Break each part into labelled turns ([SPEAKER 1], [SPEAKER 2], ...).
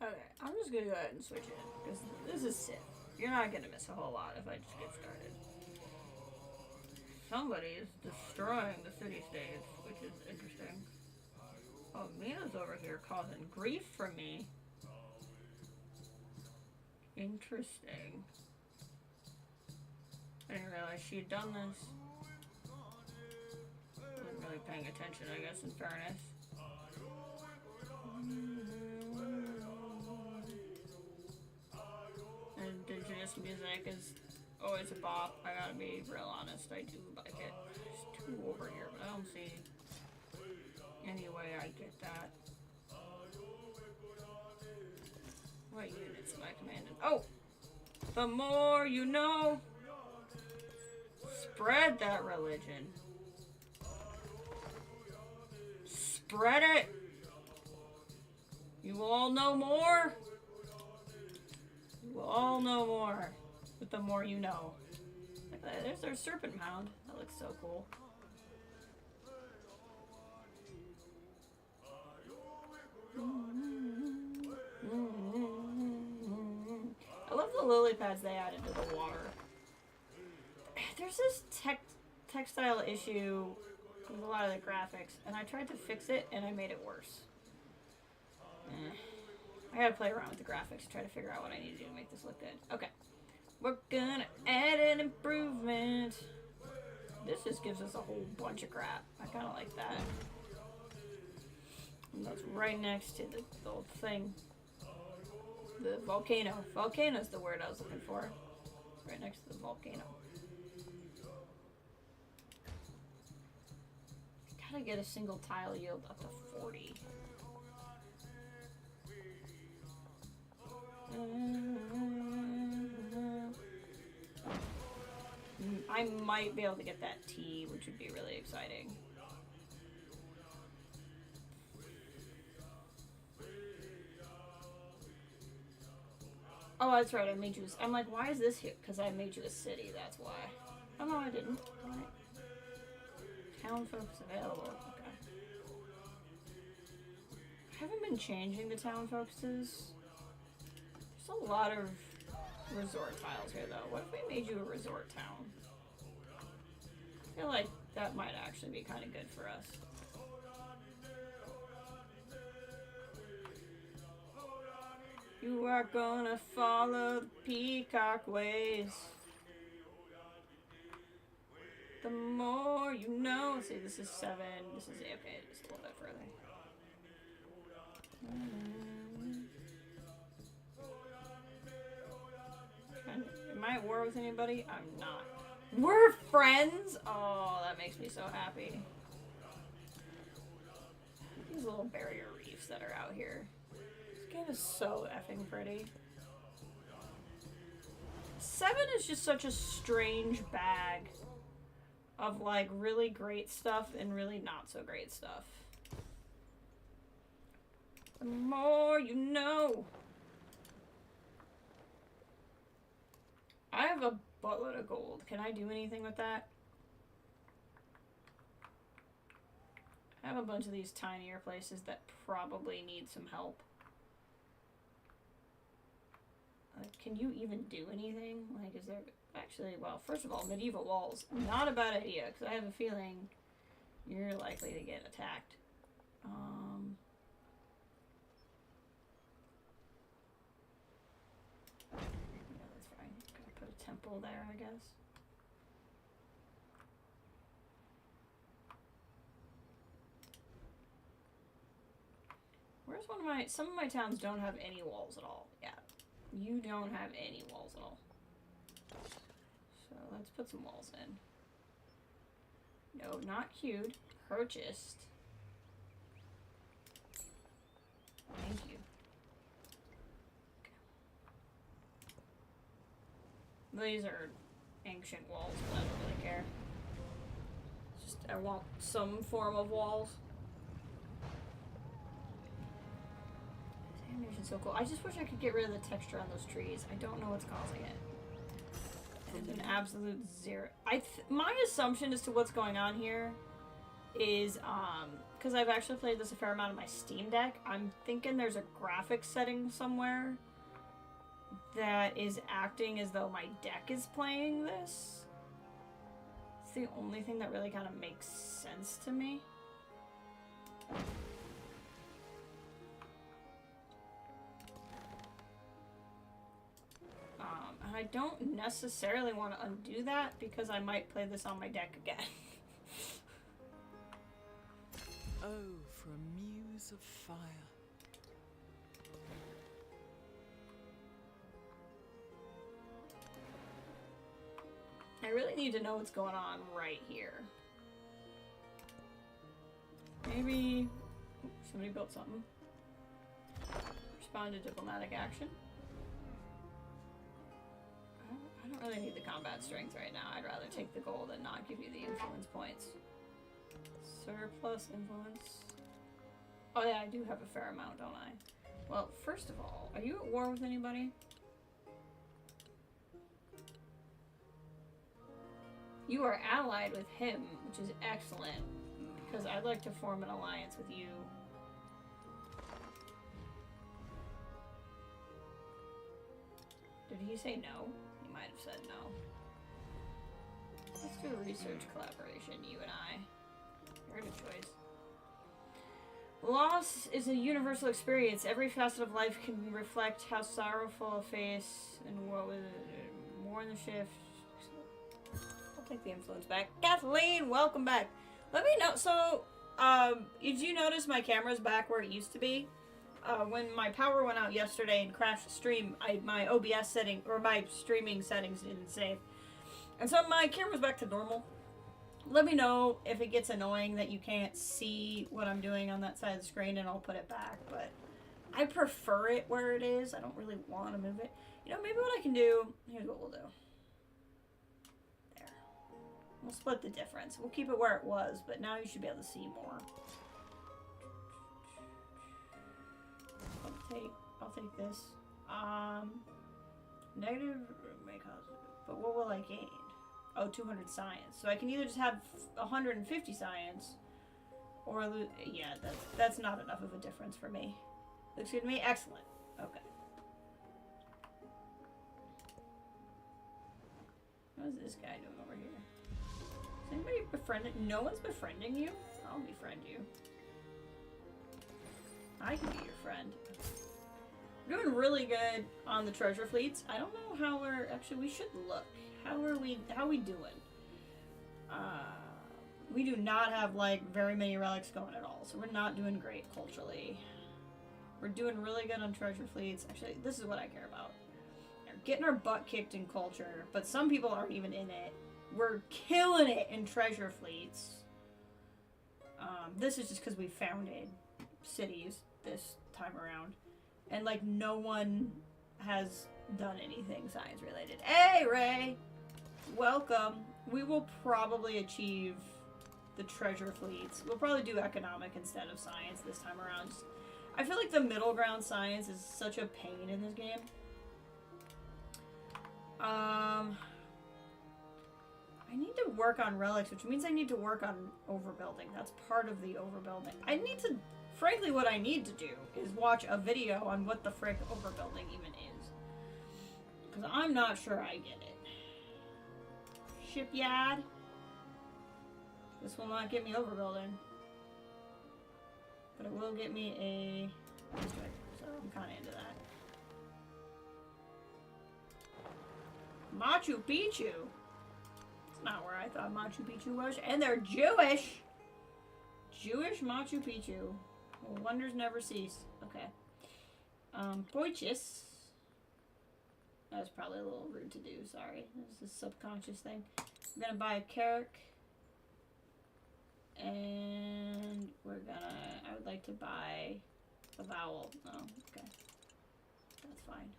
[SPEAKER 1] Okay, I'm just gonna go ahead and switch it, because this is Sith. You're not gonna miss a whole lot if I just get started. Somebody is destroying the city-states, which is interesting. Oh, Mina's over here causing grief for me. Interesting. I didn't realize she had done this. Wasn't really paying attention, I guess, in fairness. Indigenous music is always a bop. I gotta be real honest. I do like it. There's two over here, but I don't see any way I get that. What units am I commanding? Oh! The more you know! Spread that religion. Spread it! You will all know more! You will all know more. With the more you know. There's our serpent mound. That looks so cool. I love the lily pads they added to the water. There's this textile issue with a lot of the graphics, and I tried to fix it, and I made it worse. I gotta play around with the graphics to try to figure out what I need to do to make this look good. Okay. We're gonna add an improvement. This just gives us a whole bunch of crap. I kind of like that. And that's right next to the old thing. The volcano. Volcano's the word I was looking for. Right next to the volcano. Gotta get a single tile yield up to 40. I might be able to get that T, which would be really exciting. Oh, that's right, I made you I'm like, why is this here? Because I made you a city, that's why. Oh, no, I didn't. Right. Town folks available. Okay. I haven't been changing the town focuses. There's a lot of resort tiles here, though. What if we made you a resort town? I feel like that might actually be kind of good for us. You are gonna follow the peacock ways. The more you know. See, this is 7. This is okay. Just a little bit further. Am I at war with anybody? I'm not. We're friends? Oh, that makes me so happy. These little barrier reefs that are out here. This game is so effing pretty. 7 is just such a strange bag of like really great stuff and really not so great stuff. The more you know. I have a buttload of gold. Can I do anything with that? I have a bunch of these tinier places that probably need some help. Can you even do anything? Like, is there... Actually, well, first of all, medieval walls. Not a bad idea, because I have a feeling you're likely to get attacked. Yeah, that's fine. Gonna put a temple there, I guess. Where's one of my... Some of my towns don't have any walls at all. Yeah. You don't have any walls at all. So let's put some walls in. No, not queued. Purchased. Thank you. Okay. These are ancient walls, but I don't really care. Just, I want some form of walls. This animation's so cool. I just wish I could get rid of the texture on those trees. I don't know what's causing it. It's an absolute zero. My assumption as to what's going on here is, because I've actually played this a fair amount on my Steam Deck, I'm thinking there's a graphics setting somewhere that is acting as though my deck is playing this. It's the only thing that really kind of makes sense to me. And I don't necessarily want to undo that because I might play this on my deck again.
[SPEAKER 2] Oh, for a muse of fire.
[SPEAKER 1] I really need to know what's going on right here. Maybe somebody built something. Respond to diplomatic action. I don't really need the combat strength right now. I'd rather take the gold and not give you the influence points. Surplus influence. Oh yeah, I do have a fair amount, don't I? Well, first of all, are you at war with anybody? You are allied with him, which is excellent, because I'd like to form an alliance with you. Did he say no? He might have said no. Let's do a research collaboration, you and I. You're a choice. Loss is a universal experience. Every facet of life can reflect how sorrowful a face and what was more in the shift. I'll take the influence back. Kathleen, welcome back. Let me know. So, did you notice my camera's back where it used to be? When my power went out yesterday and crashed the stream, my OBS setting, or my streaming settings didn't save. And so my camera's back to normal. Let me know if it gets annoying that you can't see what I'm doing on that side of the screen, and I'll put it back. But I prefer it where it is. I don't really want to move it. You know, maybe what I can do, here's what we'll do. There. We'll split the difference. We'll keep it where it was, but now you should be able to see more. I'll take this. Negative may cause it, but what will I gain? Oh, 200 science. So I can either just have 150 science, or lose. Yeah, that's not enough of a difference for me. Looks good to me. Excellent. Okay. What is this guy doing over here? Is anybody befriending? No one's befriending you? I'll befriend you. I can be your friend. We're doing really good on the treasure fleets. I don't know how we're actually. We should look. How are we doing? We do not have like very many relics going at all, so we're not doing great culturally. We're doing really good on treasure fleets. Actually, this is what I care about. We're getting our butt kicked in culture, but some people aren't even in it. We're killing it in treasure fleets. This is just because we founded cities this time around, and like no one has done anything science related. Hey, Ray! Welcome. We will probably achieve the treasure fleets. We'll probably do economic instead of science this time around. Just, I feel like the middle ground science is such a pain in this game. I need to work on relics, which means I need to work on overbuilding. That's part of the overbuilding. I need to, frankly, what I need to do is watch a video on what the frick overbuilding even is. Because I'm not sure I get it. Shipyard. This will not get me overbuilding. But it will get me a district. So I'm kind of into that. Machu Picchu. It's not where I thought Machu Picchu was. And they're Jewish. Jewish Machu Picchu. Well, wonders never cease. Okay. Poichis. That was probably a little rude to do, sorry. This is a subconscious thing. I'm gonna buy a Carrick. And we're gonna, I would like to buy a vowel. Oh, okay. That's fine.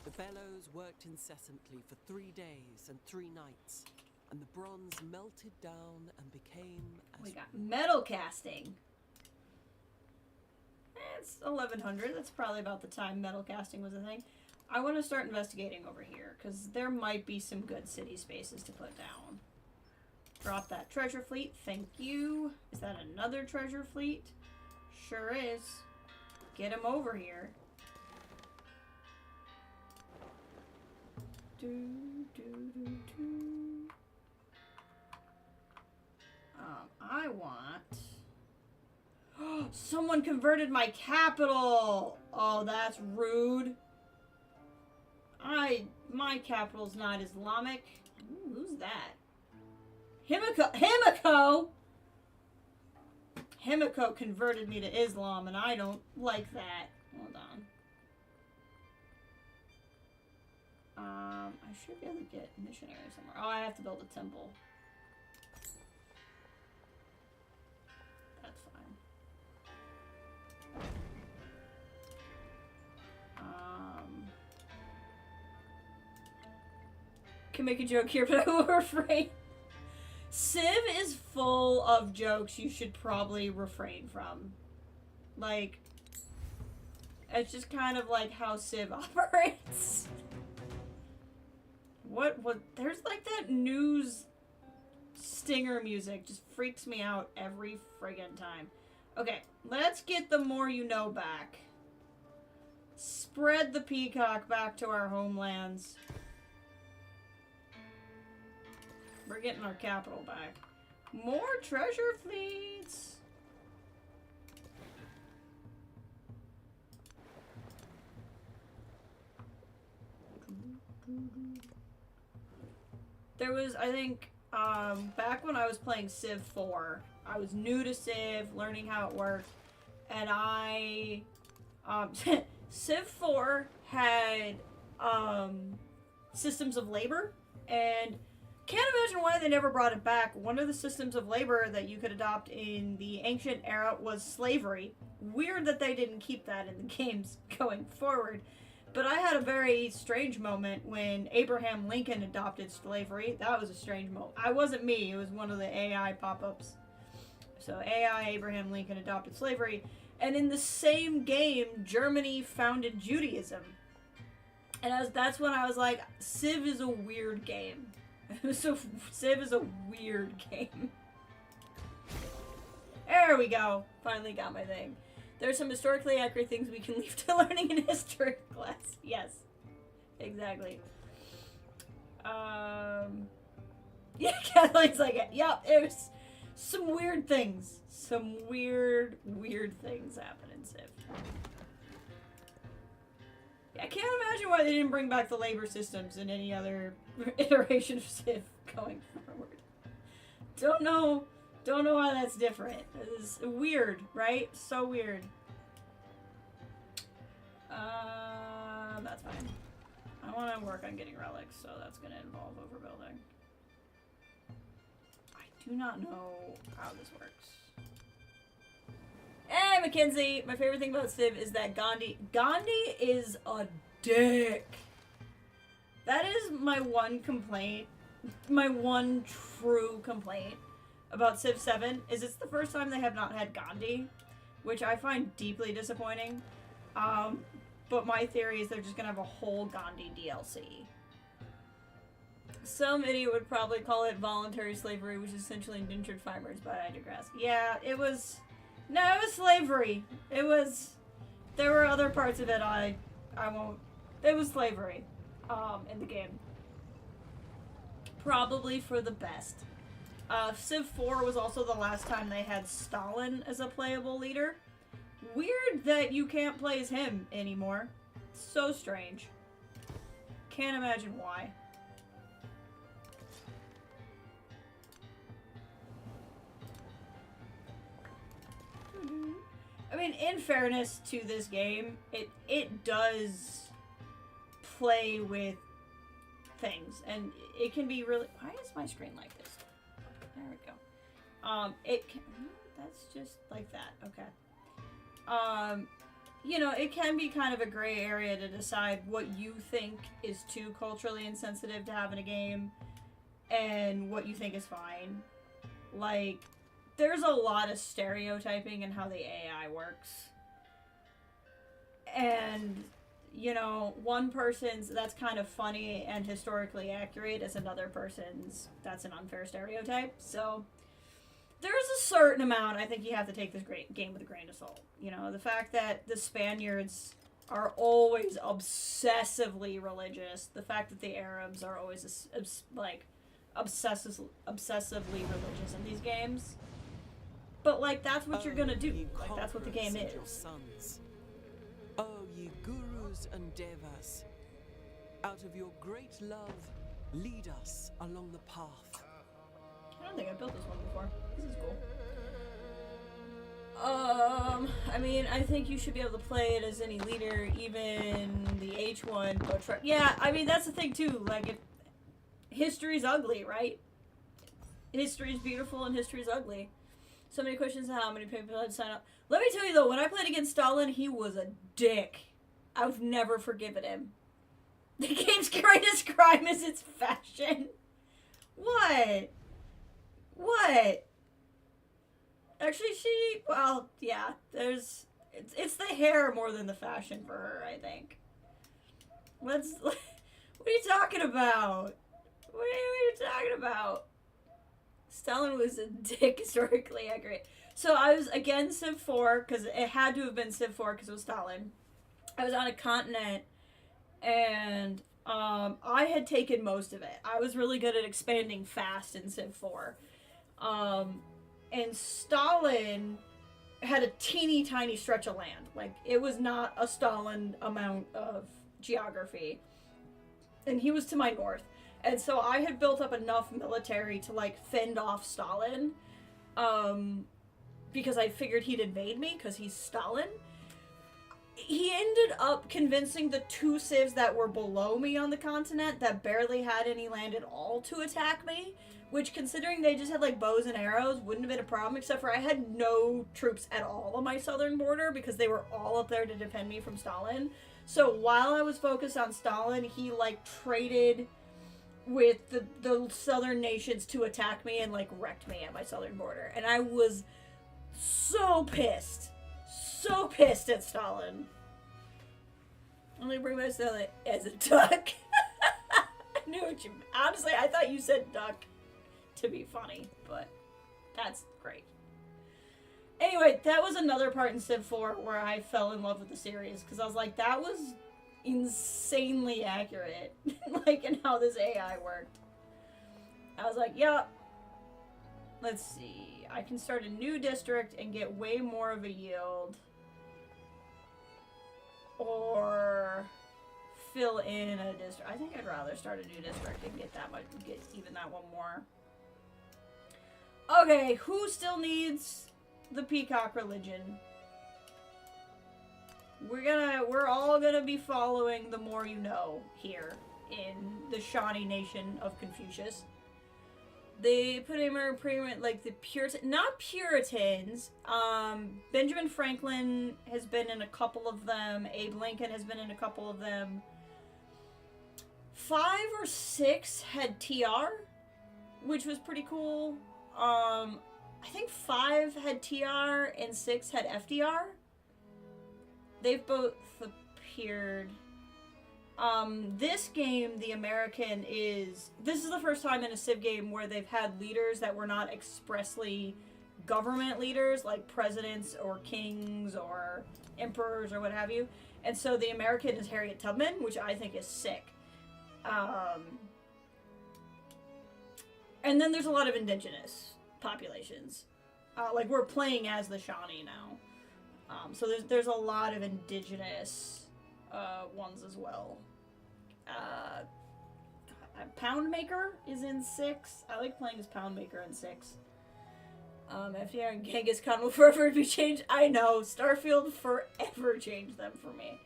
[SPEAKER 2] The bellows worked incessantly for 3 days and 3 nights, and the bronze melted down and became as...
[SPEAKER 1] We got metal casting. It's 1100. That's probably about the time metal casting was a thing. I want to start investigating over here, because there might be some good city spaces to put down. Drop that treasure fleet. Thank you. Is that another treasure fleet? Sure is. Get him over here. I want... Someone converted my capital! Oh, that's rude. My capital's not Islamic. Ooh, who's that? Himiko converted me to Islam, and I don't like that. Hold on. I should be able to get missionary somewhere. Oh, I have to build a temple. That's fine. Can make a joke here, but I will refrain. Civ is full of jokes you should probably refrain from. Like, it's just kind of like how Civ operates. What, there's like that news stinger music just freaks me out every friggin' time. Okay, let's get the more you know back. Spread the peacock back to our homelands. We're getting our capital back. More treasure fleets! There was, I think, back when I was playing Civ 4, I was new to Civ, learning how it worked, and Civ 4 had, systems of labor, and can't imagine why they never brought it back. One of the systems of labor that you could adopt in the ancient era was slavery. Weird that they didn't keep that in the games going forward. But I had a very strange moment when Abraham Lincoln adopted slavery. That was a strange moment. I wasn't me. It was one of the AI pop-ups. So AI Abraham Lincoln adopted slavery. And in the same game, Germany founded Judaism. And that's when I was like, Civ is a weird game. So Civ is a weird game. There we go. Finally got my thing. There's some historically accurate things we can leave to learning in history class. Yes. Exactly. Yeah, Kathleen's like, yep, there's some weird things. Some weird things happen in Civ. I can't imagine why they didn't bring back the labor systems in any other iteration of Civ going forward. Don't know why that's different. It's weird, right? So weird. That's fine. I want to work on getting relics, so that's going to involve overbuilding. I do not know how this works. Hey, Mackenzie! My favorite thing about Civ is that Gandhi is a dick. That is my one complaint. My one true complaint about Civ 7 is it's the first time they have not had Gandhi, which I find deeply disappointing. But my theory is they're just gonna have a whole Gandhi DLC. Some idiot would probably call it voluntary slavery, which is essentially indentured farmers, but I digress. Yeah, it was... No, it was slavery. It was... There were other parts of it I won't... It was slavery, in the game. Probably for the best. Civ 4 was also the last time they had Stalin as a playable leader. Weird that you can't play as him anymore. So strange. Can't imagine why. I mean, in fairness to this game, it does play with things, and it can be really... Why is my screen like this? There we go. That's just like that. Okay. You know, it can be kind of a gray area to decide what you think is too culturally insensitive to have in a game and what you think is fine. Like, there's a lot of stereotyping in how the AI works. And, you know, one person's that's kind of funny and historically accurate is another person's that's an unfair stereotype. So there's a certain amount I think you have to take this game with a grain of salt. You know, the fact that the Spaniards are always obsessively religious, the fact that the Arabs are always like obsessively religious in these games. But like that's what you're gonna do. Like that's what the game is.
[SPEAKER 2] Oh, ye gurus and devas, out of your great love, lead us along the path.
[SPEAKER 1] I don't think I built this one before. This is cool. I mean, I think you should be able to play it as any leader, even the H1. But yeah, I mean that's the thing too. Like, if history's ugly, right? History's beautiful and history's ugly. So many questions on how many people had signed up. Let me tell you though, when I played against Stalin, he was a dick. I've never forgiven him. The game's greatest crime is its fashion. What? What? Actually, well, yeah, it's the hair more than the fashion for her, I think. What are you talking about? What are you talking about? Stalin was a dick, historically accurate. So I was, again, Civ 4, because it had to have been Civ 4 because it was Stalin. I was on a continent, and I had taken most of it. I was really good at expanding fast in Civ 4. And Stalin had a teeny tiny stretch of land. Like, it was not a Stalin amount of geography. And he was to my north. And so I had built up enough military to, like, fend off Stalin. Because I figured he'd invade me, because he's Stalin. He ended up convincing the two civs that were below me on the continent that barely had any land at all to attack me. Which, considering they just had, like, bows and arrows, wouldn't have been a problem, except for I had no troops at all on my southern border because they were all up there to defend me from Stalin. So while I was focused on Stalin, he, like, traded with the southern nations to attack me and, like, wrecked me at my southern border. And I was so pissed. So pissed at Stalin. Only bring myself as a duck. I knew what you... Honestly, I thought you said duck to be funny, but that's great. Anyway, that was another part in Civ 4 where I fell in love with the series, because I was like, that was insanely accurate, like, in how this AI worked. I was like, yeah, let's see, I can start a new district and get way more of a yield, or fill in a district. I think I'd rather start a new district and get that much, get even that one more. Okay, who still needs the peacock religion? We're all gonna be following the more you know here in the Shawnee nation of Confucius. They put him in like the not Puritans. Benjamin Franklin has been in a couple of them. Abe Lincoln has been in a couple of them. 5 or 6 had TR, which was pretty cool. I think 5 had TR and 6 had FDR. They've both appeared. This game, the American, this is the first time in a Civ game where they've had leaders that were not expressly government leaders, like presidents or kings or emperors or what have you. And so the American is Harriet Tubman, which I think is sick. And then there's a lot of indigenous populations. Like, we're playing as the Shawnee now. So there's a lot of indigenous ones as well. Poundmaker is in 6. I like playing as Poundmaker in 6. FDR and Genghis Khan will forever be changed. I know, Starfield forever changed them for me.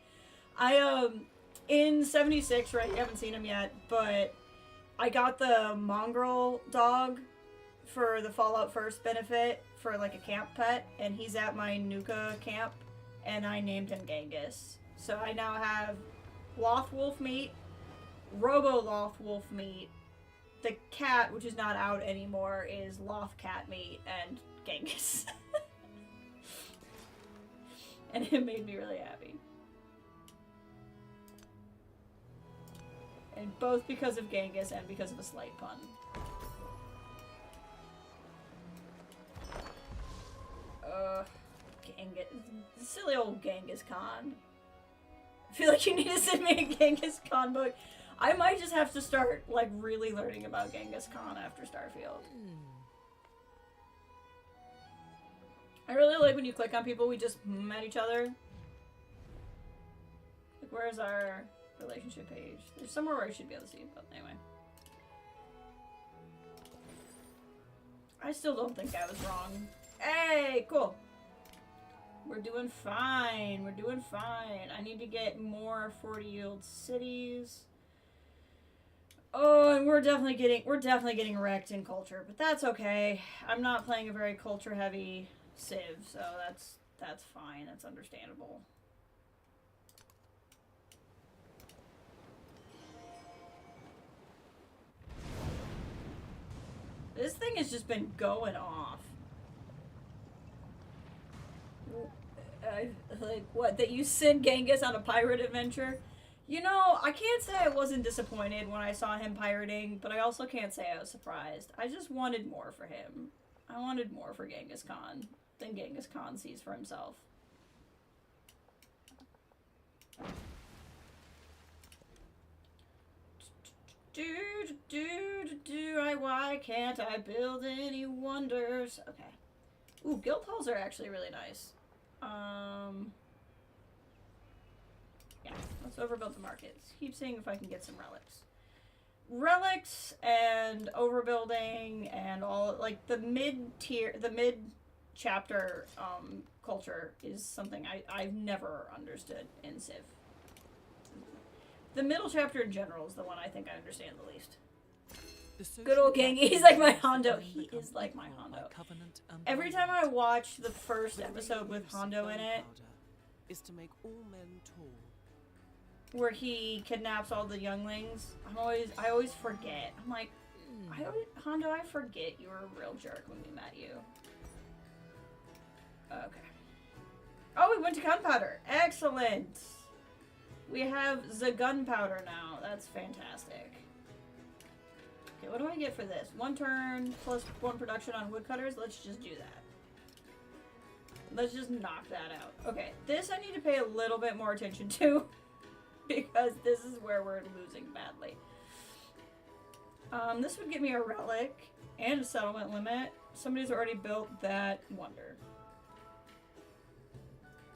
[SPEAKER 1] In 76, right, you haven't seen him yet, but I got the mongrel dog for the Fallout First benefit for, like, a camp pet, and he's at my Nuka camp, and I named him Genghis. So I now have Loth Wolf Meat, Robo Loth Wolf Meat, the cat, which is not out anymore, is Loth Cat Meat, and Genghis. And it made me really happy. mean, both because of Genghis and because of a slight pun. Genghis. Silly old Genghis Khan. I feel like you need to send me a Genghis Khan book. I might just have to start, like, really learning about Genghis Khan after Starfield. I really like when you click on people, we just at each other. Like, where's our relationship page? There's somewhere where I should be able to see it, but anyway. I still don't think I was wrong. Hey, cool. We're doing fine. We're doing fine. I need to get more 40 yield cities. Oh, and we're definitely getting wrecked in culture, but that's okay. I'm not playing a very culture heavy Civ, so that's fine. That's understandable. This thing has just been going off. Like, what, that you sent Genghis on a pirate adventure? You know, I can't say I wasn't disappointed when I saw him pirating, but I also can't say I was surprised. I just wanted more for him. I wanted more for Genghis Khan than Genghis Khan sees for himself. Why can't I build any wonders? Okay. Ooh, guild halls are actually really nice. Yeah, let's overbuild the markets. Keep seeing if I can get some relics. Relics and overbuilding and all, like, the mid-tier, the mid-chapter culture is something I've never understood in Civ. The middle chapter in general is the one I think I understand the least. Good old Genghis. He's like my Hondo. He is like my Hondo. Every time I watch the first episode with Hondo in it,
[SPEAKER 2] is to make all men tall.
[SPEAKER 1] Where he kidnaps all the younglings, I always forget. I'm like, Hondo, I forget you were a real jerk when we met you. Okay. Oh, we went to gunpowder. Excellent. We have the gunpowder now. That's fantastic. Okay, what do I get for this? 1 turn plus 1 production on woodcutters. Let's just do that. Let's just knock that out. Okay, this I need to pay a little bit more attention to because this is where we're losing badly. This would give me a relic and a settlement limit. Somebody's already built that wonder.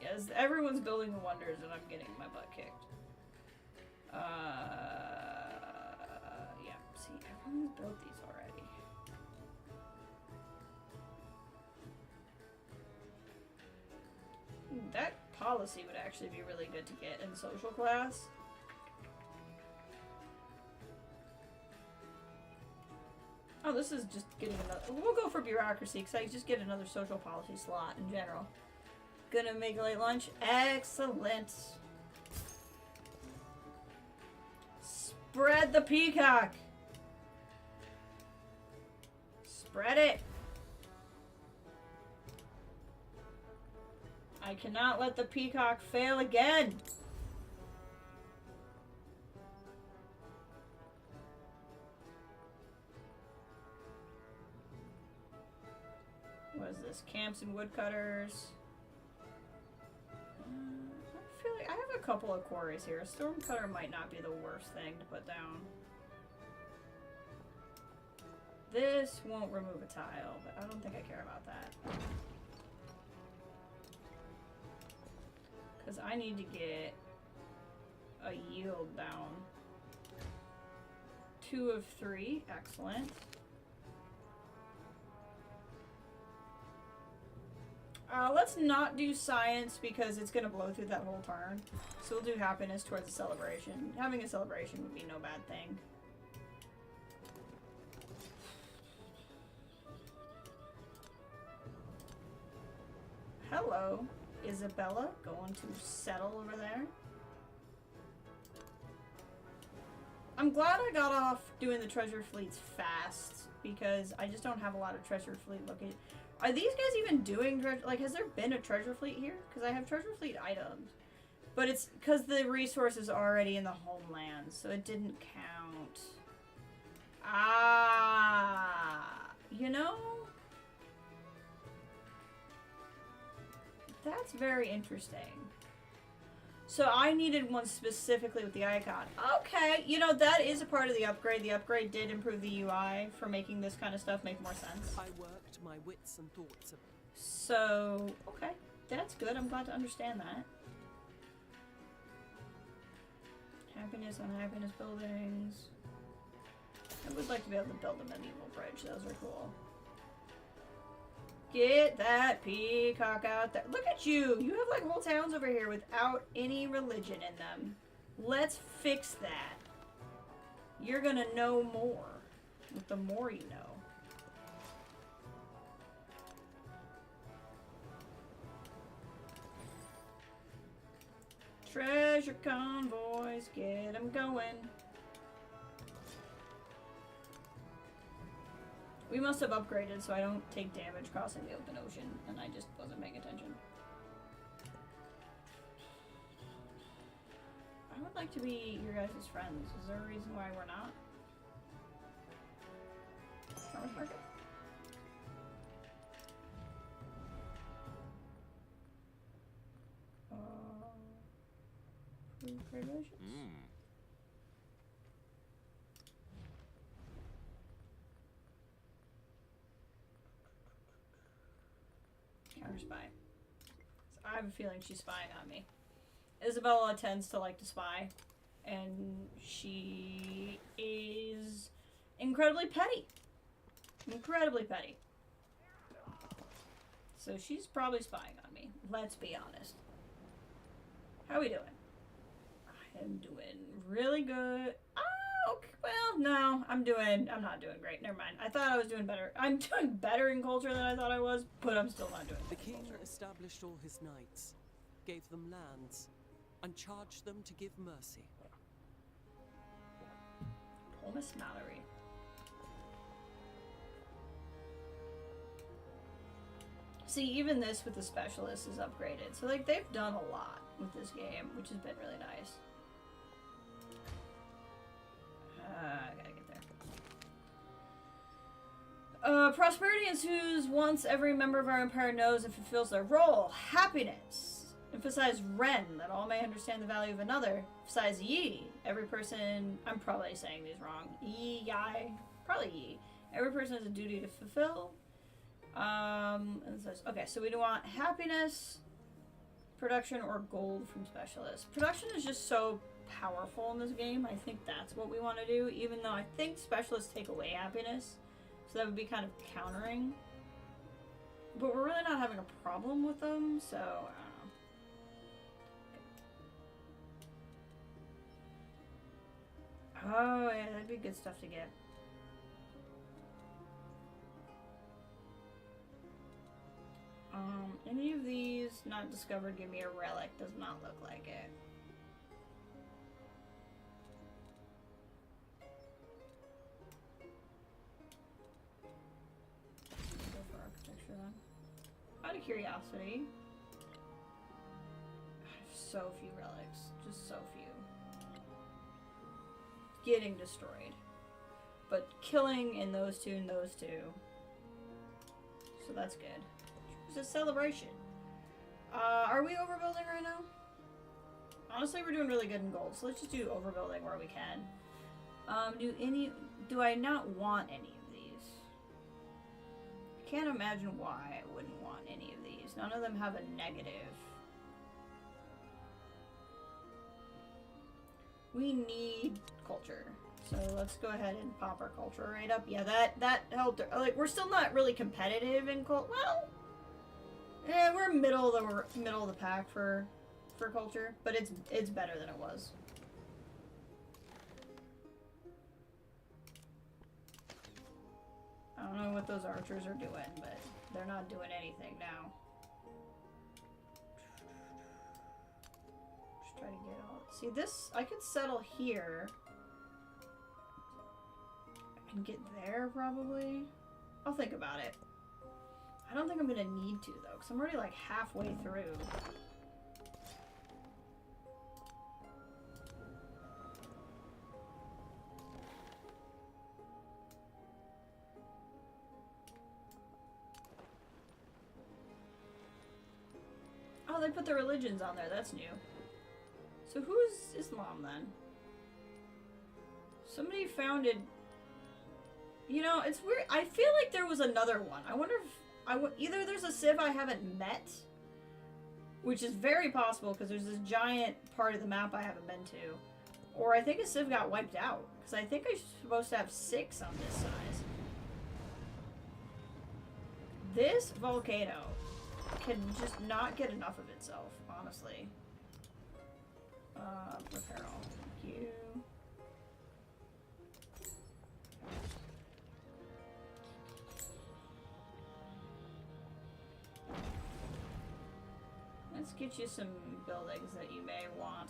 [SPEAKER 1] Yes, everyone's building the wonders and I'm getting my butt kicked. Yeah, see, everyone's built these already. That policy would actually be really good to get in social class. Oh, this is just getting another... We'll go for bureaucracy, because I just get another social policy slot in general. Gonna make a late lunch. Excellent. Spread the peacock. Spread it. I cannot let the peacock fail again. What is this? Camps and woodcutters. I feel like I have a couple of quarries here. Stormcutter might not be the worst thing to put down. This won't remove a tile, but I don't think I care about that. Because I need to get a yield down. 2 of 3. Excellent. Let's not do science because it's going to blow through that whole turn. So we'll do happiness towards a celebration. Having a celebration would be no bad thing. Hello. Isabella going to settle over there. I'm glad I got off doing the treasure fleets fast because I just don't have a lot of treasure fleet looking. Are these guys even doing treasure? Like, has there been a treasure fleet here? Because I have treasure fleet items, But it's because the resource is already in the homeland, so it didn't count. Ah, you know? That's very interesting. So I needed one specifically with the icon. Okay, you know, that is a part of the upgrade. The upgrade did improve the UI for making this kind of stuff make more sense.
[SPEAKER 2] I worked my wits and thoughts.
[SPEAKER 1] So, okay. That's good. I'm glad to understand that. Happiness on happiness buildings. I would like to be able to build a medieval bridge. Those are cool. Get that peacock out there. Look at you. You have like whole towns over here without any religion in them. Let's fix that. You're gonna know more with the more you know. Treasure convoys, get them going. We must have upgraded so I don't take damage crossing the open ocean, and I just wasn't paying attention. I would like to be your guys' friends. Is there a reason why we're not? Farmer's market? Congratulations. Counter spy. So I have a feeling she's spying on me. Isabella tends to like to spy, and she is incredibly petty. Incredibly petty. So she's probably spying on me. Let's be honest. How we doing? I am doing really good. Oh, okay. Well, no, I'm not doing great. Never mind. I thought I was doing better. I'm doing better in culture than I thought I was, but I'm still not doing
[SPEAKER 2] The
[SPEAKER 1] good in
[SPEAKER 2] king
[SPEAKER 1] culture.
[SPEAKER 2] established all his knights, gave them lands, and charged them to give mercy.
[SPEAKER 1] Oh, Miss Mallory. See, even this with the specialist is upgraded. So, like, they've done a lot with this game, which has been really nice. I gotta get there. Prosperity ensues once every member of our empire knows and fulfills their role. Happiness. Emphasize Ren, that all may understand the value of another. Emphasize Yi. Every person... I'm probably saying these wrong. Yi, Yi. Probably Yi. Every person has a duty to fulfill. And it says, okay, so we do want happiness, production, or gold from specialists. Production is just so powerful in this game. I think that's what we want to do, even though I think specialists take away happiness. So that would be kind of countering. But we're really not having a problem with them, so I don't know. Oh, yeah, that'd be good stuff to get. Any of these not discovered give me a relic. Does not look like it. Go for architecture then. Out of curiosity. I have so few relics. Just so few. Getting destroyed. But killing in those two and those two. So that's good. It's a celebration. Are we overbuilding right now? Honestly, we're doing really good in gold, so let's just do overbuilding where we can. Do I not want any of these? I can't imagine why I wouldn't want any of these. None of them have a negative. We need culture. So let's go ahead and pop our culture right up. Yeah, that helped. Like, we're still not really competitive in cult. Well, yeah, we're middle of the pack for culture, but it's better than it was. I don't know what those archers are doing, but they're not doing anything now. Just try to get all. See this? I could settle here. I can get there probably. I'll think about it. I don't think I'm gonna need to though, because I'm already like halfway through. Oh, they put the religions on there. That's new. So who's Islam then? Somebody founded... You know, it's weird. I feel like there was another one. I wonder if... either there's a Civ I haven't met, which is very possible because there's this giant part of the map I haven't been to. Or I think a Civ got wiped out. Because I think I'm supposed to have 6 on this size. This volcano can just not get enough of itself, honestly. Repair all. Thank you. Let's get you some buildings that you may want.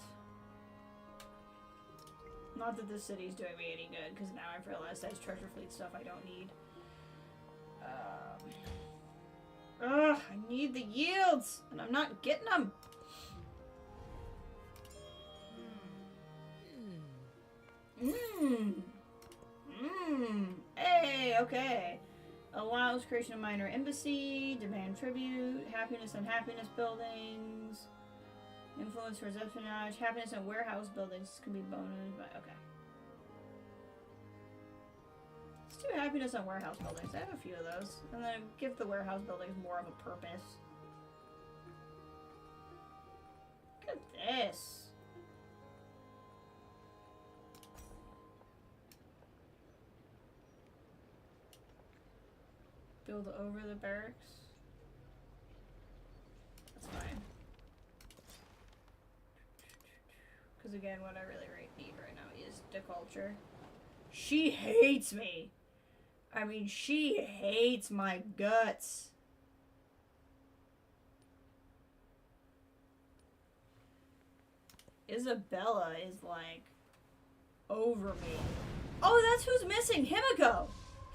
[SPEAKER 1] Not that this city's doing me any good, because now I've realized there's treasure fleet stuff I don't need. Ugh, I need the yields, and I'm not getting them. Hey, okay. Allows creation of minor embassy, demand tribute, happiness and happiness buildings, influence towards espionage, happiness and warehouse buildings can be bonus, but okay. Let's do happiness on warehouse buildings. I have a few of those. And then give the warehouse buildings more of a purpose. Look at this. Build over the barracks. That's fine. Because again, what I really need right now is deculture. She hates me. I mean, she hates my guts. Isabella is like over me. Oh, that's who's missing. Himiko.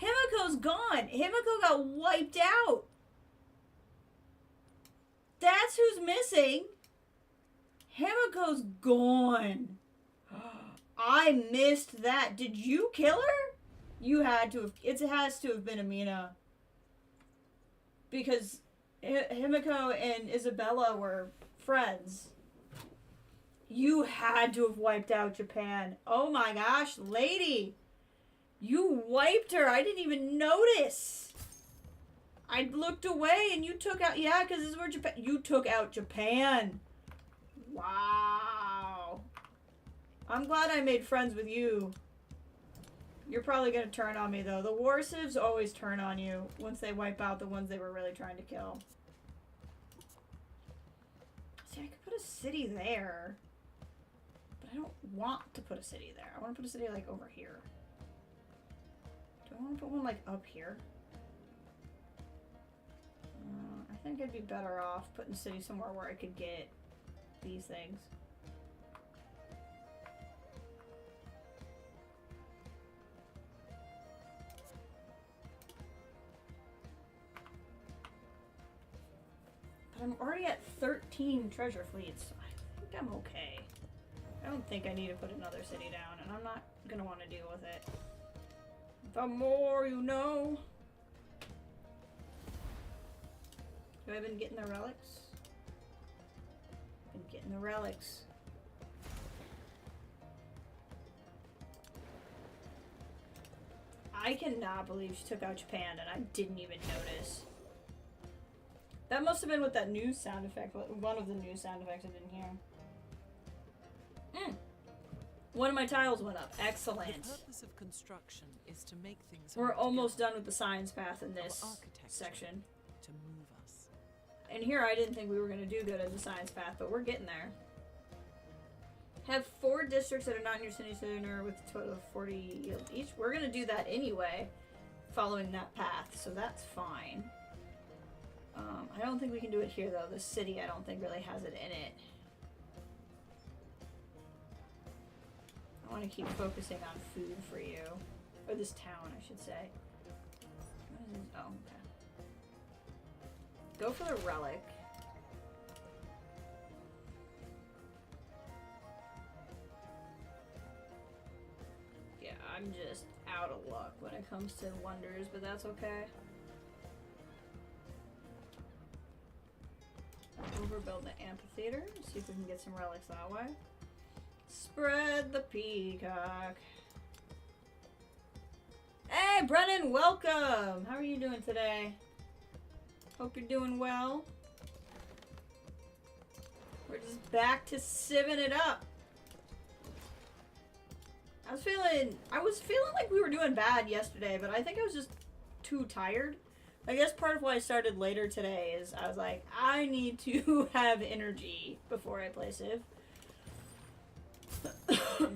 [SPEAKER 1] Himiko's gone. Himiko got wiped out. That's who's missing. Himiko's gone. I missed that. Did you kill her? You had to have. It has to have been Amina. Because Himiko and Isabella were friends. You had to have wiped out Japan. Oh my gosh, lady. You wiped her. I didn't even notice. I looked away and you took out... Yeah, because this is where Japan... You took out Japan. Wow. I'm glad I made friends with you. You're probably going to turn on me, though. The war civs always turn on you once they wipe out the ones they were really trying to kill. See, I could put a city there. But I don't want to put a city there. I want to put a city, like, over here. Do I want to put one, like, up here? I think I'd be better off putting a city somewhere where I could get these things. But I'm already at 13 treasure fleets. I think I'm okay. I don't think I need to put another city down, and I'm not going to want to deal with it. The more you know. Have I been getting the relics? Been getting the relics. I cannot believe she took out Japan and I didn't even notice. That must have been with that news sound effect. One of the news sound effects I didn't hear. One of my tiles went up. Excellent.
[SPEAKER 2] The purpose of construction is to make things.
[SPEAKER 1] We're almost done with the science path in this section.
[SPEAKER 2] To move us.
[SPEAKER 1] And here I didn't think we were going to do good in the science path, but we're getting there. Have 4 districts that are not in your city center with a total of 40 yield each. We're going to do that anyway, following that path, so that's fine. I don't think we can do it here, though. The city, I don't think, really has it in it. I want to keep focusing on food for you. Or this town, I should say. What is this? Oh, okay. Go for the relic. Yeah, I'm just out of luck when it comes to wonders, but that's okay. Overbuild the amphitheater. See if we can get some relics that way. Spread the peacock. Hey, Brennan, welcome! How are you doing today? Hope you're doing well. We're just back to civving it up. I was feeling like we were doing bad yesterday, but I think I was just too tired. I guess part of why I started later today is I was like, I need to have energy before I play Civ. So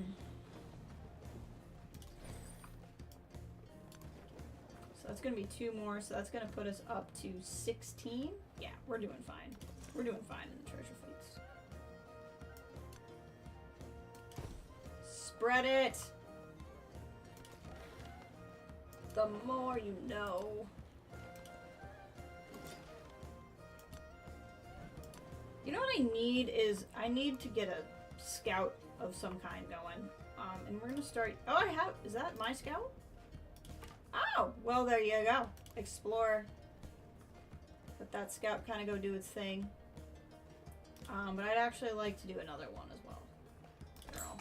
[SPEAKER 1] that's going to be 2 more, so that's going to put us up to 16. Yeah, we're doing fine. We're doing fine in the treasure fleets. Spread it! The more you know. You know what I need is, I need to get a scout of some kind going. And we're gonna start, oh, I have, is that my scout? Oh, well, there you go. Explore. Let that scout kind of go do its thing. But I'd actually like to do another one as well. Girl.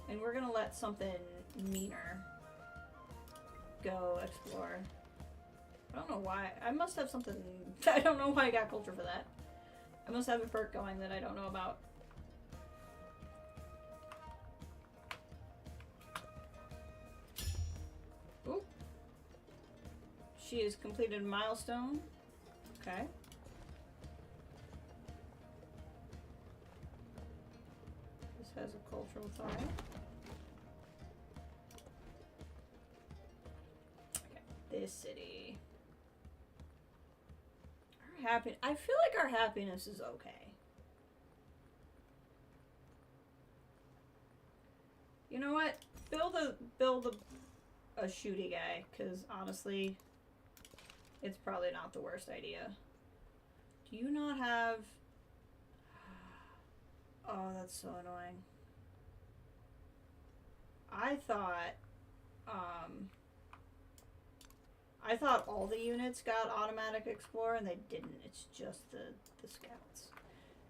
[SPEAKER 1] And we're gonna let something meaner go explore. I don't know why. I must have something. I don't know why I got culture for that. I must have a perk going that I don't know about. Ooh. She has completed a milestone. Okay. This has a cultural tie. Okay. This city. I feel like our happiness is okay. You know what? Build a shooty guy, because honestly, it's probably not the worst idea. Do you not have... Oh, that's so annoying. I thought all the units got automatic explore, and they didn't. It's just the scouts.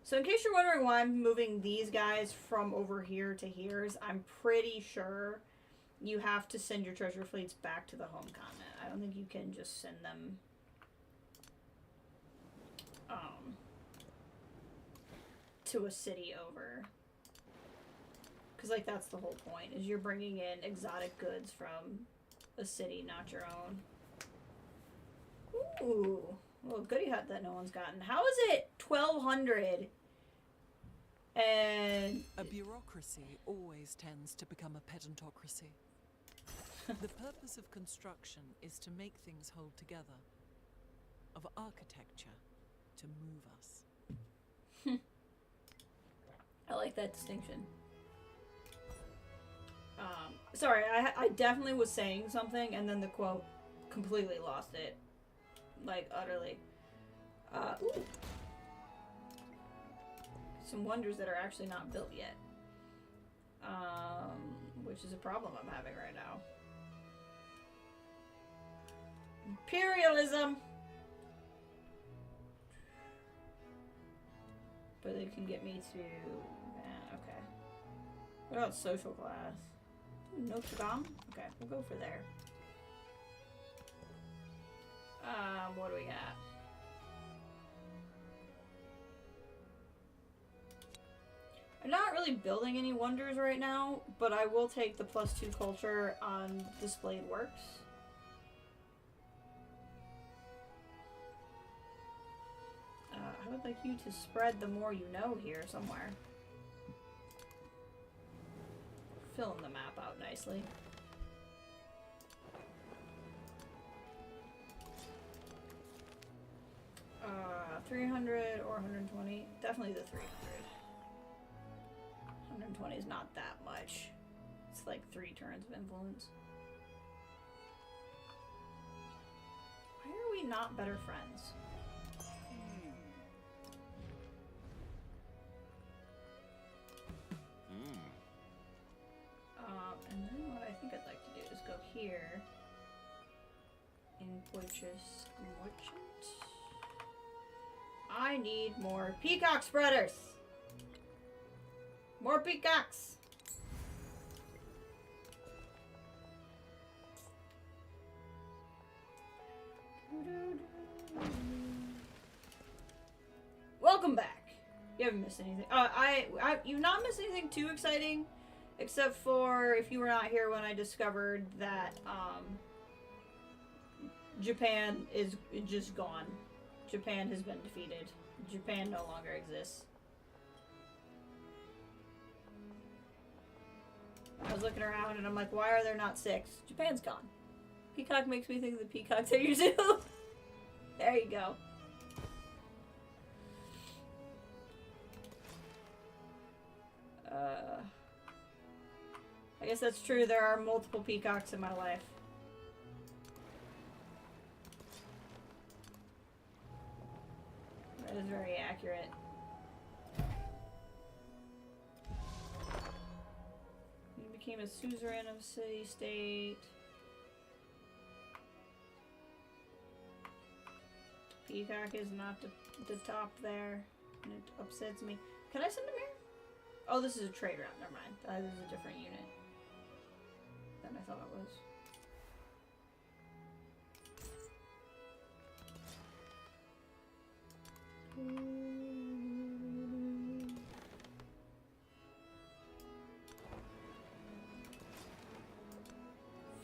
[SPEAKER 1] So in case you're wondering why I'm moving these guys from over here to here, I'm pretty sure you have to send your treasure fleets back to the home continent. I don't think you can just send them to a city over. Because, like, that's the whole point, is you're bringing in exotic goods from a city, not your own. Ooh, a little goodie hut that no one's gotten. How is it 1200? And
[SPEAKER 2] a bureaucracy always tends to become a pedantocracy. The purpose of construction is to make things hold together, of architecture to move us.
[SPEAKER 1] I like that distinction. Sorry, I definitely was saying something and then the quote completely lost it. Like, utterly. Ooh. Some wonders that are actually not built yet. Which is a problem I'm having right now. Imperialism! But they can get me to... okay. What about social class? Notre Dame? Okay, we'll go for there. What do we got? I'm not really building any wonders right now, but I will take the +2 culture on displayed works. I would like you to spread the more you know here somewhere. Filling the map out nicely. 300 or 120? Definitely the 300. 120 is not that much. It's like 3 turns of influence. Why are we not better friends? And then what I think I'd like to do is go here and purchase merchant. I need more peacock spreaders. More peacocks. Welcome back. You haven't missed anything. You've not missed anything too exciting, except for if you were not here when I discovered that Japan is just gone. Japan has been defeated. Japan no longer exists. I was looking around and I'm like, why are there not 6? Japan's gone. Peacock makes me think of the peacocks at your zoo. There you go. I guess that's true. There are multiple peacocks in my life. That is very accurate. He became a suzerain of city-state. Peacock is not the top there, and it upsets me. Can I send him here? Oh, this is a trade route. Never mind. That is a different unit than I thought it was.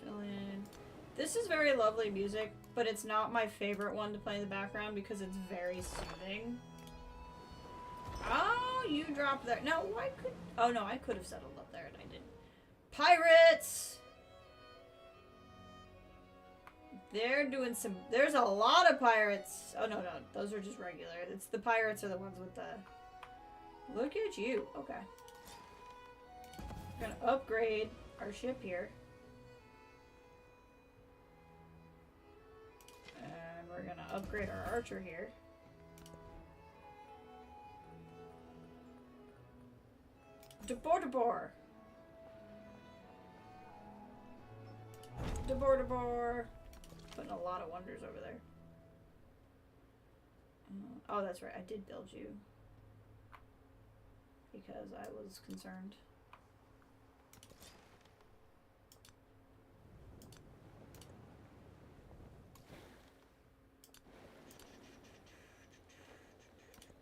[SPEAKER 1] Fill in. This is very lovely music, but it's not my favorite one to play in the background because it's very soothing. Oh, you dropped there. No, I could. Oh no, I could have settled up there and I didn't. Pirates! They're doing some. There's a lot of pirates. Oh no, those are just regular. It's the pirates are the ones with the. Look at you. Okay. We're gonna upgrade our ship here. And we're gonna upgrade our archer here. Debor. Putting a lot of wonders over there. Oh, that's right. I did build you. Because I was concerned.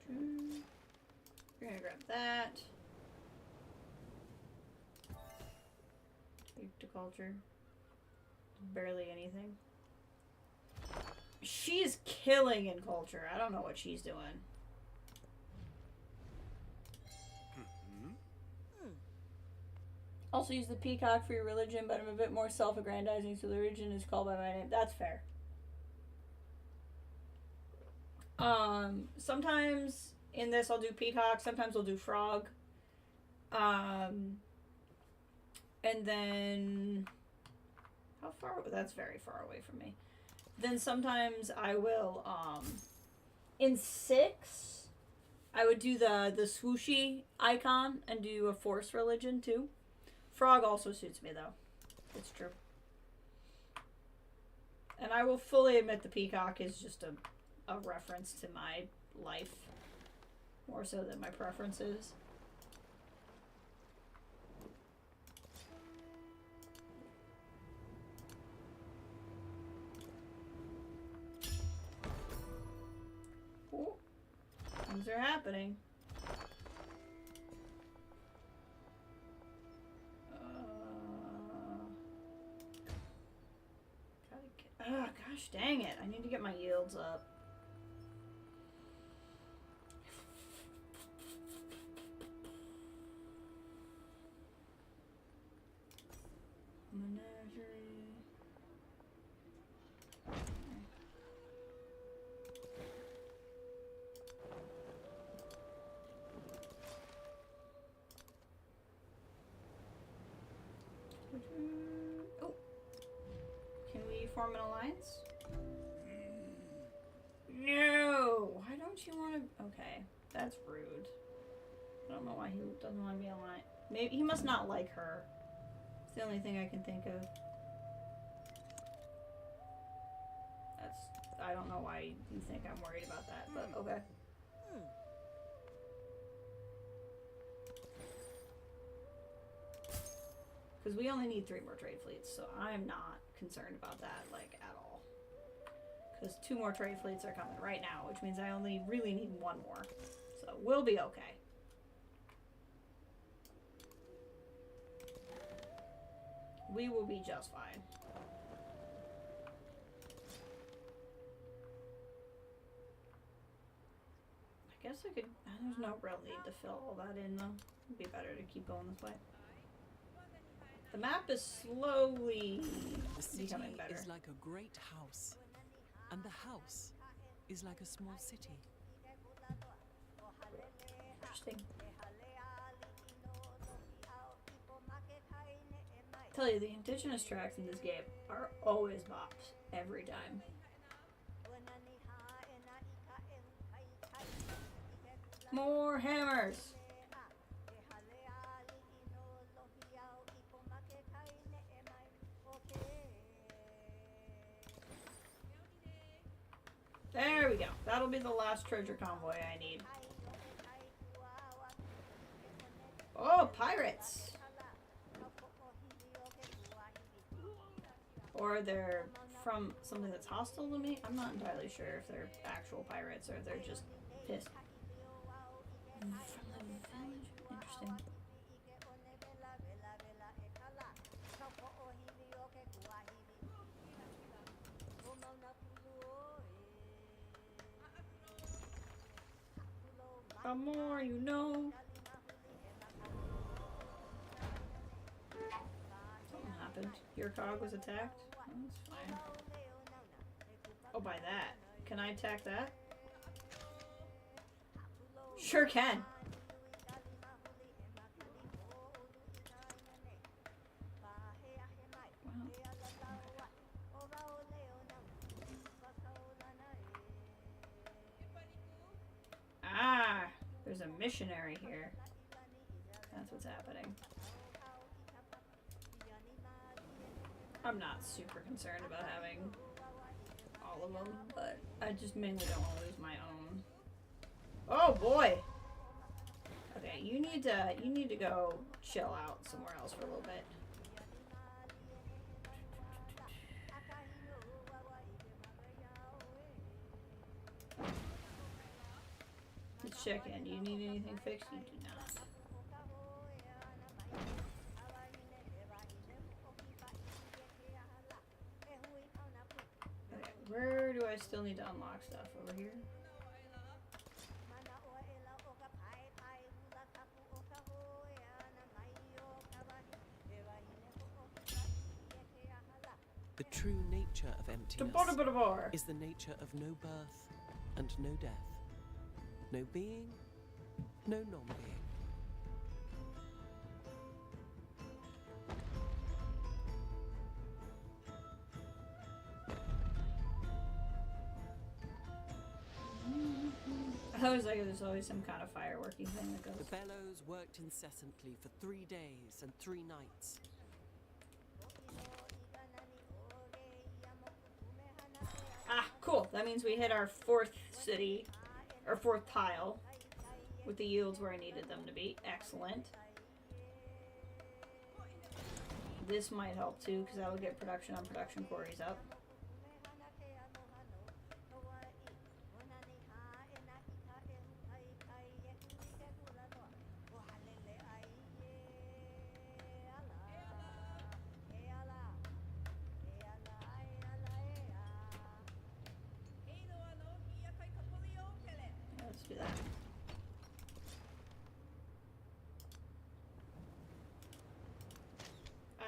[SPEAKER 1] We're gonna grab that. To culture. Barely anything. She's killing in culture. I don't know what she's doing. Also use the peacock for your religion, but I'm a bit more self-aggrandizing, so the religion is called by my name. That's fair. Sometimes in this I'll do peacock, sometimes I'll do frog. And then, how far? That's very far away from me. Then sometimes I will, in 6, I would do the swooshy icon and do a force religion too. Frog also suits me though. It's true. And I will fully admit the peacock is just a reference to my life. More so than my preferences. Ooh. Things are happening. Gosh dang it. I need to get my yields up. Menagerie. Oh. Can we form an alliance? No! Why don't you want to... Okay, that's rude. I don't know why he doesn't want to be alliance. Maybe he must not like her. It's the only thing I can think of. I don't know why you think I'm worried about that, but okay. Because we only need 3 more trade fleets, so I'm not concerned about that, like, at all. Because 2 more trade fleets are coming right now, which means I only really need 1 more. So we'll be okay. We will be just fine. I guess I could... There's no real need to fill all that in, though. It'd be better to keep going this way. The map is slowly becoming better.
[SPEAKER 2] The city is like a great house, and the house is like a small city.
[SPEAKER 1] Interesting. I tell you, the indigenous tracks in this game are always bops every time. More hammers! There we go. That'll be the last treasure convoy I need. Oh, pirates! Or they're from something that's hostile to me. I'm not entirely sure if they're actual pirates or they're just pissed. From the village? Interesting. The more you know. Something happened. Your cog was attacked? Oh, that's fine. Oh, by that. Can I attack that? Sure can. Ah, there's a missionary here. That's what's happening. I'm not super concerned about having all of them, but I just mainly don't want to lose my own. Oh boy. Okay, you need to go chill out somewhere else for a little bit. Let's check in. Do you need anything fixed? You do not. Okay, where do I still need to unlock stuff? Over here?
[SPEAKER 2] The true nature of emptiness is the nature of no birth and no death. No being, no non-being.
[SPEAKER 1] I was like, there's always some kind of fireworky thing that goes.
[SPEAKER 2] The bellows worked incessantly for 3 days and 3 nights.
[SPEAKER 1] Ah, cool. That means we hit our 4th city, or 4th tile, with the yields where I needed them to be. Excellent. This might help too, because that'll get production on production quarries up. Let's do that.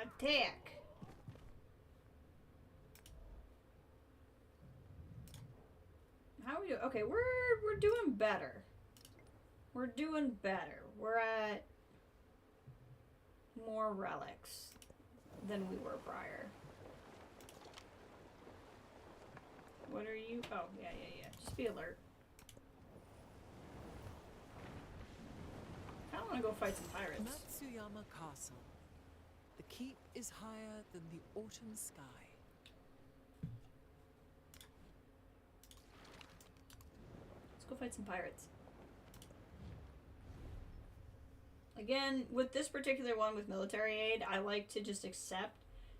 [SPEAKER 1] Attack! How are we doing? Okay, we're doing better. We're doing better. We're at more relics than we were prior. What are you? Oh, yeah. Just be alert. I don't want to go fight some pirates.
[SPEAKER 2] Matsuyama Castle. The keep is higher than the autumn sky. Let's
[SPEAKER 1] go fight some pirates. Again, with this particular one with military aid, I like to just accept.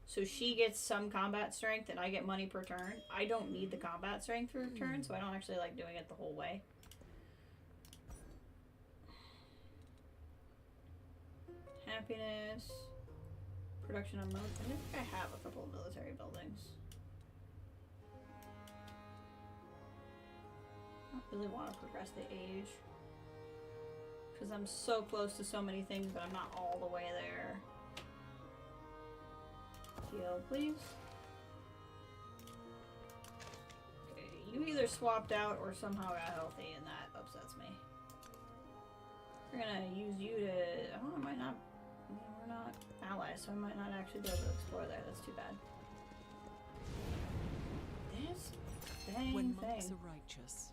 [SPEAKER 1] So she gets some combat strength and I get money per turn. I don't need the combat strength per turn, so I don't actually like doing it the whole way. Happiness. Production on military. I think I have a couple of military buildings. I don't really want to progress the age. Because I'm so close to so many things, but I'm not all the way there. Heal, please. Okay, you either swapped out or somehow got healthy, and that upsets me. We're gonna use you to... Oh, I might not... I mean, we're not allies, so I might not actually be able to explore there. That's too bad. This dang
[SPEAKER 2] When
[SPEAKER 1] thing.
[SPEAKER 2] monks are righteous,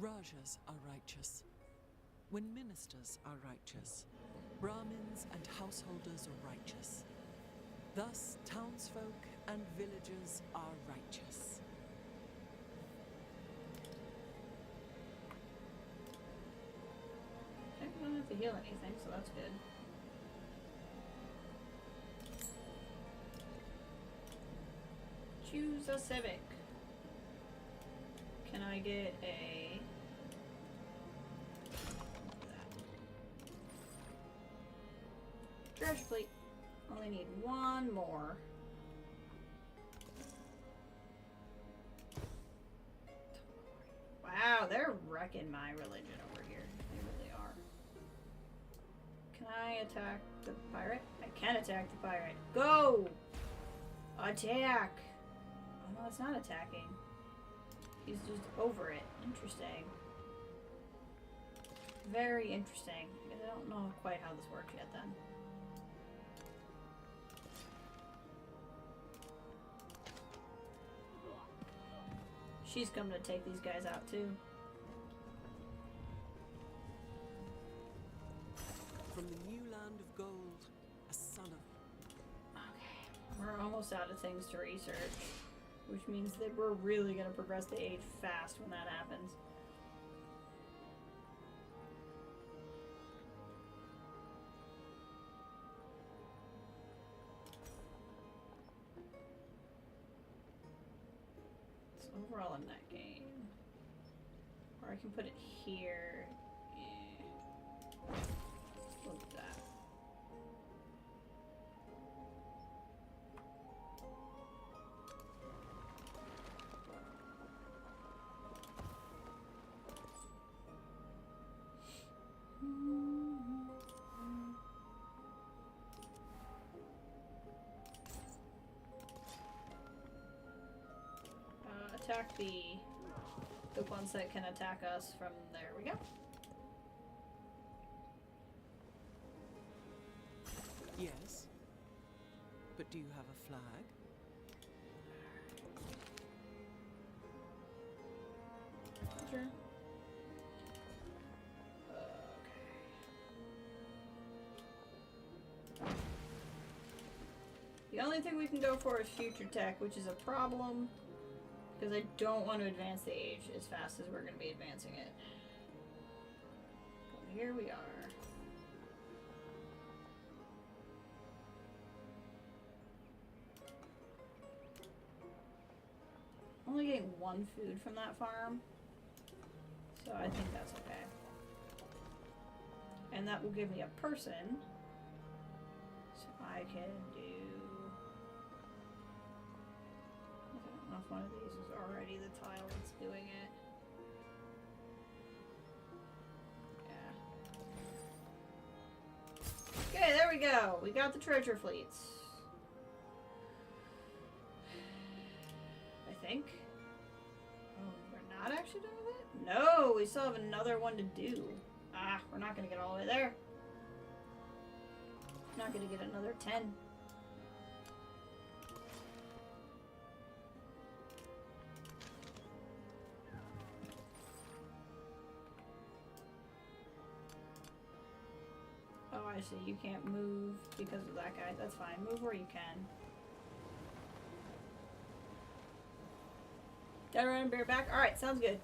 [SPEAKER 2] rajas are righteous. When ministers are righteous, Brahmins and householders are righteous. Thus, townsfolk and villagers are righteous.
[SPEAKER 1] I don't have to heal anything, so that's good. Choose a civic. Can I get a... Treasure fleet. Only need one more. Wow, they're wrecking my religion over here. They really are. Can I attack the pirate? I can attack the pirate. Go! Attack! Oh no, it's not attacking. He's just over it. Interesting. Very interesting. I don't know quite how this works yet then. She's coming to take these guys out too.
[SPEAKER 2] From the new land of gold, a son of...
[SPEAKER 1] Okay, we're almost out of things to research, which means that we're really going to progress the age fast when that happens. Overall in that game. Or I can put it here. Yeah. Look at that. Attack the ones that can attack us from there. We go.
[SPEAKER 2] Yes. But do you have a flag?
[SPEAKER 1] Sure. Okay. The only thing we can go for is future tech, which is a problem. Because I don't want to advance the age as fast as we're going to be advancing it. But here we are. Only getting one food from that farm. So I think that's okay. And that will give me a person. So I can do... I don't know if one of these is already the tile that's doing it. Yeah. Okay, there we go. We got the treasure fleets. I think. Oh, we're not actually done with it? No, we still have another one to do. Ah, we're not going to get all the way there. Not going to get another 10. Oh, I see. You can't move because of that guy. That's fine. Move where you can. Got around and bear back? Alright, sounds good.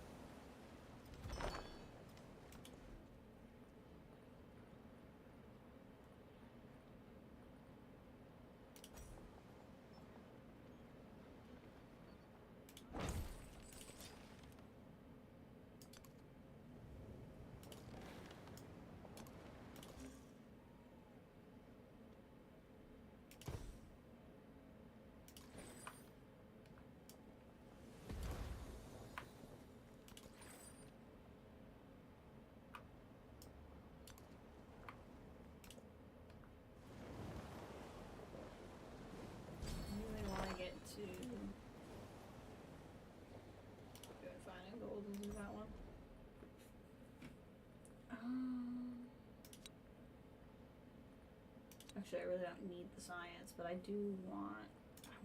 [SPEAKER 1] Actually, I really don't need the science, but I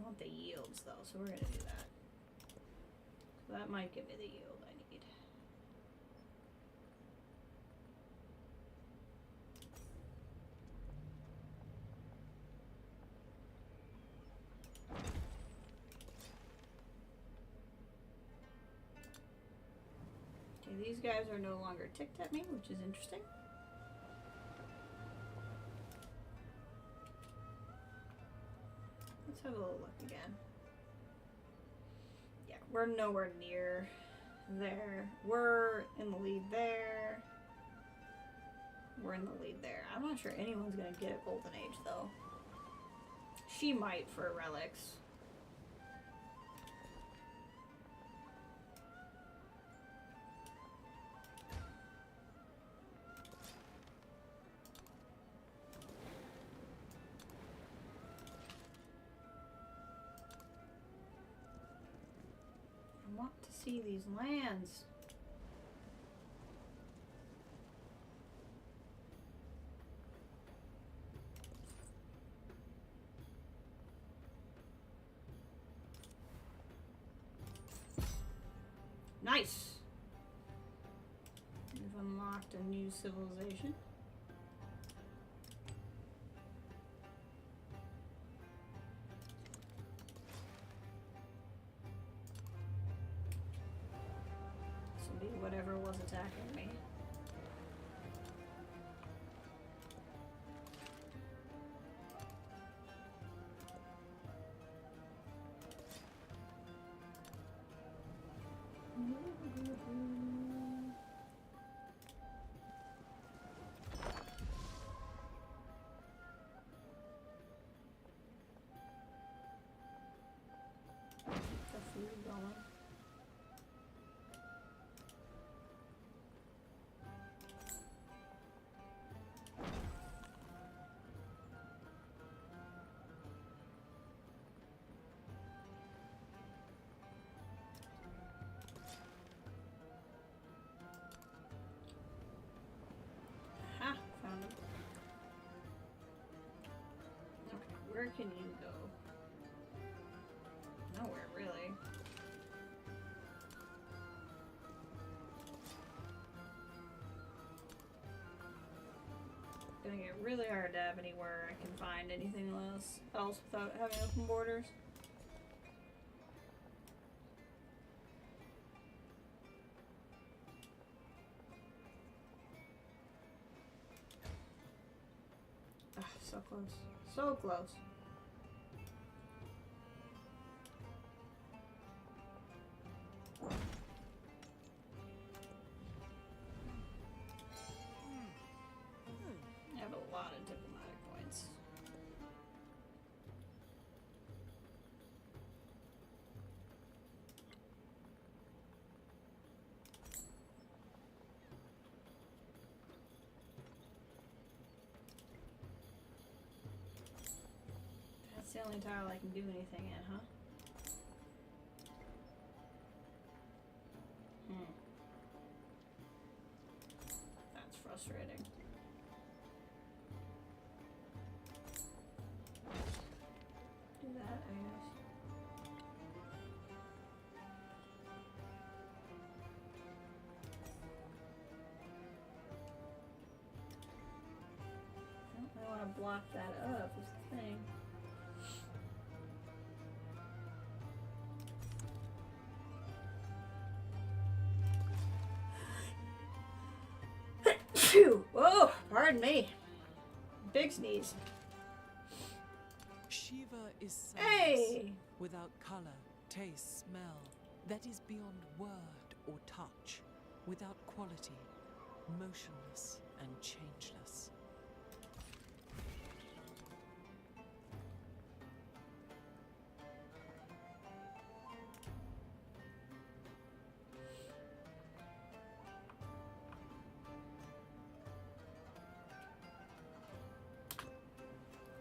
[SPEAKER 1] want the yields though, so we're gonna do that. So that might give me the yield I need. Okay, these guys are no longer ticked at me, which is interesting. Let's have a little look again. Yeah, we're nowhere near there. We're in the lead there. We're in the lead there. I'm not sure anyone's gonna get a golden age though. She might for relics. I want to see these lands. Nice! We've unlocked a new civilization. This will be whatever was attacking me. The food going. Aha, found him. Okay, where can you go? Nowhere, really. Gonna get really hard to have anywhere I can find anything else without having open borders. Ah, so close. So close. I have a lot of diplomatic points. That's the only tile I can do anything in, huh? That's frustrating. Do that, I guess. I want to block that up, is the thing. Phew! Whoa! Pardon me. Big sneeze.
[SPEAKER 2] Shiva is silence,
[SPEAKER 1] Hey!
[SPEAKER 2] without color, taste, smell, that is beyond word or touch, without quality, motionless and changeless.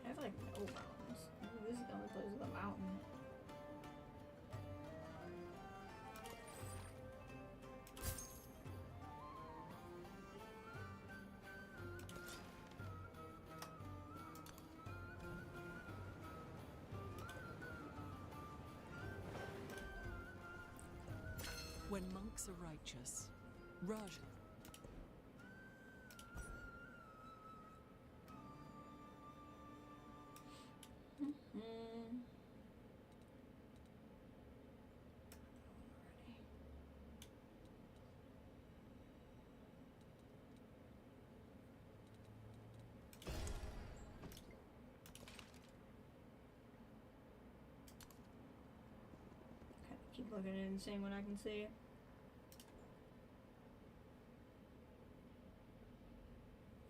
[SPEAKER 1] I have like no mountains. Ooh, this is the only place with a mountain.
[SPEAKER 2] When monks are righteous, Raj.
[SPEAKER 1] Keep looking at it and seeing what I can see.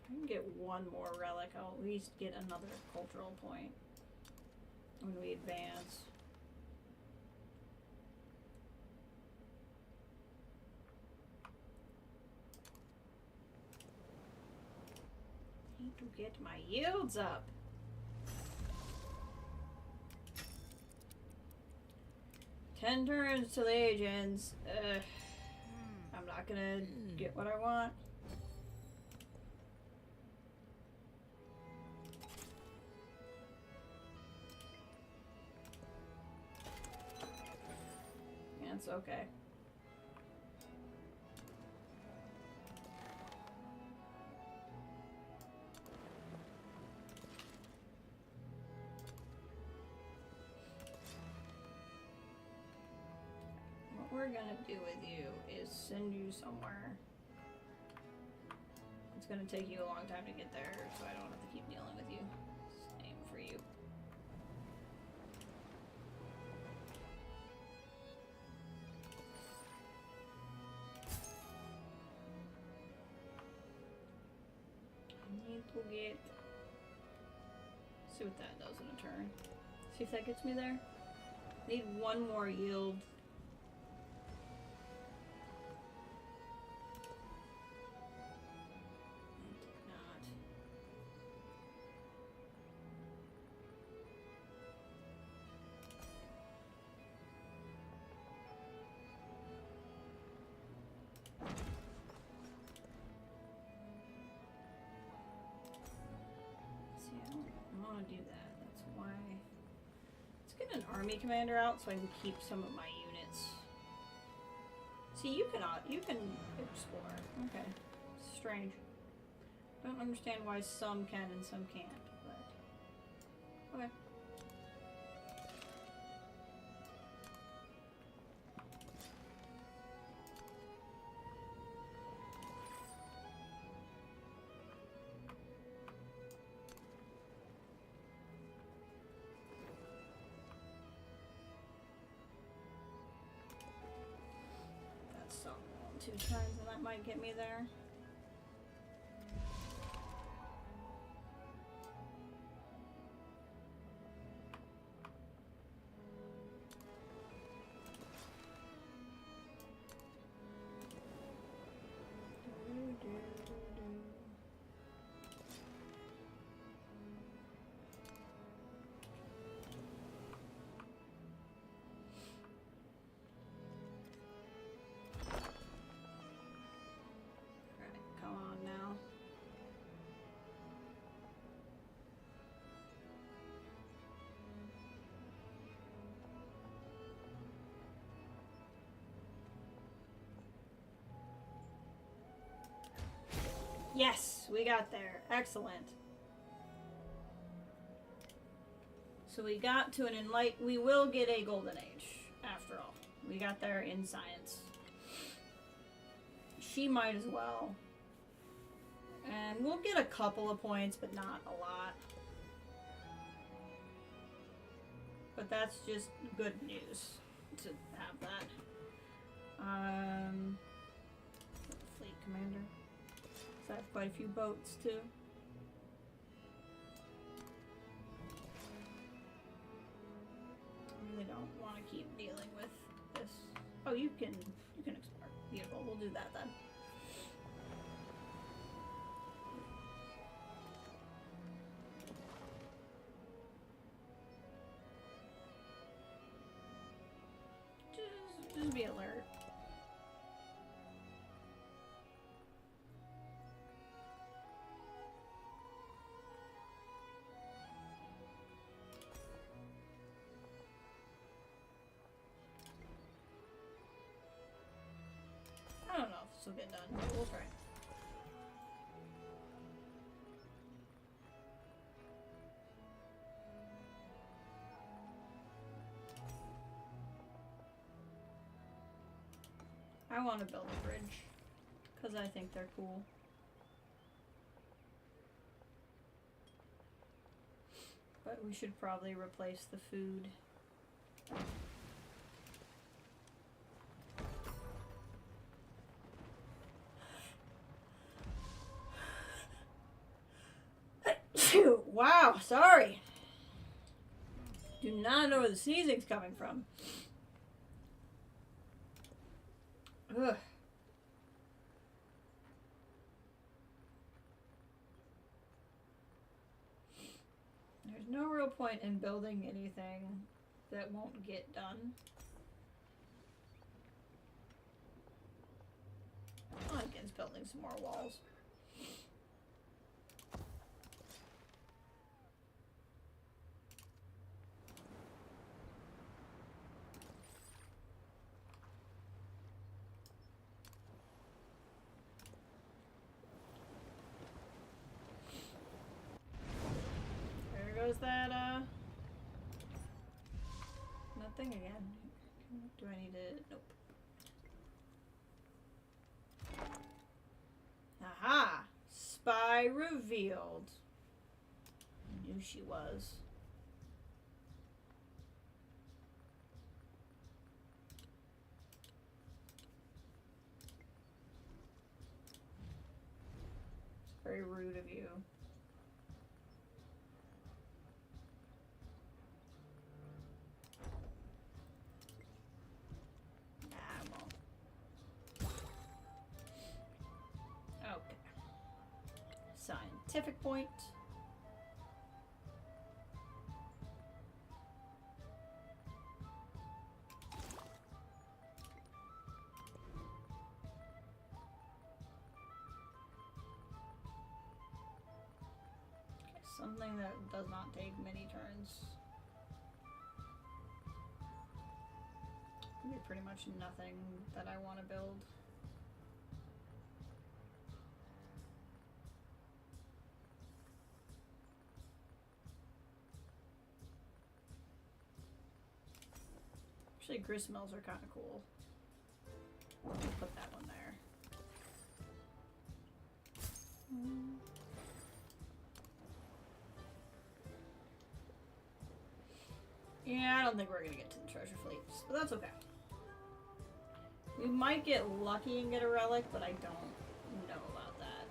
[SPEAKER 1] If I can get one more relic, I'll at least get another cultural point when we advance. Need to get my yields up. 10 turns till the age ends. I'm not gonna get what I want. Yeah, it's okay. What we're gonna do with you is send you somewhere. It's gonna take you a long time to get there, so I don't have to keep dealing with you. Same for you. I need to get... see what that does in a turn. See if that gets me there. Need one more yield. Do that. That's why. Let's get an army commander out so I can keep some of my units. See, you can explore. Okay, strange. Don't understand why some can and some can't, but okay. Two turns and that might get me there. Yes, we got there. Excellent. So we got to an enlightened... we will get a golden age, after all. We got there in science. She might as well. And we'll get a couple of points, but not a lot. But that's just good news to have that. Fleet commander. So I have quite a few boats too. I really don't want to keep dealing with this. Oh, you can explore. Beautiful. We'll do that then. Just be alert. this will get done. But we'll try. I want to build a bridge because I think they're cool. But we should probably replace the food. Wow, sorry. Do not know where the sneezing's coming from. Ugh. There's no real point in building anything that won't get done. I'm against building some more walls. Goes that thing again. Do I need to? Nope. Aha! Spy revealed. I knew she was. It's very rude of you. Scientific point. Okay, something that does not take many turns. Be pretty much nothing that I want to build. Actually, grist mills are kind of cool. Put that one there. Yeah, I don't think we're gonna get to the treasure fleets, but that's okay. We might get lucky and get a relic, but I don't know about that.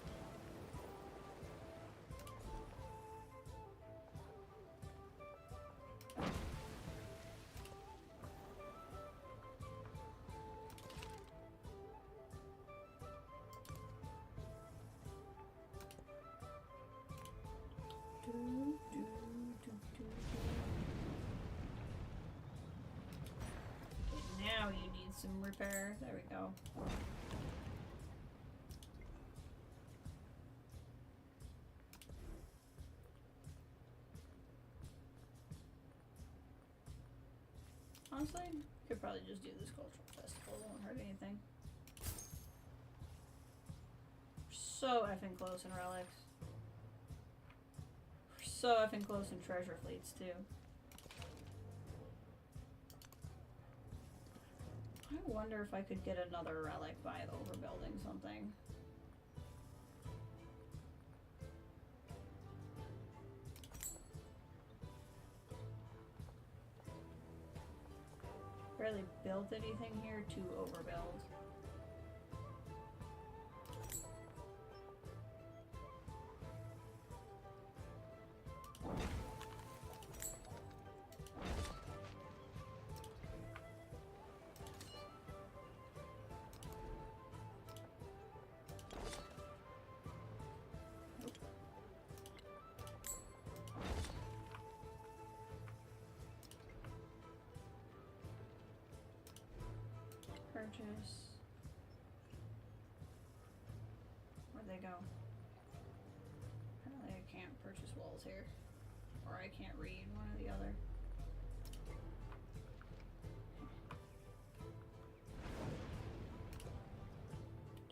[SPEAKER 1] Now you need some repair. There we go. Honestly, could probably just do this cultural festival. It won't hurt anything. We're so effing close in relics. We're so effing close in treasure fleets too. I wonder if I could get another relic by overbuilding something. Barely built anything here to overbuild. Purchase. Where'd they go? Apparently I can't purchase walls here. Or I can't read, one or the other.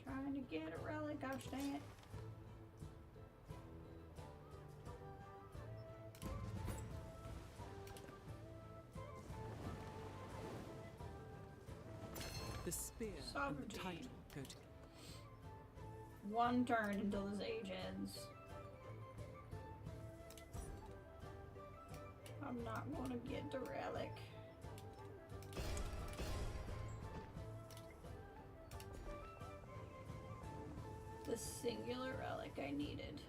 [SPEAKER 1] Try Trying to get a relic, gosh dang it.
[SPEAKER 2] The spear and the title go together.
[SPEAKER 1] One turn until this age ends. I'm not gonna get the relic. The singular relic I needed.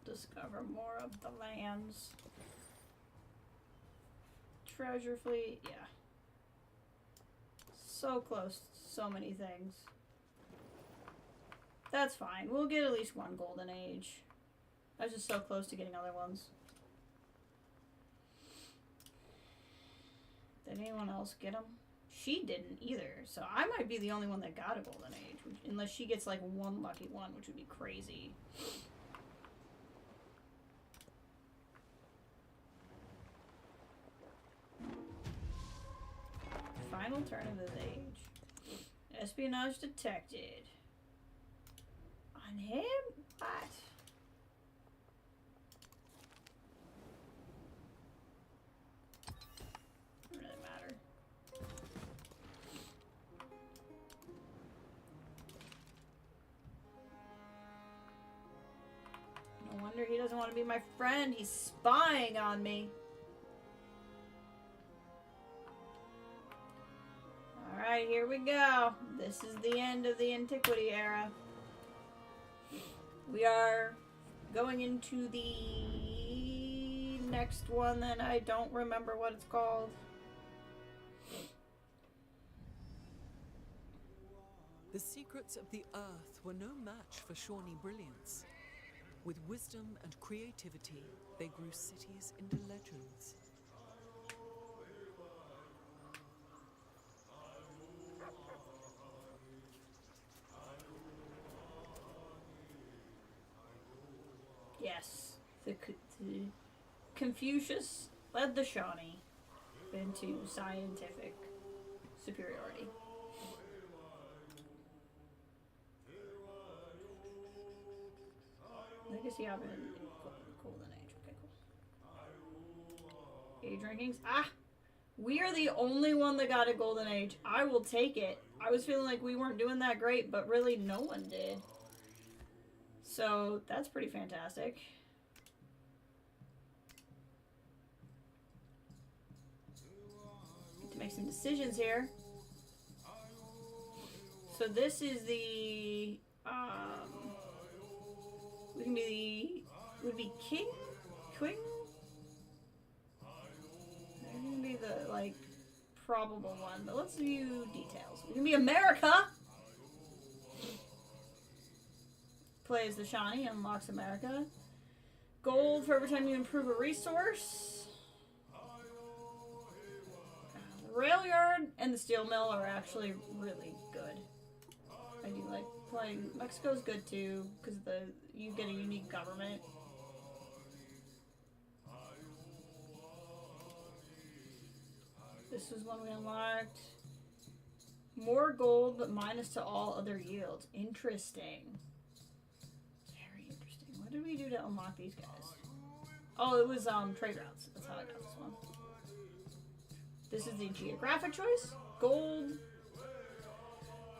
[SPEAKER 1] Discover more of the lands. Treasure fleet, yeah. So close to so many things. That's fine. We'll get at least one golden age. I was just so close to getting other ones. Did anyone else get them? She didn't either, so I might be the only one that got a golden age. Unless she gets like one lucky one, which would be crazy. Final turn of his age. Espionage detected. On him? What? Doesn't really matter. No wonder he doesn't want to be my friend. He's spying on me. Alright, here we go. This is the end of the Antiquity era. We are going into the next one that I don't remember what it's called.
[SPEAKER 2] The secrets of the earth were no match for Shawnee brilliance. With wisdom and creativity, they grew cities into legends.
[SPEAKER 1] Yes, the Confucius led the Shawnee into scientific superiority. Legacy of an golden age. Okay, cool. Age rankings. Ah, we are the only one that got a golden age. I will take it. I was feeling like we weren't doing that great, but really no one did. So that's pretty fantastic. Need to make some decisions here. So this is the we can be the would be king, queen. They're gonna be the like probable one, but let's view details. We can be America. Plays the Shawnee, unlocks America. Gold for every time you improve a resource. The rail yard and the steel mill are actually really good. I do like playing. Mexico's good too because you get a unique government. This was one we unlocked. More gold, but minus to all other yields. Interesting. What did we do to unlock these guys? Oh, it was trade routes. That's how I got this one. This is the geographic choice. Gold.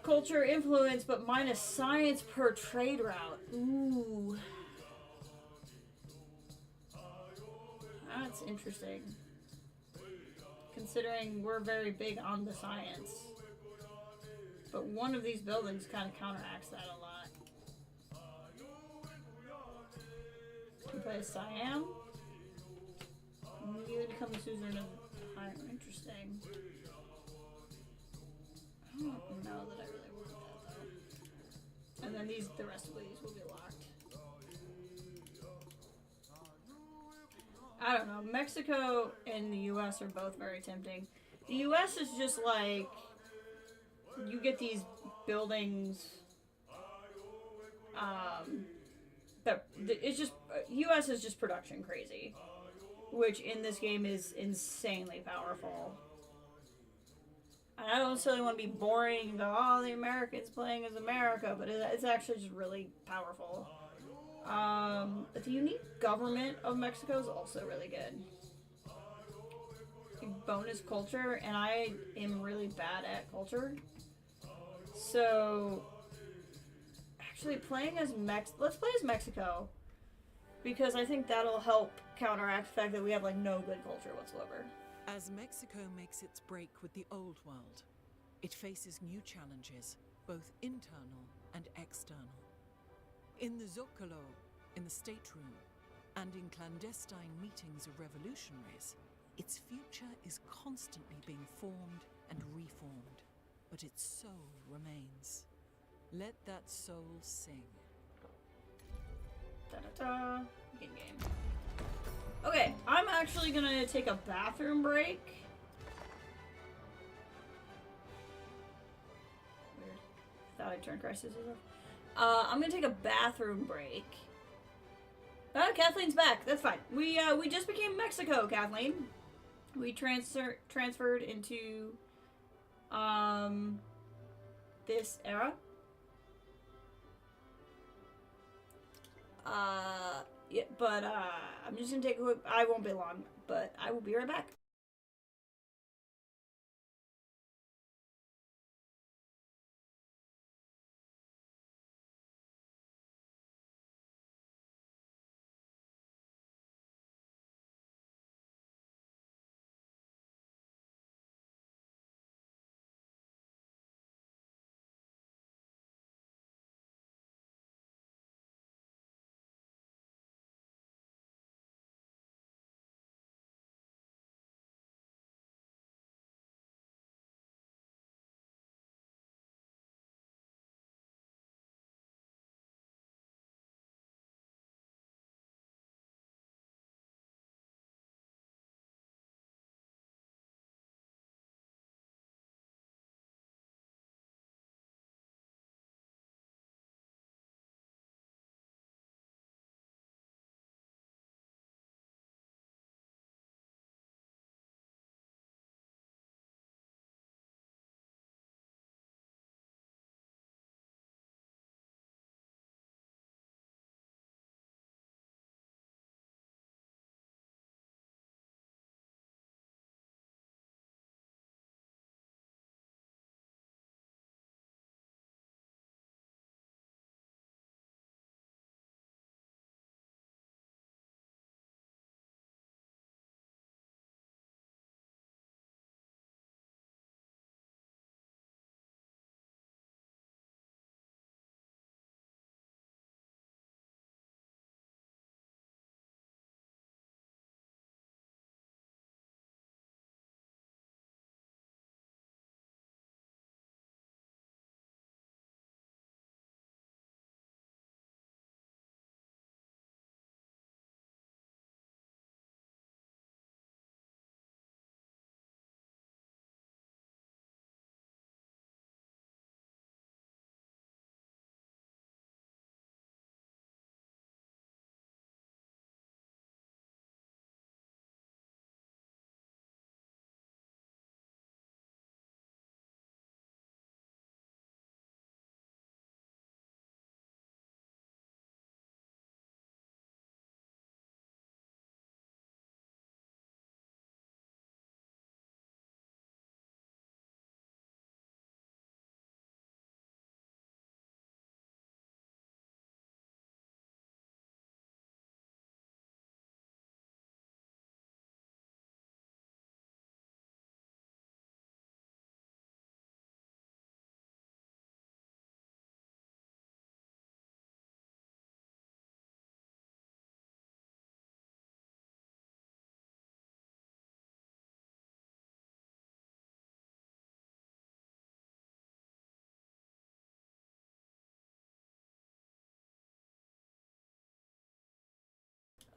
[SPEAKER 1] Culture influence, but minus science per trade route. Ooh. That's interesting. Considering we're very big on the science. But one of these buildings kind of counteracts that a lot. You play as Siam. You become the suzerain of higher. Interesting. I don't know that I really want that though. And then the rest of these will be locked. I don't know. Mexico and the US are both very tempting. The US is just like you get these buildings It's just U.S. is just production crazy, which in this game is insanely powerful. I don't necessarily want to be boring and go, oh, the Americans playing as America, but it's actually just really powerful. The unique government of Mexico is also really good. Bonus culture, and I am really bad at culture. So, actually playing as let's play as Mexico. Because I think that'll help counteract the fact that we have, like, no good culture whatsoever.
[SPEAKER 2] As Mexico makes its break with the old world, it faces new challenges, both internal and external. In the Zócalo, in the State Room, and in clandestine meetings of revolutionaries, its future is constantly being formed and reformed, but its soul remains. Let that soul sing.
[SPEAKER 1] Da-da-da. Game. Okay, I'm actually gonna take a bathroom break. Weird. Thought I turned crisis off. I'm gonna take a bathroom break. Kathleen's back. That's fine. We just became Mexico, Kathleen. We transferred into this era. Yeah, but I'm just gonna take a quick. I won't be long, but I will be right back.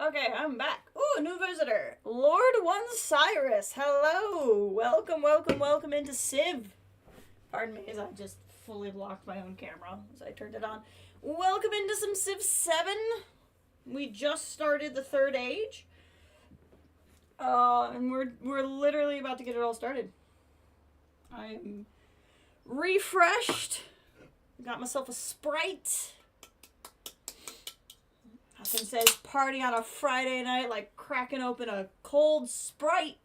[SPEAKER 1] Okay, I'm back. Ooh, a new visitor. Lord One Cyrus. Hello. Welcome into Civ. Pardon me as I just fully blocked my own camera as I turned it on. Welcome into some Civ 7. We just started the third age. And we're literally about to get it all started. I'm refreshed. Got myself a Sprite. Nothing says party on a Friday night like cracking open a cold Sprite.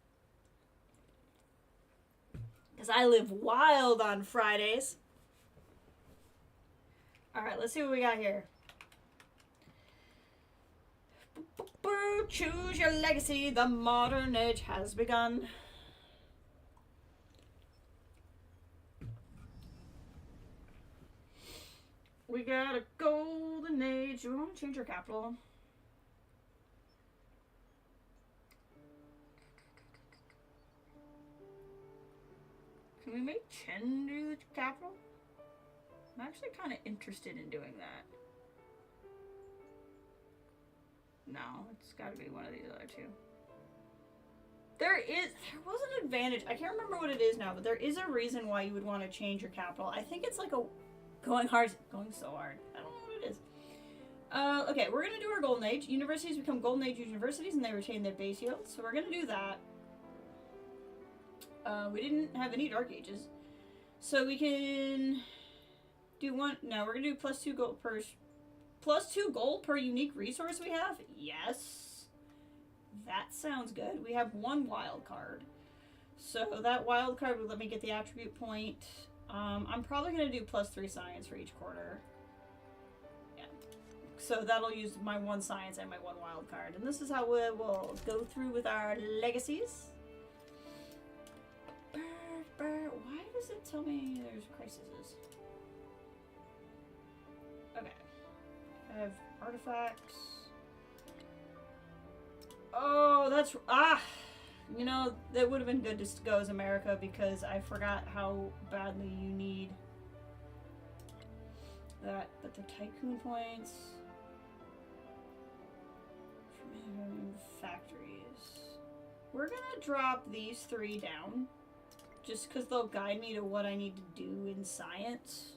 [SPEAKER 1] Because I live wild on Fridays. Alright, let's see what we got here. Choose your legacy. The modern age has begun. We got a golden age. Do we want to change our capital? Can we make Chen do the capital? I'm actually kind of interested in doing that. No, it's got to be one of these other two. There was an advantage. I can't remember what it is now, but there is a reason why you would want to change your capital. I think it's like going so hard. I don't know what it is. Okay, we're going to do our golden age. Universities become golden age universities and they retain their base yield. So we're going to do that. We didn't have any dark ages. So we can do one. No, we're going to do +2 gold per unique resource we have? Yes. That sounds good. We have 1 wild card. So that wild card would let me get the attribute point. I'm probably going to do +3 science for each quarter. Yeah. So that'll use my 1 science and my 1 wild card. And this is how we will go through with our legacies. Why does it tell me there's crises? Okay. I have artifacts. Oh, that's... You know, that would have been good to go as America because I forgot how badly you need that. But the tycoon points... Factories. We're gonna drop these 3 down. Just because they'll guide me to what I need to do in science.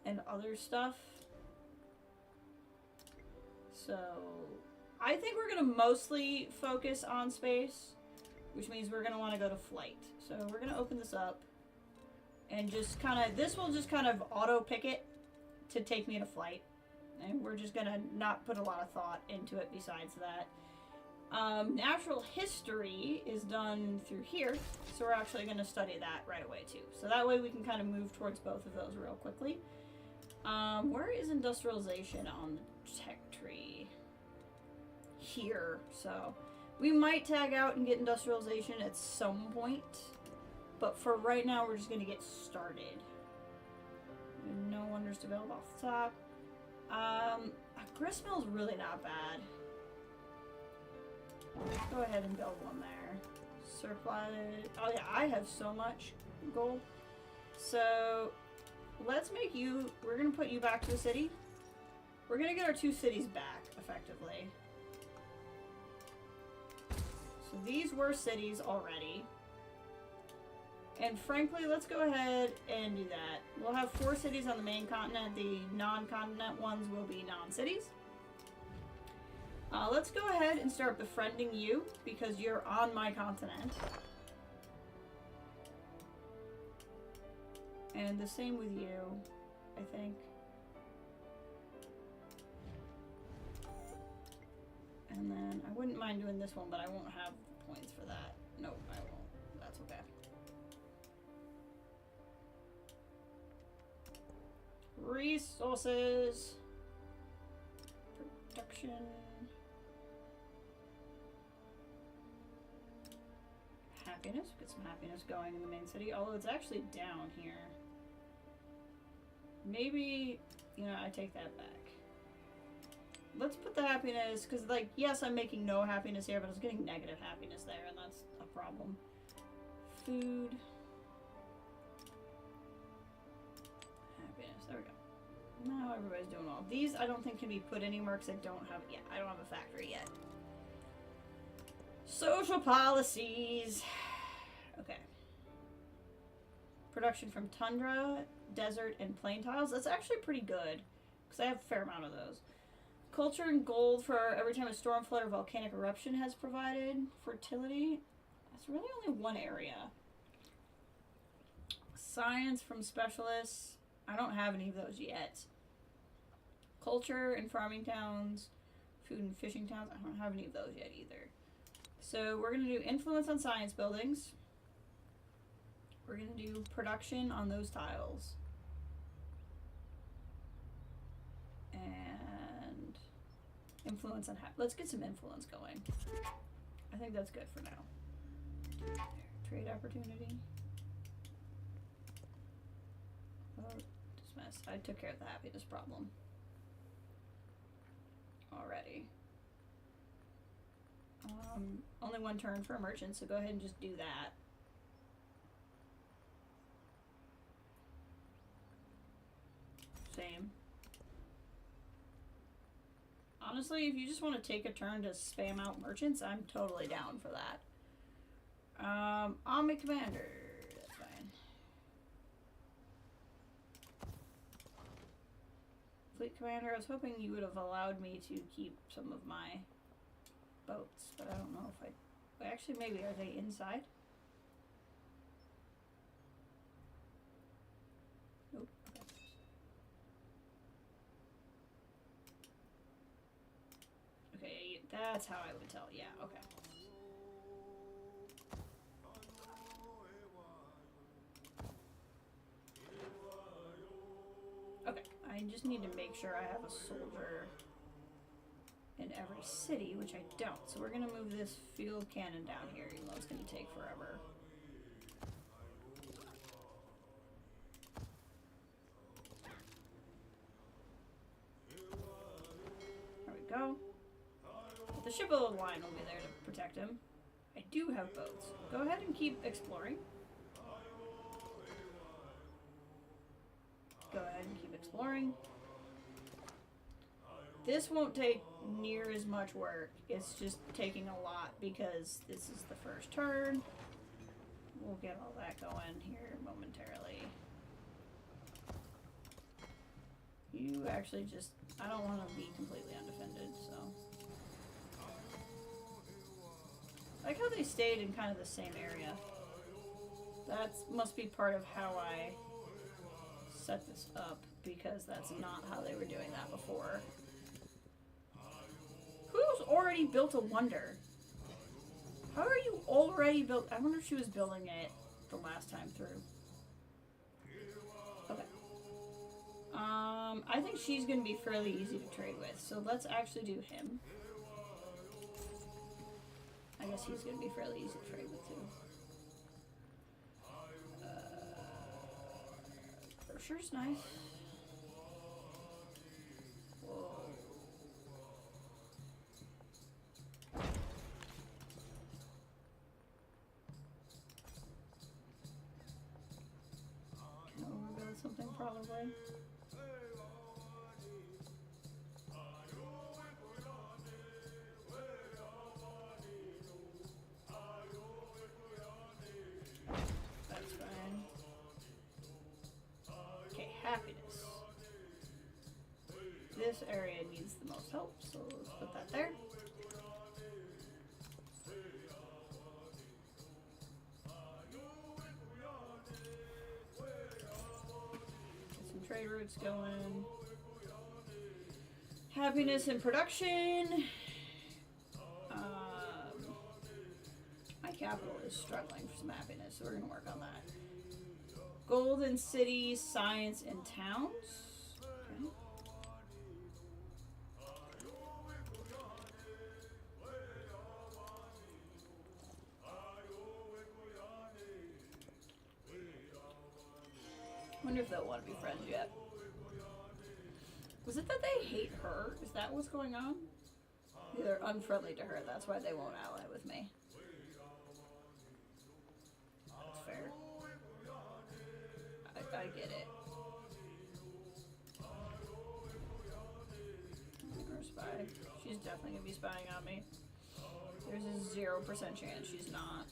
[SPEAKER 1] And other stuff. So, I think we're going to mostly focus on space, which means we're going to want to go to flight. So we're going to open this up and just kind of, this will just kind of auto pick it to take me to flight. And we're just going to not put a lot of thought into it besides that. Natural history is done through here, so we're actually going to study that right away too. So that way we can kind of move towards both of those real quickly. Where is industrialization on the tech tree? Here. So we might tag out and get industrialization at some point, but for right now we're just going to get started. No wonders to build off the top. A gristmill is really not bad. Go ahead and build one there. Surplus. Oh yeah, I have so much gold. So let's make you, we're going to put you back to the city. We're going to get our 2 cities back, effectively. So these were cities already. And frankly, let's go ahead and do that. We'll have 4 cities on the main continent. The non-continent ones will be non-cities. Let's go ahead and start befriending you, because you're on my continent. And the same with you, I think. And then, I wouldn't mind doing this one, but I won't have points for that. Nope, I won't. That's okay. Resources. Production. Happiness. Get some happiness going in the main city. Although it's actually down here. Maybe, you know, I take that back. Let's put the happiness, because, like, yes, I'm making no happiness here, but I was getting negative happiness there, and that's a problem. Food. Happiness. There we go. Now everybody's doing well. These I don't think can be put anywhere because I don't have, yeah, I don't have a factory yet. Social policies. Okay. Production from tundra, desert, and plain tiles. That's actually pretty good, because I have a fair amount of those. Culture and gold for every time a storm, flood, or volcanic eruption has provided. Fertility. That's really only one area. Science from specialists. I don't have any of those yet. Culture and farming towns. Food and fishing towns. I don't have any of those yet either. So we're going to do influence on science buildings. We're going to do production on those tiles. And influence on... Let's get some influence going. I think that's good for now. Trade opportunity. Oh, dismiss. I took care of the happiness problem already. Only one turn for a merchant, so go ahead and just do that. Same. Honestly, if you just want to take a turn to spam out merchants, I'm totally down for that. Army commander. That's fine. Fleet commander, I was hoping you would have allowed me to keep some of my boats, but I don't know if I... Actually, maybe. Are they inside? Nope. Okay. Okay, that's how I would tell. Yeah, okay. Okay, I just need to make sure I have a soldier in every city, which I don't. So we're going to move this field cannon down here, even though it's going to take forever. There we go. But the ship of the line will be there to protect him. I do have boats. Go ahead and keep exploring. Go ahead and keep exploring. This won't take near as much work. It's just taking a lot because this is the first turn. We'll get all that going here momentarily. You actually just... I don't want to be completely undefended, so... I like how they stayed in kind of the same area. That must be part of how I set this up, because that's not how they were doing that before. Who's already built a wonder? How are you already built? I wonder if she was building it the last time through. Okay. I think she's going to be fairly easy to trade with, so let's actually do him. I guess he's going to be fairly easy to trade with too. Brochure's nice. Whoa. Can I overbuild something probably? That's fine. Okay, happiness. This area needs the most help, so let's put that there. Get some trade routes going. Happiness and production. My capital is struggling for some happiness, so we're going to work on that. Golden cities, science, and towns. Okay. Wonder if they'll want to be friends yet. Was it that they hate her? Is that what's going on? They're unfriendly to her. That's why they won't ally with me. That's fair. I get it. Her spy. She's definitely gonna be spying on me. There's a 0% chance she's not.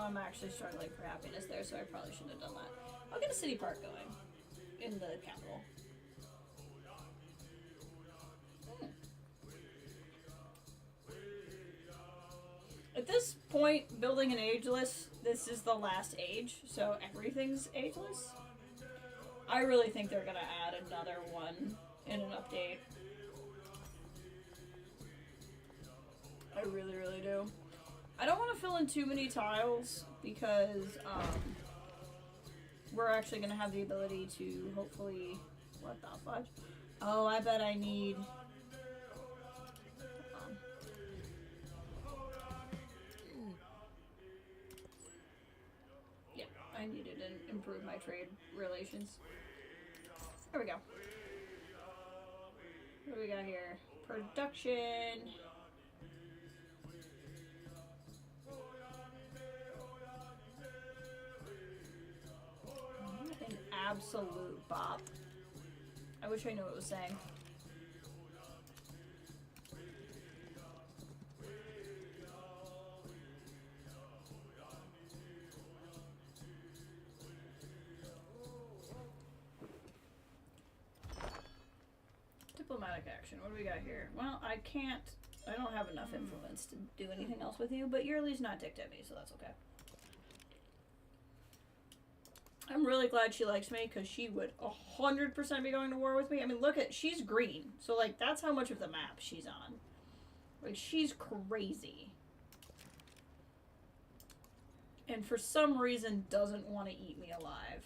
[SPEAKER 1] I'm actually struggling for happiness there, so I probably shouldn't have done that. I'll get a city park going in the capital. At this point, building an ageless, this is the last age, so everything's ageless. I really think they're gonna add another one in an update. I really, really do. I don't want to fill in too many tiles because we're actually going to have the ability to hopefully... What the fudge? Oh, I bet I need... Yeah, I needed to improve my trade relations. There we go. What do we got here? Production... Absolute bop. I wish I knew what it was saying. Diplomatic action. What do we got here? Well, I don't have enough influence to do anything else with you, but you're at least not dicked at me, so that's okay. I'm really glad she likes me, because she would 100% be going to war with me. I mean, look at... She's green. So, like, that's how much of the map she's on. Like, she's crazy. And for some reason doesn't want to eat me alive.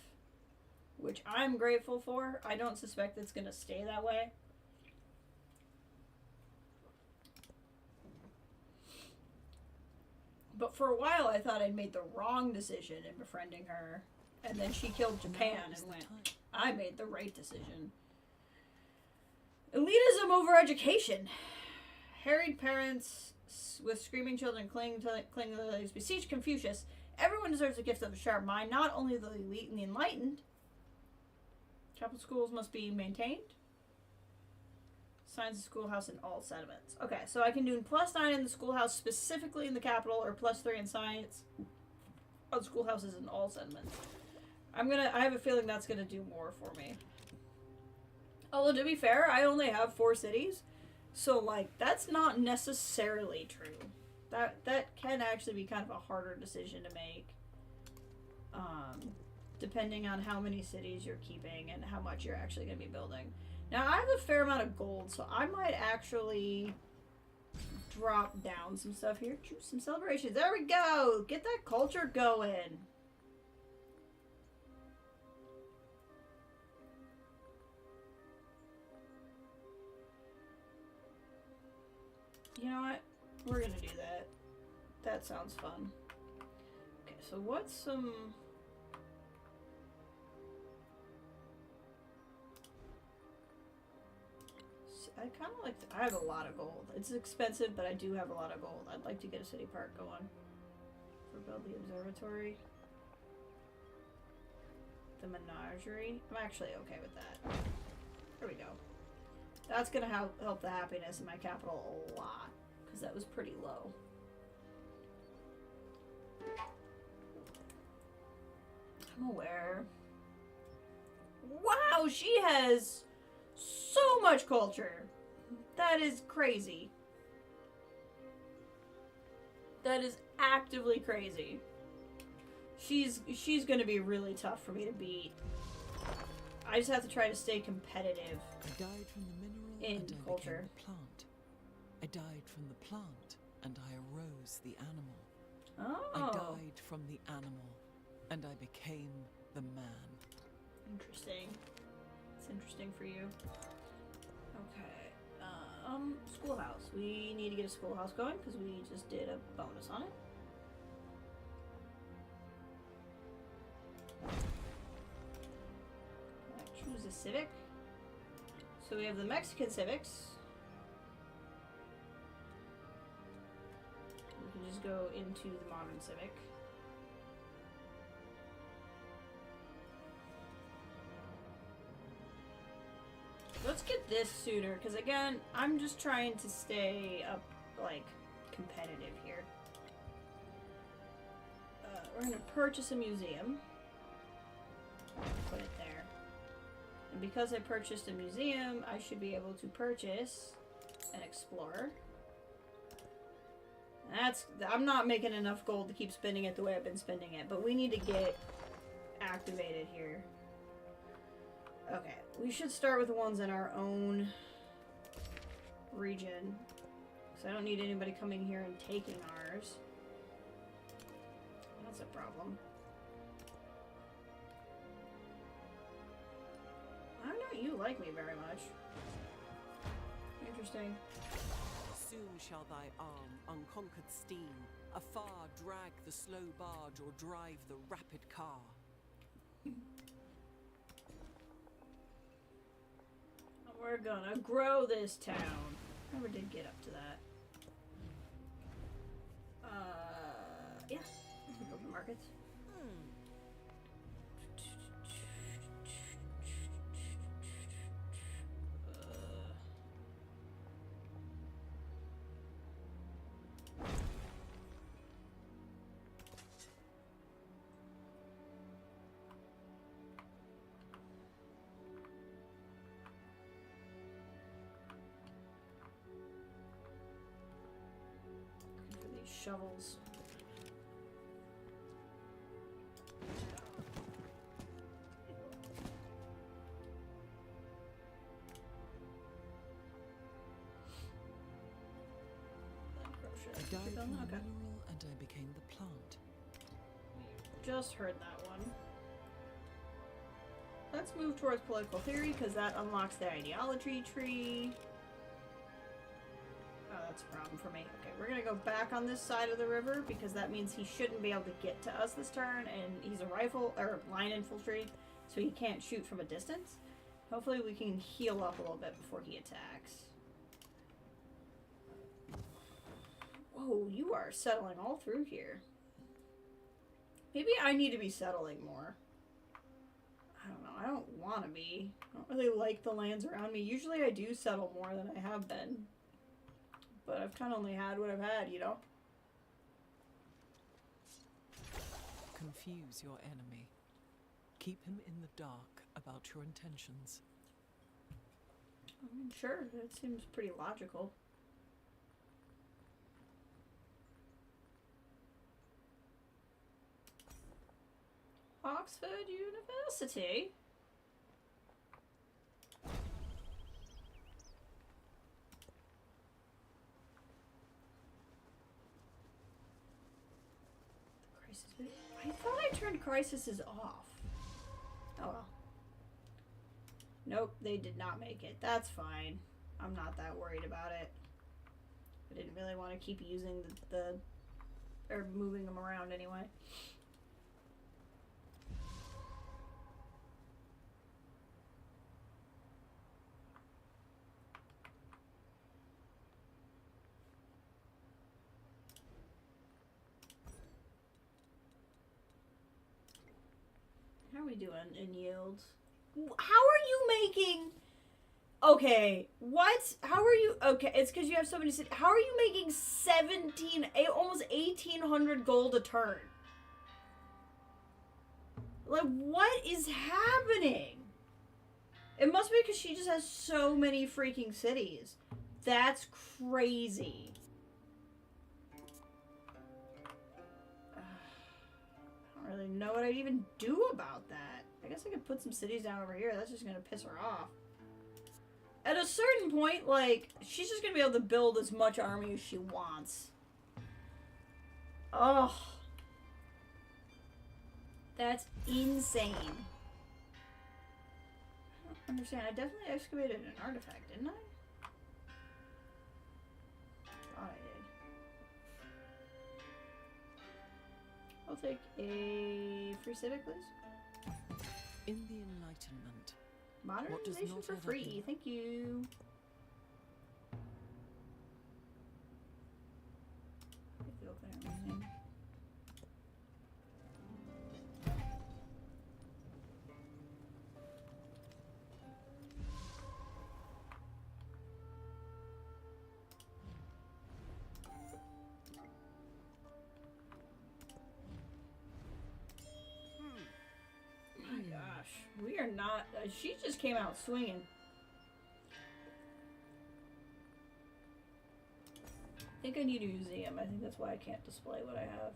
[SPEAKER 1] Which I'm grateful for. I don't suspect it's going to stay that way. But for a while, I thought I'd made the wrong decision in befriending her. And then she killed Japan and went, I made the right decision. Elitism over education. Harried parents with screaming children cling to the leaders beseech Confucius. Everyone deserves the gift of a sharp mind, not only the elite and the enlightened. Capital schools must be maintained. Signs of schoolhouse in all sediments. Okay, so I can do +9 in the schoolhouse, specifically in the capital, or +3 in science on schoolhouses in all sediments. I have a feeling that's gonna do more for me. Although, to be fair, I only have 4 cities. So, like, that's not necessarily true. That can actually be kind of a harder decision to make. Depending on how many cities you're keeping and how much you're actually gonna be building. Now, I have a fair amount of gold, so I might actually drop down some stuff here. Choose some celebrations. There we go! Get that culture going! You know what? We're gonna do that. That sounds fun. Okay, so what's some... I kind of like... I have a lot of gold. It's expensive, but I do have a lot of gold. I'd like to get a city park going. For build the observatory. The menagerie. I'm actually okay with that. There we go. That's gonna help the happiness in my capital a lot, because that was pretty low. I'm aware. Wow, she has so much culture. That is crazy. That is actively crazy. She's gonna be really tough for me to beat. I just have to try to stay competitive.
[SPEAKER 2] I died from the mineral
[SPEAKER 1] in
[SPEAKER 2] and I
[SPEAKER 1] culture.
[SPEAKER 2] became the plant. I died from the plant and I arose the animal.
[SPEAKER 1] Oh.
[SPEAKER 2] I died from the animal and I became the man.
[SPEAKER 1] Interesting. It's interesting for you. Okay. Schoolhouse. We need to get a schoolhouse going because we just did a bonus on it. Choose a civic. So we have the Mexican civics. We can just go into the modern civic. Let's get this sooner, because again, I'm just trying to stay up, like, competitive here. We're gonna purchase a museum. Put it there. And because I purchased a museum, I should be able to purchase an explorer. I'm not making enough gold to keep spending it the way I've been spending it, but we need to get activated here. Okay, we should start with the ones in our own region. So I don't need anybody coming here and taking ours. That's a problem. I don't know you like me very much. Interesting.
[SPEAKER 2] Soon shall thy arm, unconquered steam, afar drag the slow barge or drive the rapid car.
[SPEAKER 1] We're gonna grow this town. Never did get up to that. Yeah. Open markets. For these shovels.
[SPEAKER 2] I died from the mineral and I became the plant.
[SPEAKER 1] Just heard that one. Let's move towards political theory because that unlocks the ideology tree. Oh, that's a problem for me. Okay, we're gonna go back on this side of the river because that means he shouldn't be able to get to us this turn, and he's a rifle or line infantry, so he can't shoot from a distance. Hopefully we can heal up a little bit before he attacks. Whoa, you are settling all through here. Maybe I need to be settling more. I don't know. I don't want to be. I don't really like the lands around me. Usually I do settle more than I have been. But I've kind of only had what I've had, you know?
[SPEAKER 2] Confuse your enemy. Keep him in the dark about your intentions.
[SPEAKER 1] I mean, sure. That seems pretty logical. Oxford University? I thought I turned crises off. Oh well. Nope, they did not make it. That's fine. I'm not that worried about it. I didn't really want to keep using or moving them around anyway. How are we doing in yields? How are you making... Okay, what? How are you... Okay, it's because you have so many... How are you making almost 1,800 gold a turn? Like, what is happening? It must be because she just has so many freaking cities. That's crazy. I don't really know what I'd even do about that. I guess I could put some cities down over here. That's just gonna piss her off. At a certain point, like, she's just gonna be able to build as much army as she wants. Oh. That's insane. I don't understand. I definitely excavated an artifact, didn't I? Thought I did. I'll take a free civic, please.
[SPEAKER 2] In the Enlightenment,
[SPEAKER 1] Modernization for free. Thank you. are not. She just came out swinging. I think I need a museum. I think that's why I can't display what I have.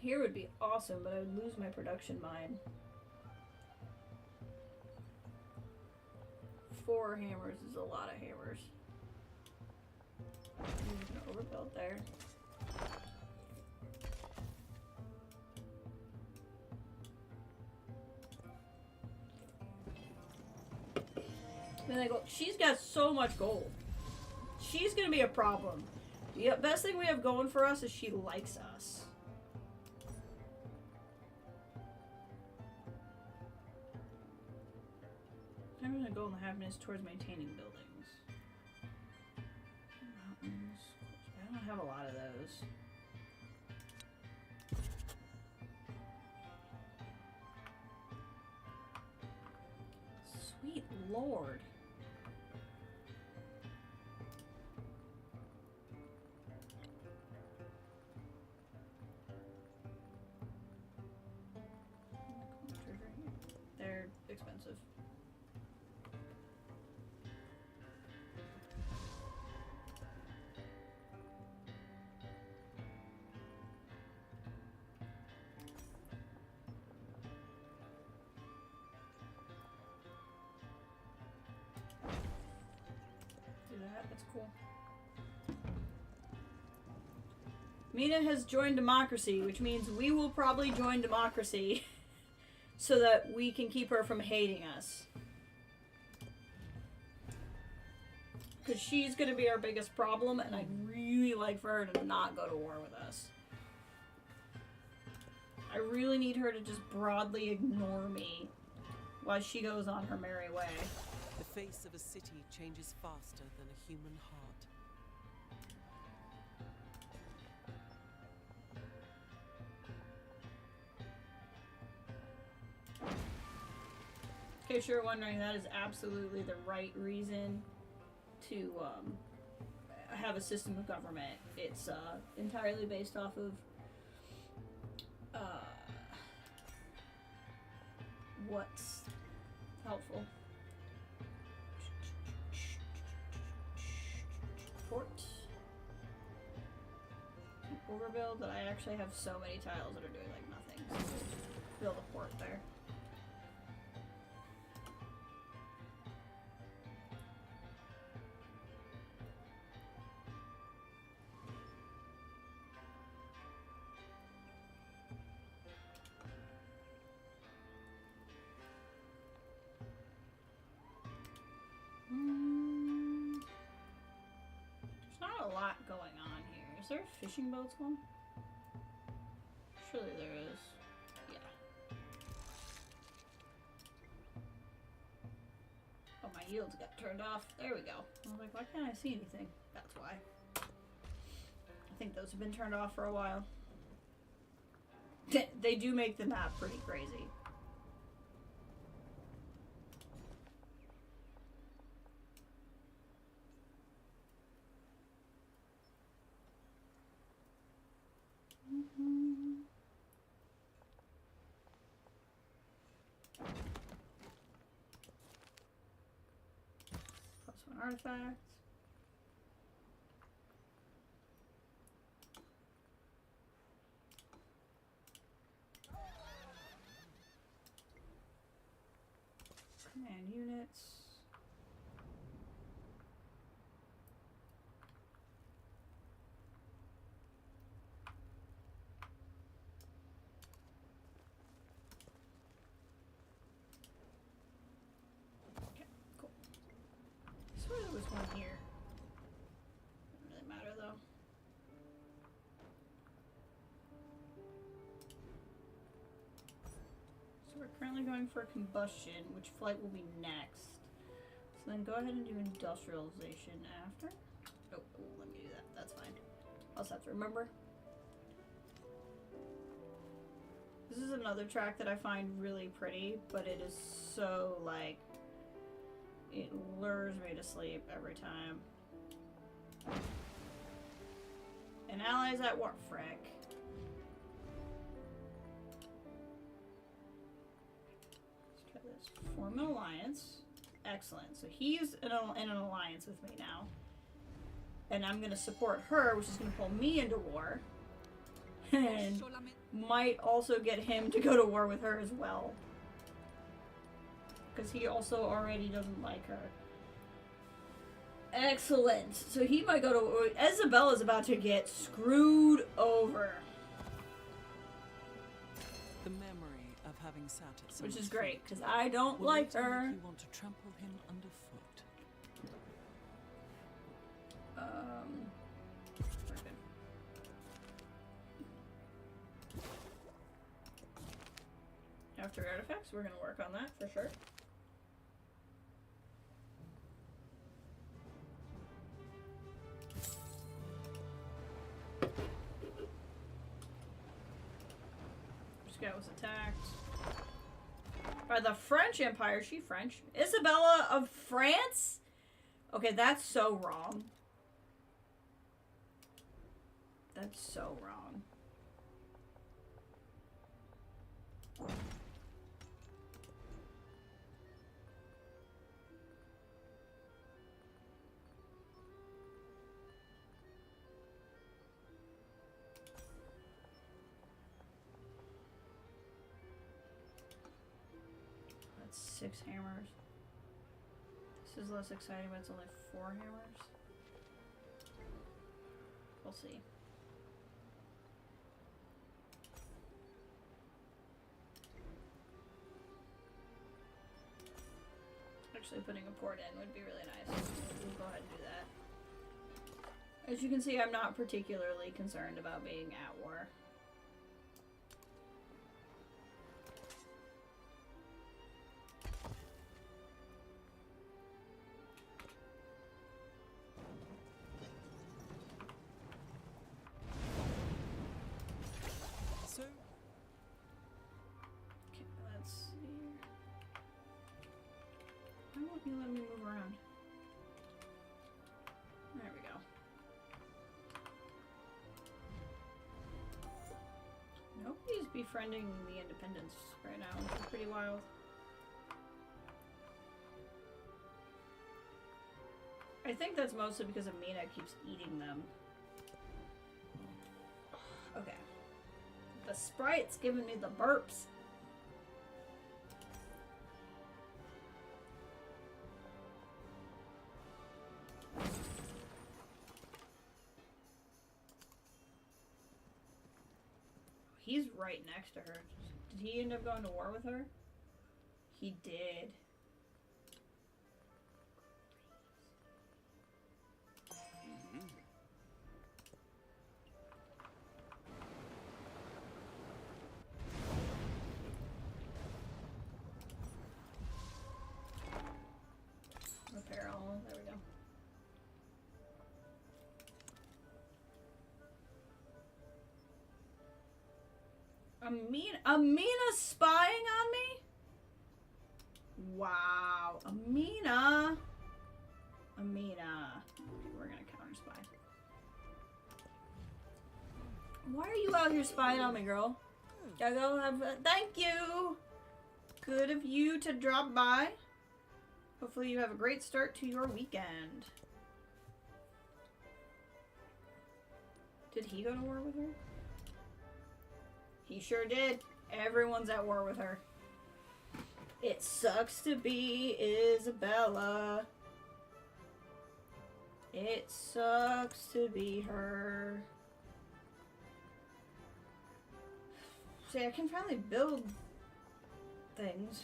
[SPEAKER 1] Here would be awesome, but I would lose my production mine. 4 hammers is a lot of hammers. I'm just gonna overbuild there. Then I go, she's got so much gold. She's gonna be a problem. The best thing we have going for us is she likes us. I'm gonna go in the happiness towards maintaining buildings. Mountains. I don't have a lot of those. Sweet Lord. They're expensive. That's cool. Mina has joined democracy, which means we will probably join democracy so that we can keep her from hating us. Because she's going to be our biggest problem, and I'd really like for her to not go to war with us. I really need her to just broadly ignore me while she goes on her merry way.
[SPEAKER 2] The face of a city changes faster than a human heart.
[SPEAKER 1] In case you're wondering, that is absolutely the right reason to have a system of government. It's entirely based off of what's helpful. Port. Overbuild, but I actually have so many tiles that are doing like nothing. So build a port there. There's not a lot going on here. Is there a fishing boats one? Surely there is. Yeah. Oh, my yields got turned off. There we go. I was like, why can't I see anything? That's why. I think those have been turned off for a while. They do make the map pretty crazy. Artifacts. Command units. Okay, cool. I swear there was one here. Doesn't really matter though. So we're currently going for combustion, which flight will be next. So then go ahead and do industrialization after. Oh, let me do that. That's fine. I'll just have to remember. This is another track that I find really pretty, but it is so, like, it lures me to sleep every time. And allies at war, frick. Let's form an alliance. Excellent. So he's in an alliance with me now. And I'm going to support her, which is going to pull me into war. And might also get him to go to war with her as well. Because he also already doesn't like her. Excellent. So he might go to... Isabella's about to get screwed over.
[SPEAKER 2] The memory of having sat at
[SPEAKER 1] Which is
[SPEAKER 2] someone's
[SPEAKER 1] great,
[SPEAKER 2] feet
[SPEAKER 1] because I don't
[SPEAKER 2] will
[SPEAKER 1] like
[SPEAKER 2] later
[SPEAKER 1] her.
[SPEAKER 2] make you want to trample him underfoot.
[SPEAKER 1] We're good. After artifacts, we're going to work on that for sure. This guy was attacked by the French Empire. Is she French? Isabella of France? Okay, that's so wrong. That's so wrong. That's 6 hammers. This is less exciting, but it's only 4 hammers. We'll see. Actually, putting a port in would be really nice. We'll go ahead and do that. As you can see, I'm not particularly concerned about being at war.
[SPEAKER 2] So,
[SPEAKER 1] Okay, let's see. Why won't you let me move around? There we go. Nobody's befriending the independents right now, which is pretty wild. I think that's mostly because Amina keeps eating them. Okay. The Sprite's giving me the burps. He's right next to her. Did he end up going to war with her? He did. Repair all. There we go. Amina's spying on me? Wow. Amina. Okay, we're gonna counter spy. Why are you out here spying on me, girl? Gotta go have thank you. Good of you to drop by. Hopefully you have a great start to your weekend. Did he go to war with her? He sure did. Everyone's at war with her. It sucks to be Isabella. It sucks to be her. See, I can finally build things.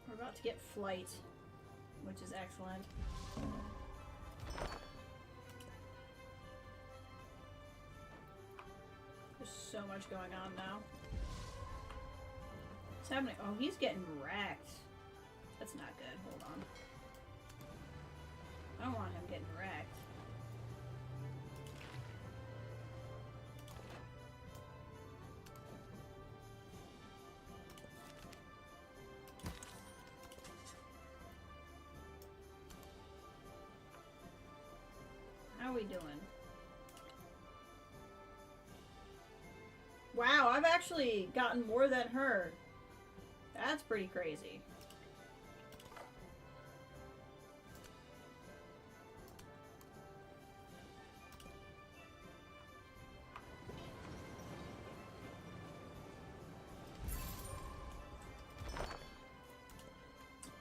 [SPEAKER 1] We're about to get flight, which is excellent. There's so much going on now. What's happening? Oh, he's getting wrecked. That's not good. Hold I don't want him getting wrecked. How are we doing? Wow, I've actually gotten more than her. That's pretty crazy.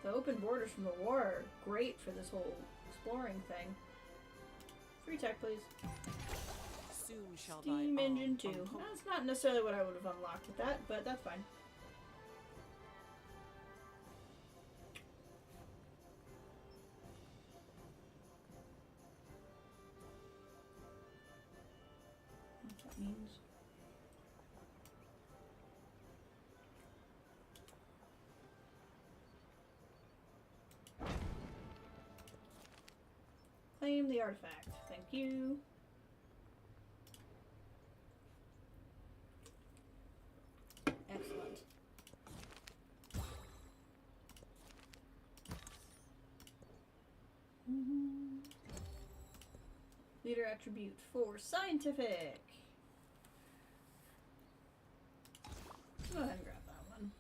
[SPEAKER 1] The open borders from the war are great for this whole exploring thing. Free tech, please.
[SPEAKER 2] Soon shall
[SPEAKER 1] Steam
[SPEAKER 2] thy
[SPEAKER 1] engine
[SPEAKER 2] arm
[SPEAKER 1] 2.
[SPEAKER 2] uncom-
[SPEAKER 1] That's not necessarily what I would have unlocked with that, but that's fine. What that means. Claim the artifact. Thank you. Excellent. Leader attribute for scientific. Go ahead and grab that one.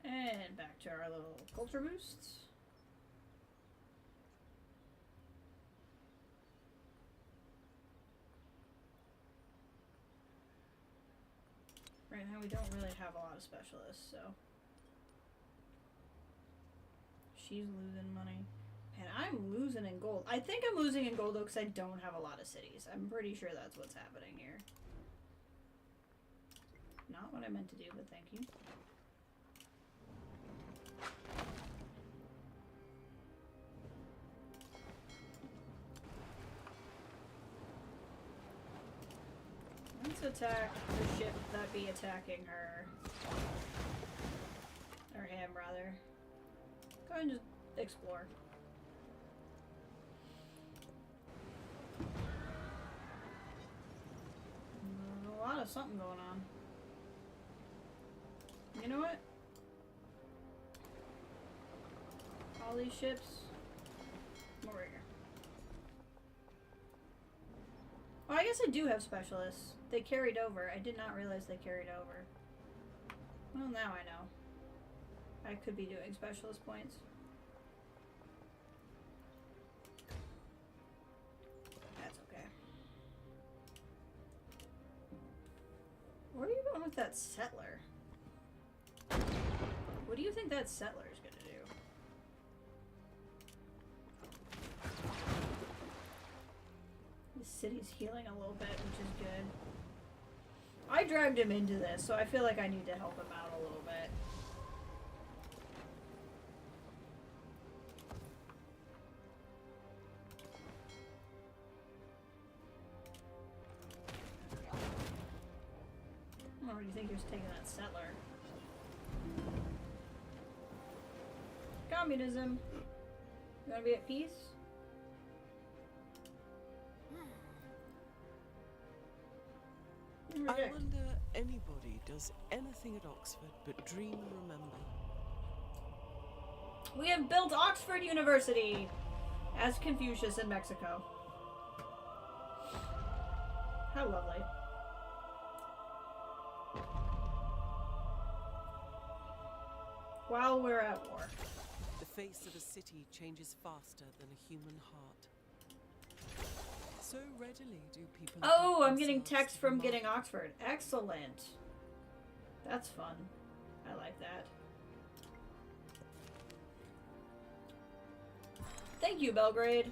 [SPEAKER 1] And back to our little culture boosts. Right now we don't really have a lot of specialists, so she's losing money. And I'm losing in gold. I think I'm losing in gold though because I don't have a lot of cities. I'm pretty sure that's what's happening here. Not what I meant to do, but thank you. Let's attack the ship that be attacking her. Or him, rather. Go ahead and just explore. There's a lot of something going on. You know what? All these ships. Come over here. Oh, I guess I do have specialists. They carried over. I did not realize they carried over. Well, now I know. I could be doing specialist points. That's okay. Where are you going with that settler? What do you think that settler is going to do? The city's healing a little bit, which is good. I dragged him into this, so I feel like I need to help him out a little bit. Oh, where do you think he was taking that settler? Communism. You wanna be at peace?
[SPEAKER 2] I wonder anybody does anything at Oxford but dream and remember.
[SPEAKER 1] We have built Oxford University as Confucius in Mexico. How lovely. While we're at war.
[SPEAKER 2] The face of a city changes faster than a human heart. So readily do people.
[SPEAKER 1] Oh, I'm getting text from getting Oxford. Excellent. That's fun. I like that. Thank you, Belgrade.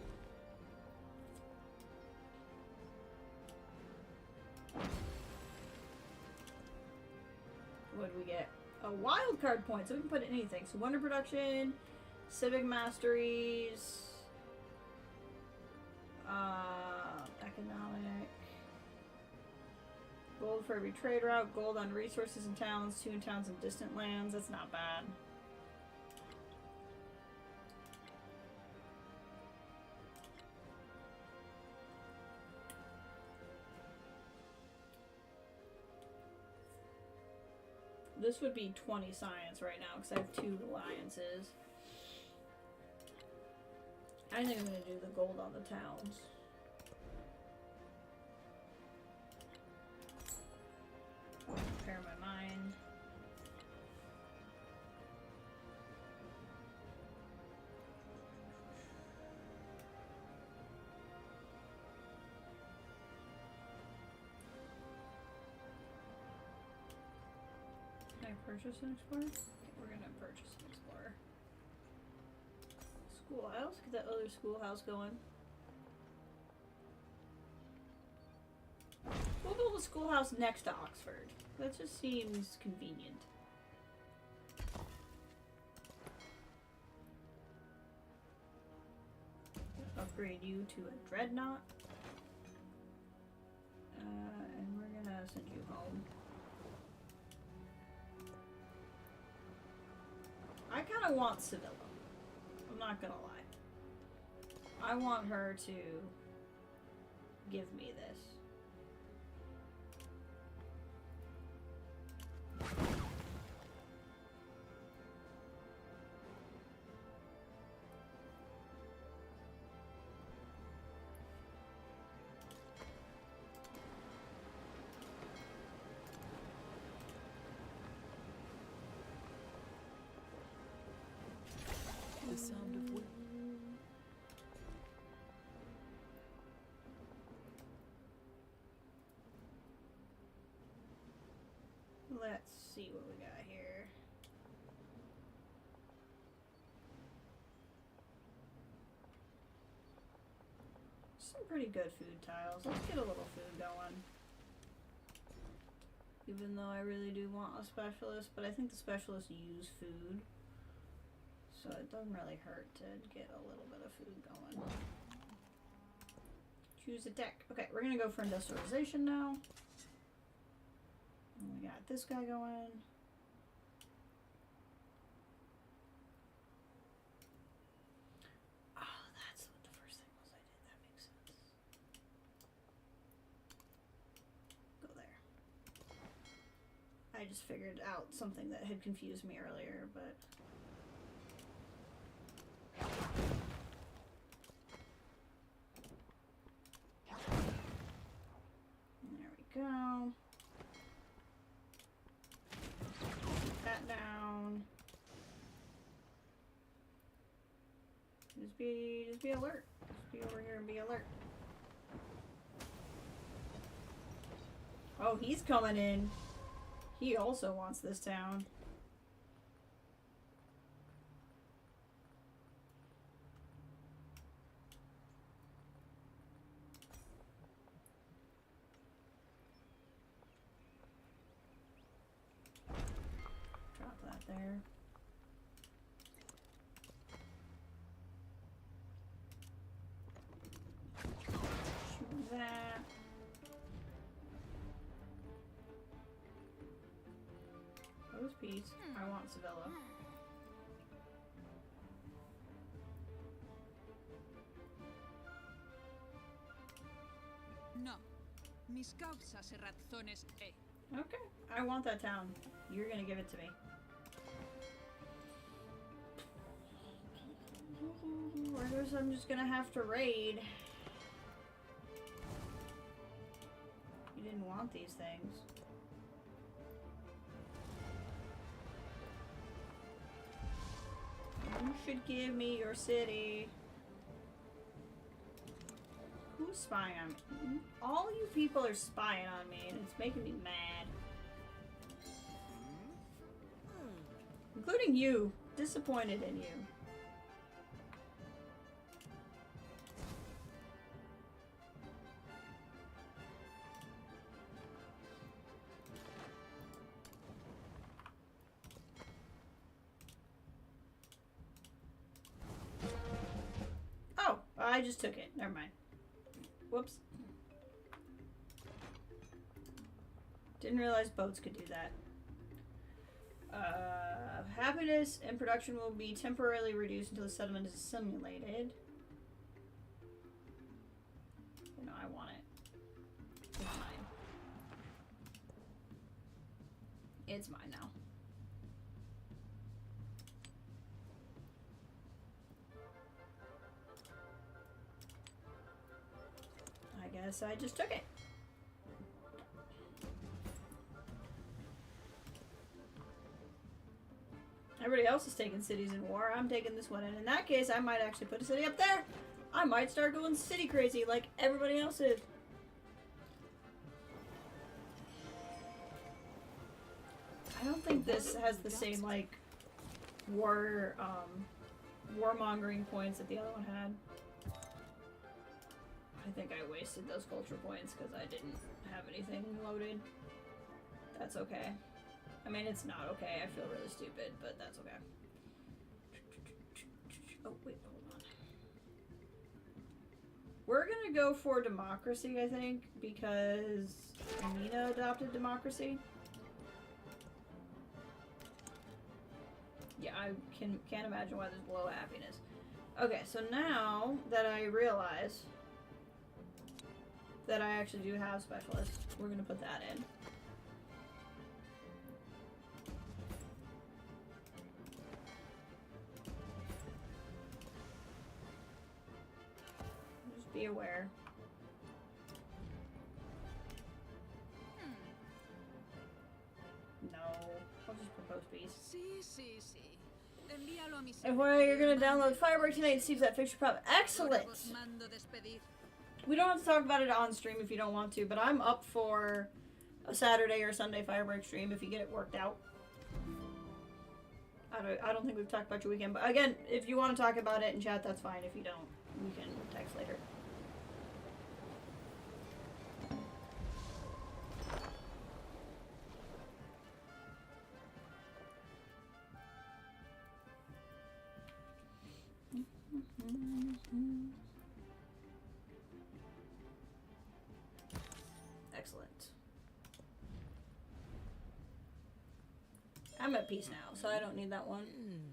[SPEAKER 1] What do we get? A wild card point, so we can put anything. So wonder production, civic masteries, economic, gold for every trade route, gold on resources and towns, 2 in towns and distant lands. That's not bad. This would be 20 science right now because I have 2 alliances. I think I'm gonna do the gold on the towns. Repair my mine. Can I purchase an explorer? Okay, we're gonna purchase an explorer. Schoolhouse? Get that other schoolhouse going. We'll build a schoolhouse next to Oxford. That just seems convenient. Upgrade you to a dreadnought. And we're gonna send you home. I kind of want Sevilla. I'm not gonna lie. I want her to give me this.
[SPEAKER 2] The sound of wind.
[SPEAKER 1] Let's see what we got here. Some pretty good food tiles. Let's get a little food going. Even though I really do want a specialist, but I think the specialists use food. So it doesn't really hurt to get a little bit of food going. Choose a tech. Okay, we're gonna go for industrialization now. And we got this guy going. Oh, that's what the first thing was I did. That makes sense. Go there. I just figured out something that had confused me earlier, but... There we go. Keep that down. Just be alert. Just be over here and be alert. Oh, he's coming in. He also wants this town. Drop that there. Shoot that. Those peas. I want Sevilla.
[SPEAKER 3] No. Mis causas e razones e.
[SPEAKER 1] Okay, I want that town. You're gonna give it to me. Or there's I'm just gonna have to raid. You didn't want these things. You should give me your city. Who's spying on me? All you people are spying on me, and it's making me mad. Including you. Disappointed in you. Oh, I just took it. Never mind. Whoops. Didn't realize boats could do that. Happiness and production will be temporarily reduced until the settlement is simulated. No, I want it. It's mine. It's mine now. guess I just took it. Everybody else is taking cities in war. I'm taking this one, and in that case, I might actually put a city up there. I might start going city crazy like everybody else is. I don't think this has the same, like, warmongering points that the other one had. I think I wasted those culture points because I didn't have anything loaded. That's okay. I mean, it's not okay. I feel really stupid, but that's okay. Oh, wait, hold on. We're gonna go for democracy, I think, because Amina adopted democracy. Yeah, I can't imagine why there's below happiness. Okay, so now that I realize that I actually do have specialists, we're gonna put that in. Just be aware. No, I'll just propose peace.
[SPEAKER 3] Sí, sí, sí. Envíalo a mi
[SPEAKER 1] FYI, you're gonna download Firebreak tonight and see if that fixes your problem. Excellent!
[SPEAKER 3] Mando despedir.
[SPEAKER 1] We don't have to talk about it on stream if you don't want to, but I'm up for a Saturday or Sunday Firebreak stream if you get it worked out. I don't think we've talked about your weekend, but again, if you want to talk about it in chat, that's fine. If you don't, we can text later. Excellent. I'm at peace now, so I don't need that one.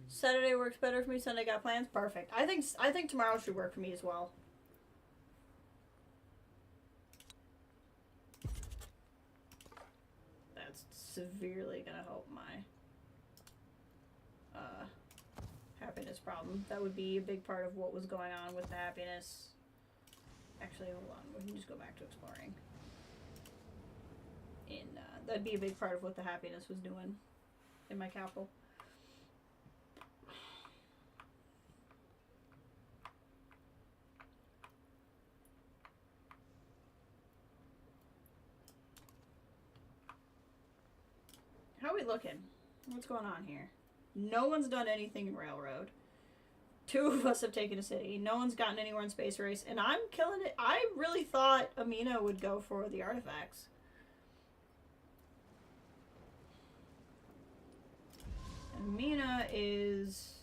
[SPEAKER 1] Saturday works better for me. Sunday got plans. Perfect. I think tomorrow should work for me as well. That's severely gonna help my happiness problem. That would be a big part of what was going on with the happiness. Actually, hold on. We can just go back to exploring. That'd be a big part of what the happiness was doing in my capital. How are we looking? What's going on here? No one's done anything in Railroad. 2 of us have taken a city. No one's gotten anywhere in Space Race, and I'm killing it. I really thought Amina would go for the artifacts. Amina is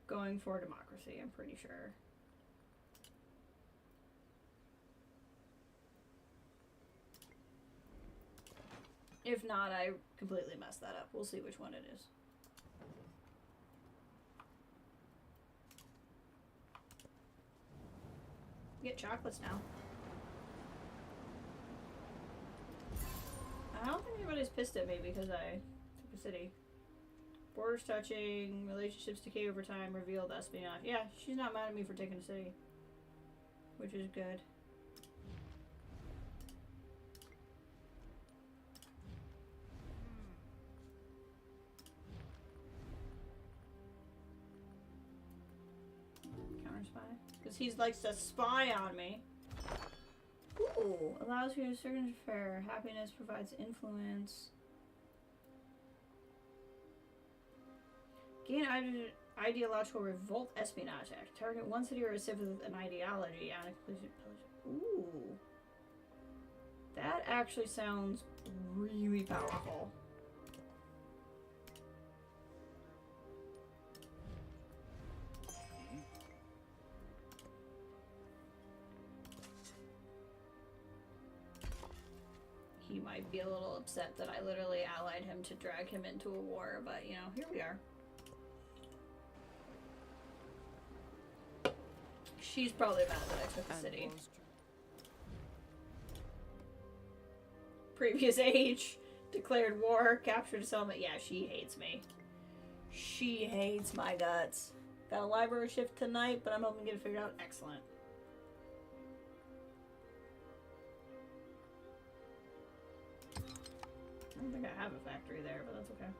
[SPEAKER 1] going for democracy, I'm pretty sure. If not, I completely messed that up. We'll see which one it is. Get chocolates now. I don't think anybody's pissed at me because I took a city. Borders touching, relationships decay over time, revealed espionage. Yeah, she's not mad at me for taking a city. Which is good. Counter spy? Because he likes to spy on me. Ooh, allows you to certain fair. Happiness provides influence. Gain ideological revolt espionage act. Target one city or a civ with an ideology on a conclusion. Ooh. That actually sounds really powerful. He might be a little upset that I literally allied him to drag him into a war, but you know, here we are. She's probably mad that I took the city. Previous age, declared war, captured a settlement. Yeah, she hates me. She hates my guts. Got a library shift tonight, but I'm hoping to get it figured out. Excellent. I don't think I have a factory there, but that's okay.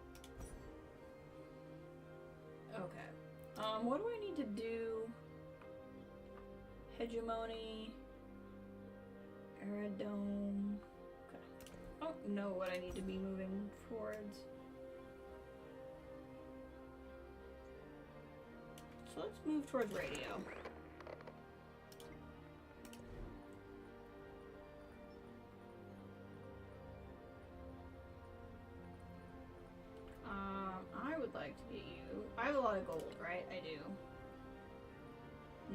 [SPEAKER 1] Okay. What do I need to do? Hegemony. Aerodome. Okay. I don't know what I need to be moving towards. So let's move towards radio. I would like to get you. I have a lot of gold, right? I do.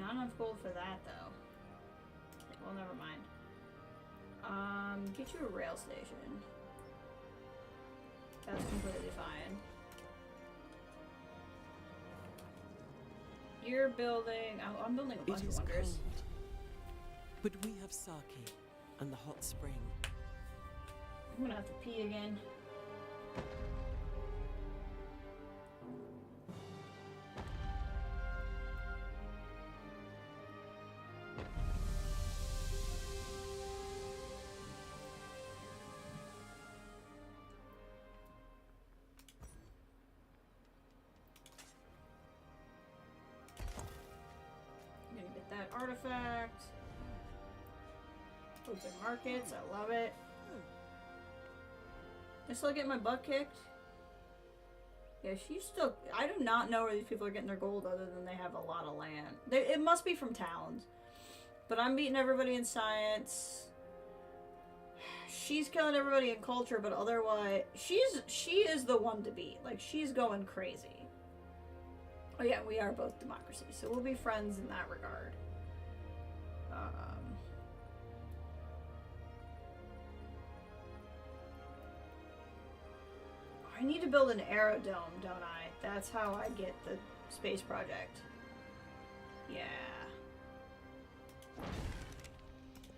[SPEAKER 1] Not enough gold for that, though. Okay, well, never mind. Get you a rail station. That's completely fine. You're building. Oh, I'm building a bunch of wonders.
[SPEAKER 2] Cold, but we have sake and the hot spring.
[SPEAKER 1] I'm gonna have to pee again. I'm gonna get that artifact. Open markets, I love it. I still get my butt kicked. Yeah, she's still. I do not know where these people are getting their gold other than they have a lot of land. It must be from towns. But I'm beating everybody in science. She's killing everybody in culture, but otherwise, she is the one to beat. Like, she's going crazy. Oh yeah, we are both democracies, so we'll be friends in that regard. I need to build an aerodome, don't I? That's how I get the space project. Yeah.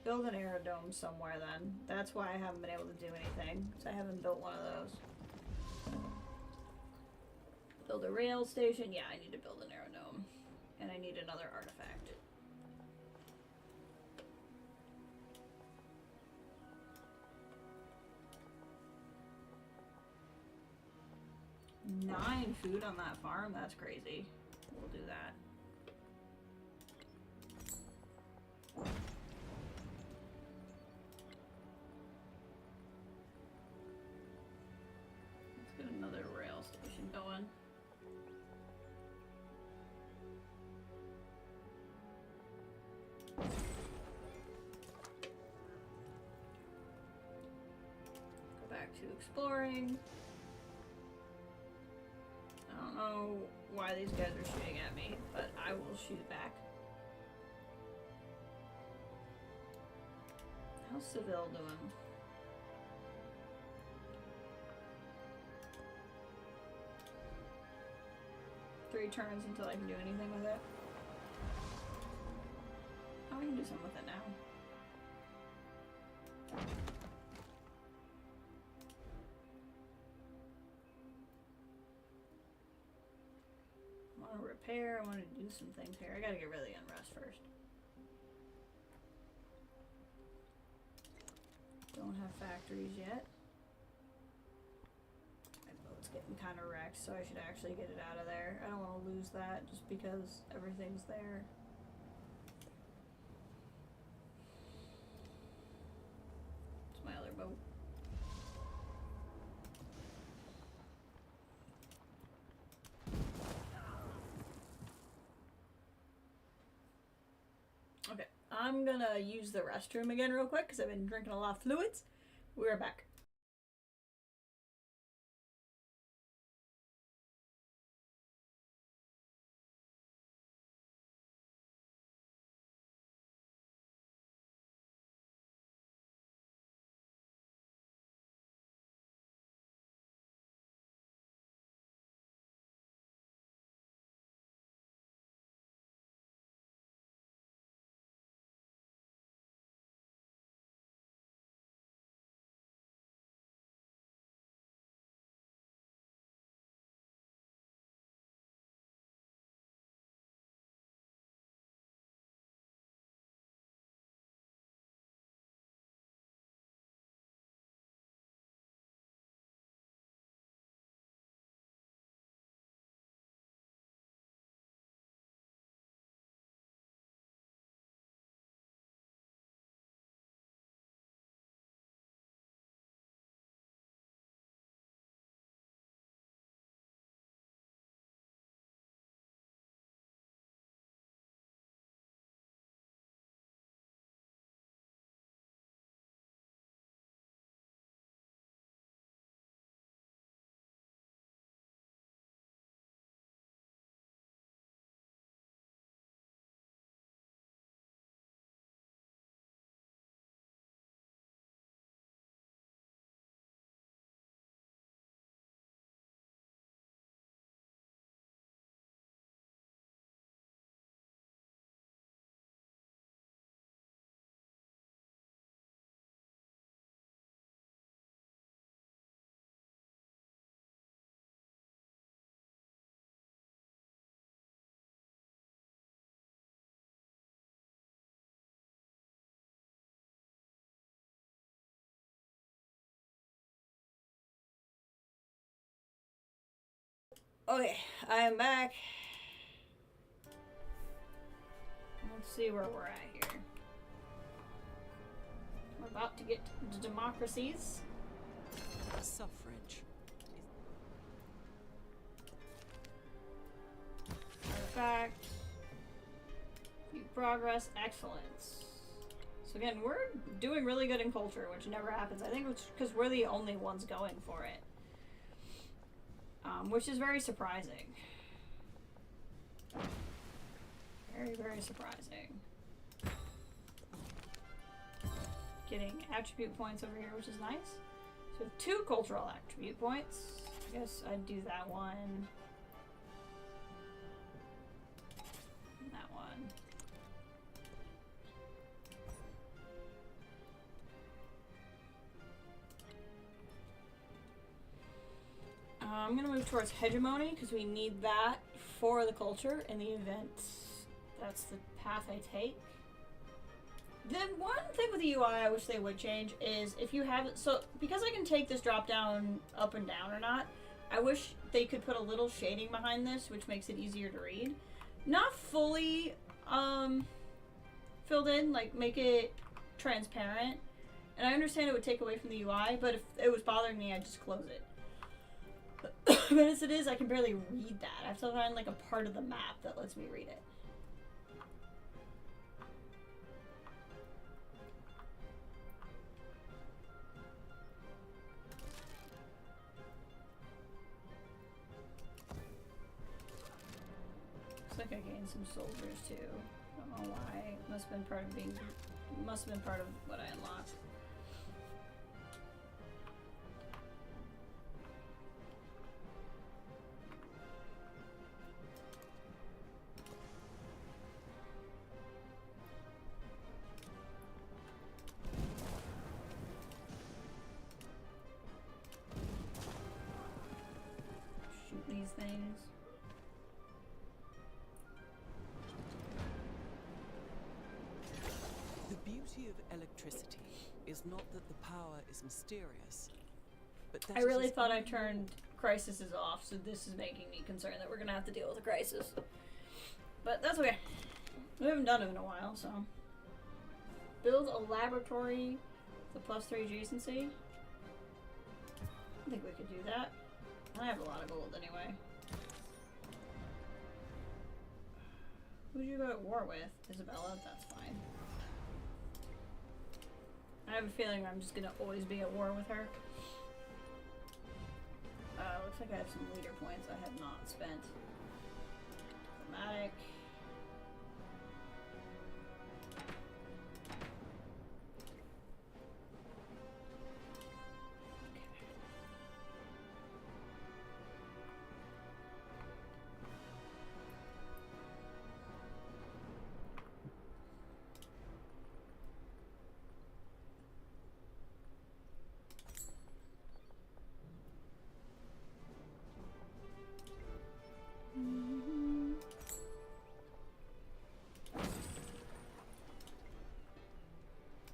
[SPEAKER 1] Build an aerodome somewhere then. That's why I haven't been able to do anything, because I haven't built one of those. Build a rail station. Yeah, I need to build an aerodome. And I need another artifact. Nine food on that farm? That's crazy. We'll do that. Let's get another rail station going. Go back to exploring. I don't know why these guys are shooting at me, but I will shoot back. How's Seville doing? Three turns until I can do anything with it. Oh, I can do something with it now. I want to repair, I want to do some things here. I gotta get rid of the unrest first. Don't have factories yet. My boat's getting kind of wrecked, so I should actually get it out of there. I don't want to lose that just because everything's there. It's my other boat. Okay, I'm gonna use the restroom again real quick because I've been drinking a lot of fluids. We're back. Okay, I am back. Let's see where we're at here. We're about to get to democracies.
[SPEAKER 2] Suffrage.
[SPEAKER 1] Artifact. View progress. Excellence. So again, we're doing really good in culture, which never happens. I think it's because we're the only ones going for it. Which is very surprising. Very, very surprising. Getting attribute points over here, which is nice. So we have 2 cultural attribute points. I guess I'd do that one. And that one. I'm gonna move towards hegemony because we need that for the culture in the event that's the path I take. The one thing with the UI I wish they would change is if you have it, so because I can take this drop down up and down or not, I wish they could put a little shading behind this, which makes it easier to read. Not fully filled in, like make it transparent. And I understand it would take away from the UI, but if it was bothering me, I'd just close it. But as it is, I can barely read that. I have to find like a part of the map that lets me read it. Looks like I gained some soldiers too. I don't know why. Must have been part of being. Must have been part of what I unlocked. Shoot these things.
[SPEAKER 2] The beauty of electricity is not that the power is mysterious, but that
[SPEAKER 1] I
[SPEAKER 2] it
[SPEAKER 1] really
[SPEAKER 2] is
[SPEAKER 1] thought I
[SPEAKER 2] only
[SPEAKER 1] turned crises off, so this is making me concerned that we're gonna have to deal with a crisis. But that's okay. We haven't done it in a while, so. Build a laboratory with a +3 adjacency. I think we could do that. I have a lot of gold anyway. Who'd you go to war with? Isabella? That's fine. I have a feeling I'm just gonna always be at war with her. Looks like I have some leader points I have not spent. Diplomatic.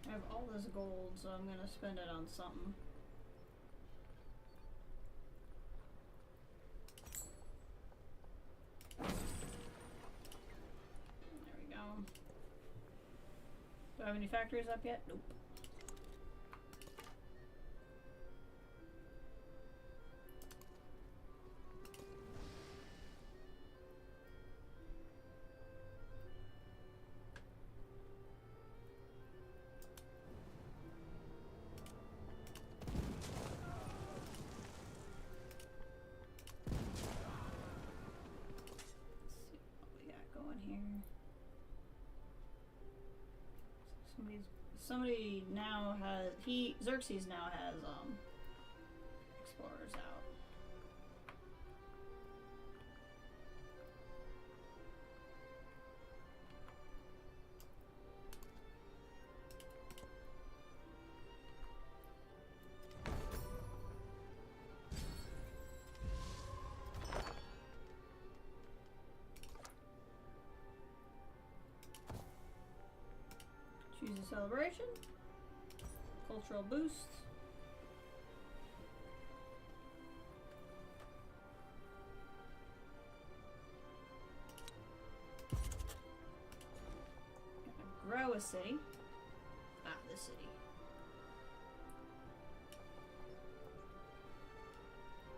[SPEAKER 1] I have all this gold, so I'm gonna spend it on something. There we go. Do I have any factories up yet? Nope. Somebody now has Xerxes now has explorers out. Choose a celebration. Cultural boost. know a city. Ah, this city.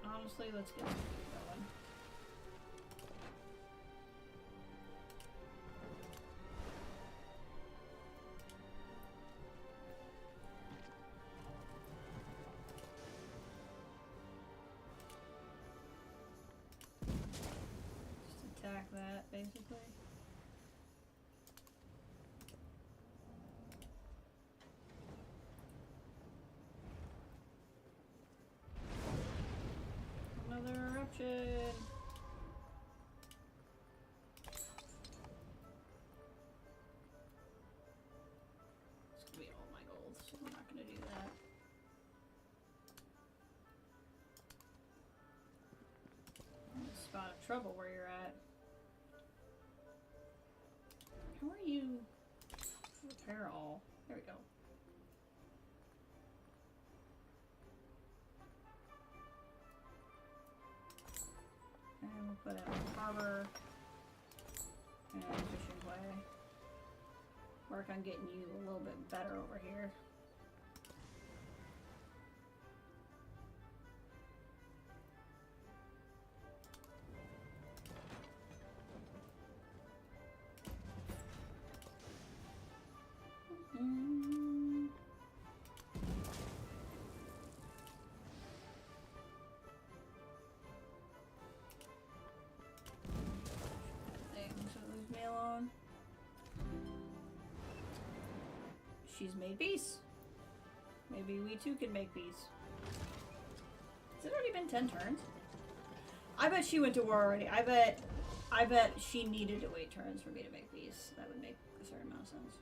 [SPEAKER 1] Honestly, let's get going. Just attack that, basically. Another eruption. It's gonna be all my gold, so I'm not gonna do that. Spot of trouble where you're at. How are you? Repair all. There we go. And we'll put out harbor and fishing way. Work on getting you a little bit better over here. Leave me alone. She's made peace. Maybe we too can make peace. Has it already been 10 turns? I bet she went to war already. I bet she needed to wait turns for me to make peace. That would make a certain amount of sense.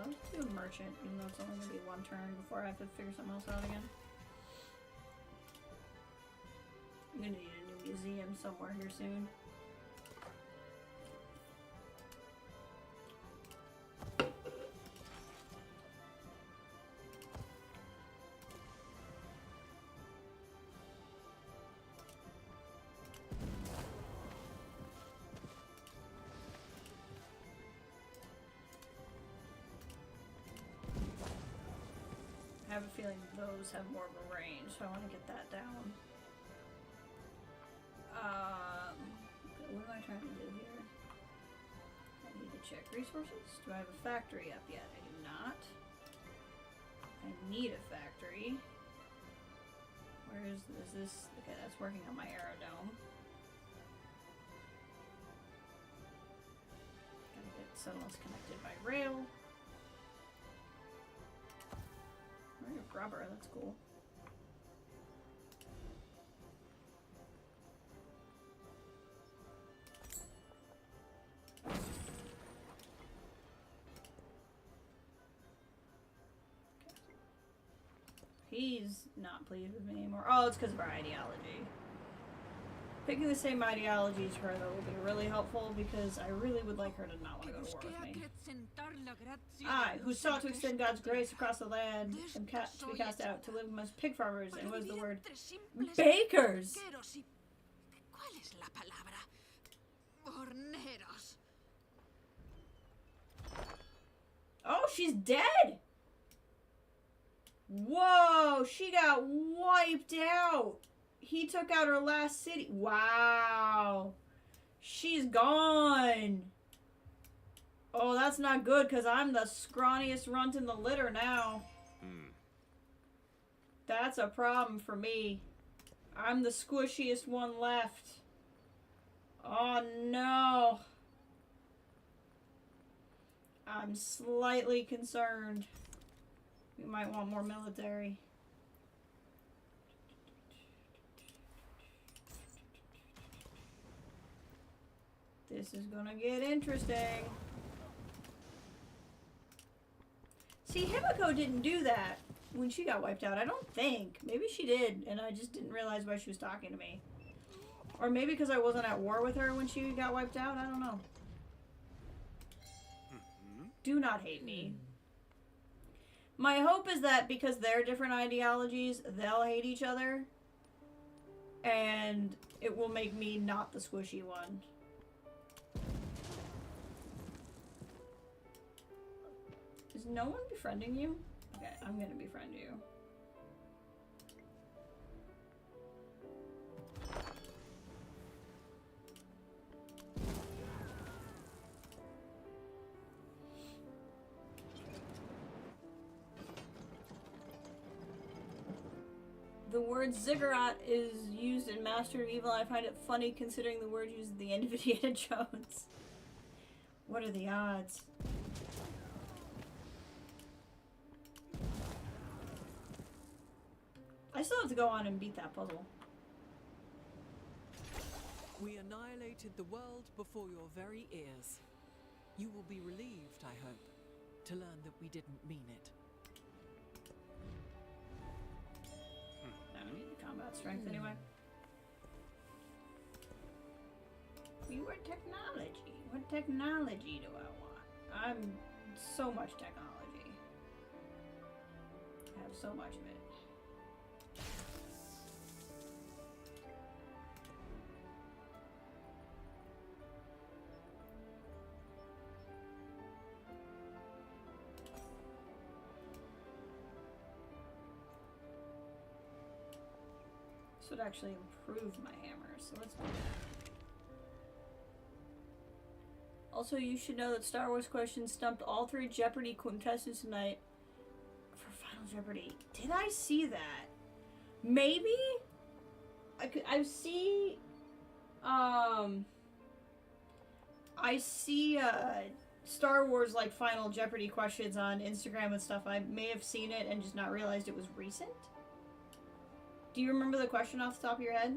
[SPEAKER 1] Let's do a merchant, even though it's only going to be one turn before I have to figure something else out again. I'm going to need a new museum somewhere here soon. I have a feeling those have more of a range, so I want to get that down. What am I trying to do here? I need to check resources. Do I have a factory up yet? I do not. I need a factory. Where is this? Okay, that's working on my aerodome. Gotta get settlements connected by rail. Rubber, that's cool. He's not pleased with me anymore. Oh, it's because of our ideology. Picking the same ideology as her, though, will be really helpful because I really would like her to not want to go to war with me. I, who sought to extend God's grace across the land and to be cast out, to live amongst pig farmers, and was the word bakers! Oh, she's dead! Whoa, she got wiped out! He took out her last city. Wow. She's gone. Oh, that's not good because I'm the scrawniest runt in the litter now. That's a problem for me. I'm the squishiest one left. Oh, no. I'm slightly concerned. We might want more military. This is gonna get interesting. See, Himiko didn't do that. when she got wiped out. I don't think. Maybe she did, and I just didn't realize why she was talking to me. Or maybe because I wasn't at war with her when she got wiped out. I don't know. Do not hate me. My hope is that because they're different ideologies, they'll hate each other. And it will make me not the squishy one. Is no one befriending you? Okay, I'm gonna befriend you. The word ziggurat is used in Master of Evil. I find it funny considering the word used at the end of Indiana Jones. What are the odds? I still have to go on and beat that puzzle.
[SPEAKER 2] We annihilated the world before your very ears. You will be relieved, I hope, to learn that we didn't mean it.
[SPEAKER 1] I don't need the combat strength anyway. Fewer technology. What technology do I want? I'm so much technology. I have so much of it. This would actually improve my hammer, so let's do that. Also, you should know that Star Wars questions stumped all 3 Jeopardy contestants tonight for Final Jeopardy. Did I see that? Maybe? I see Star Wars like Final Jeopardy questions on Instagram and stuff. I may have seen it and just not realized it was recent. Do you remember the question off the top of your head?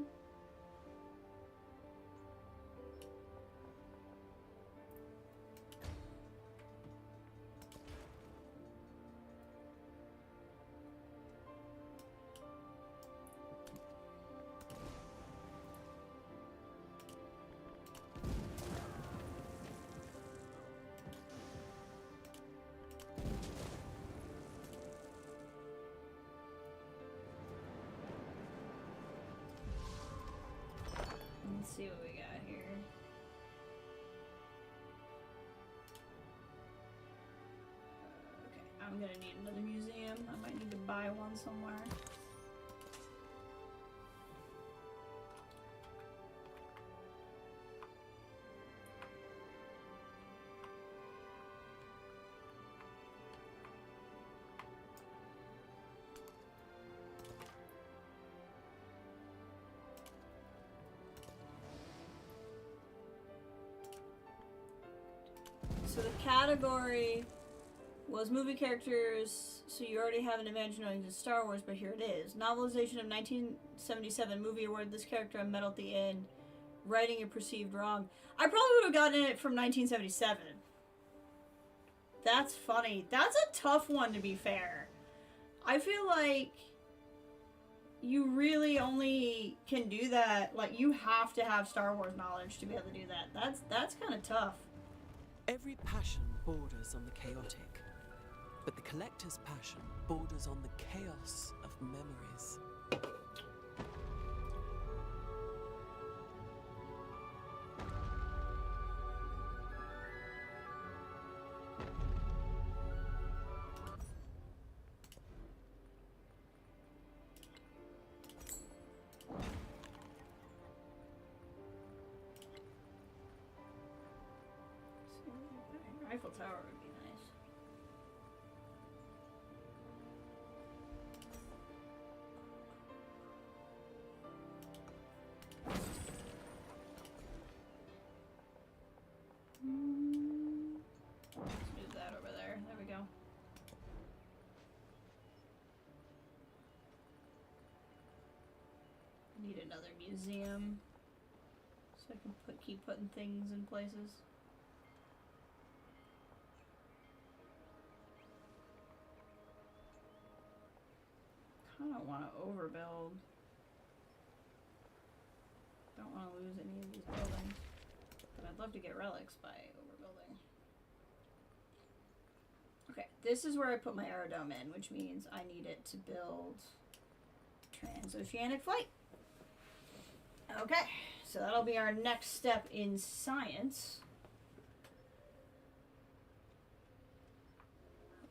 [SPEAKER 1] Let's see what we got here. Okay, I'm gonna need another museum. I might need to buy one somewhere. So the category was movie characters, so you already have an advantage knowing it's Star Wars, but here it is. Novelization of 1977 movie awarded this character a medal at the end. Writing and perceived wrong. I probably would have gotten it from 1977. That's funny. That's a tough one, to be fair. I feel like you really only can do that, like, you have to have Star Wars knowledge to be able to do that. That's kind of tough.
[SPEAKER 2] Every passion borders on the chaotic, but the collector's passion borders on the chaos of memories.
[SPEAKER 1] Eiffel Tower would be nice. Let's move that over there. There we go. Need another museum so I can keep putting things in places. don't want to overbuild. Don't want to lose any of these buildings. But I'd love to get relics by overbuilding. Okay, this is where I put my aerodome in, which means I need it to build transoceanic flight. Okay, so that'll be our next step in science.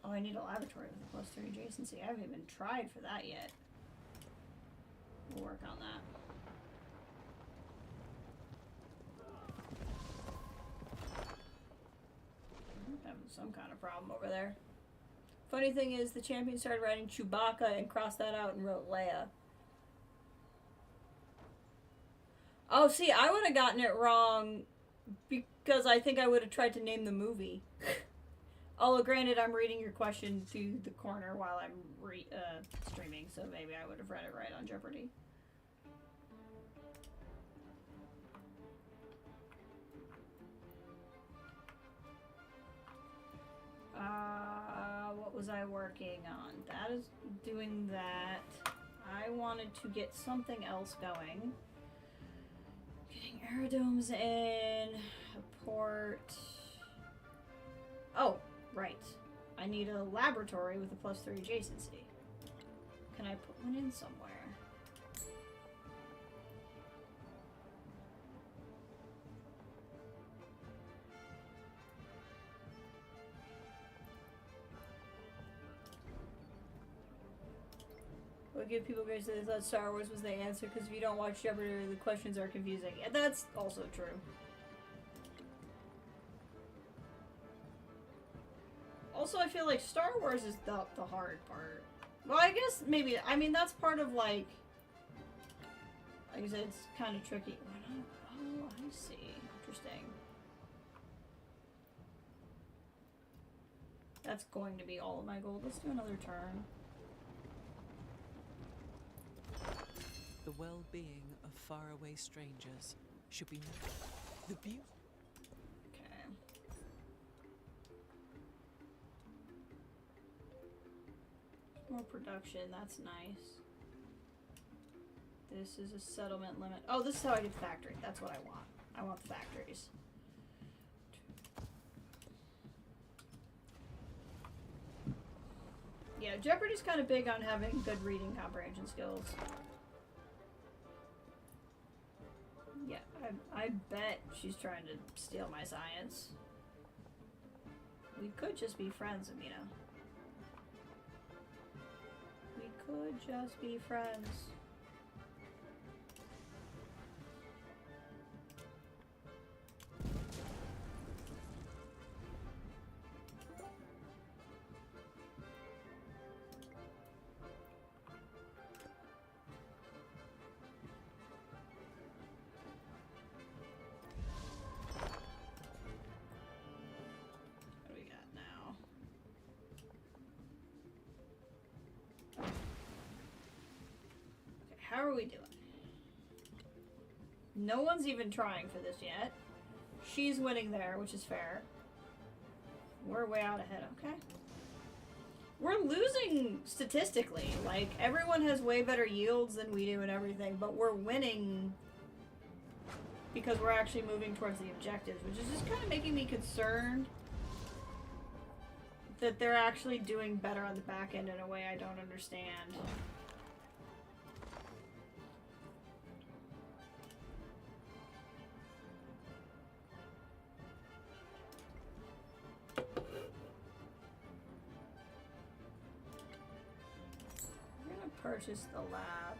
[SPEAKER 1] Oh, I need a laboratory with a +3 adjacency. I haven't even tried for that yet. We'll work on that. I'm having some kind of problem over there. Funny thing is, the champion started writing Chewbacca and crossed that out and wrote Leia. Oh, see, I would have gotten it wrong because I think I would have tried to name the movie. Although, granted, I'm reading your question to the corner while I'm streaming, so maybe I would have read it right on Jeopardy. What was I working on? That is doing that. I wanted to get something else going. Getting aerodomes in, a port. Oh, right. I need a laboratory with a +3 adjacency. Can I put one in somewhere? What give people grace that they thought Star Wars was the answer, because if you don't watch Jeopardy, the questions are confusing. Yeah, that's also true. Also, I feel like Star Wars is the hard part. Well, I guess maybe, I mean, that's part of, like I said, it's kind of tricky. Oh, I see. Interesting. That's going to be all of my gold. Let's do another turn.
[SPEAKER 2] The well-being of faraway strangers should be the beauty.
[SPEAKER 1] Okay. More production, that's nice. This is a settlement limit. Oh, this is how I get the factory. That's what I want. I want the factories. Yeah, Jeopardy's kind of big on having good reading comprehension skills. Yeah, I bet she's trying to steal my science. We could just be friends, Amina. We could just be friends. How are we doing? No one's even trying for this yet. She's winning there, which is fair. We're way out ahead, okay? We're losing statistically. Like, everyone has way better yields than we do and everything, but we're winning because we're actually moving towards the objectives, which is just kind of making me concerned that they're actually doing better on the back end in a way I don't understand. Purchase the lab.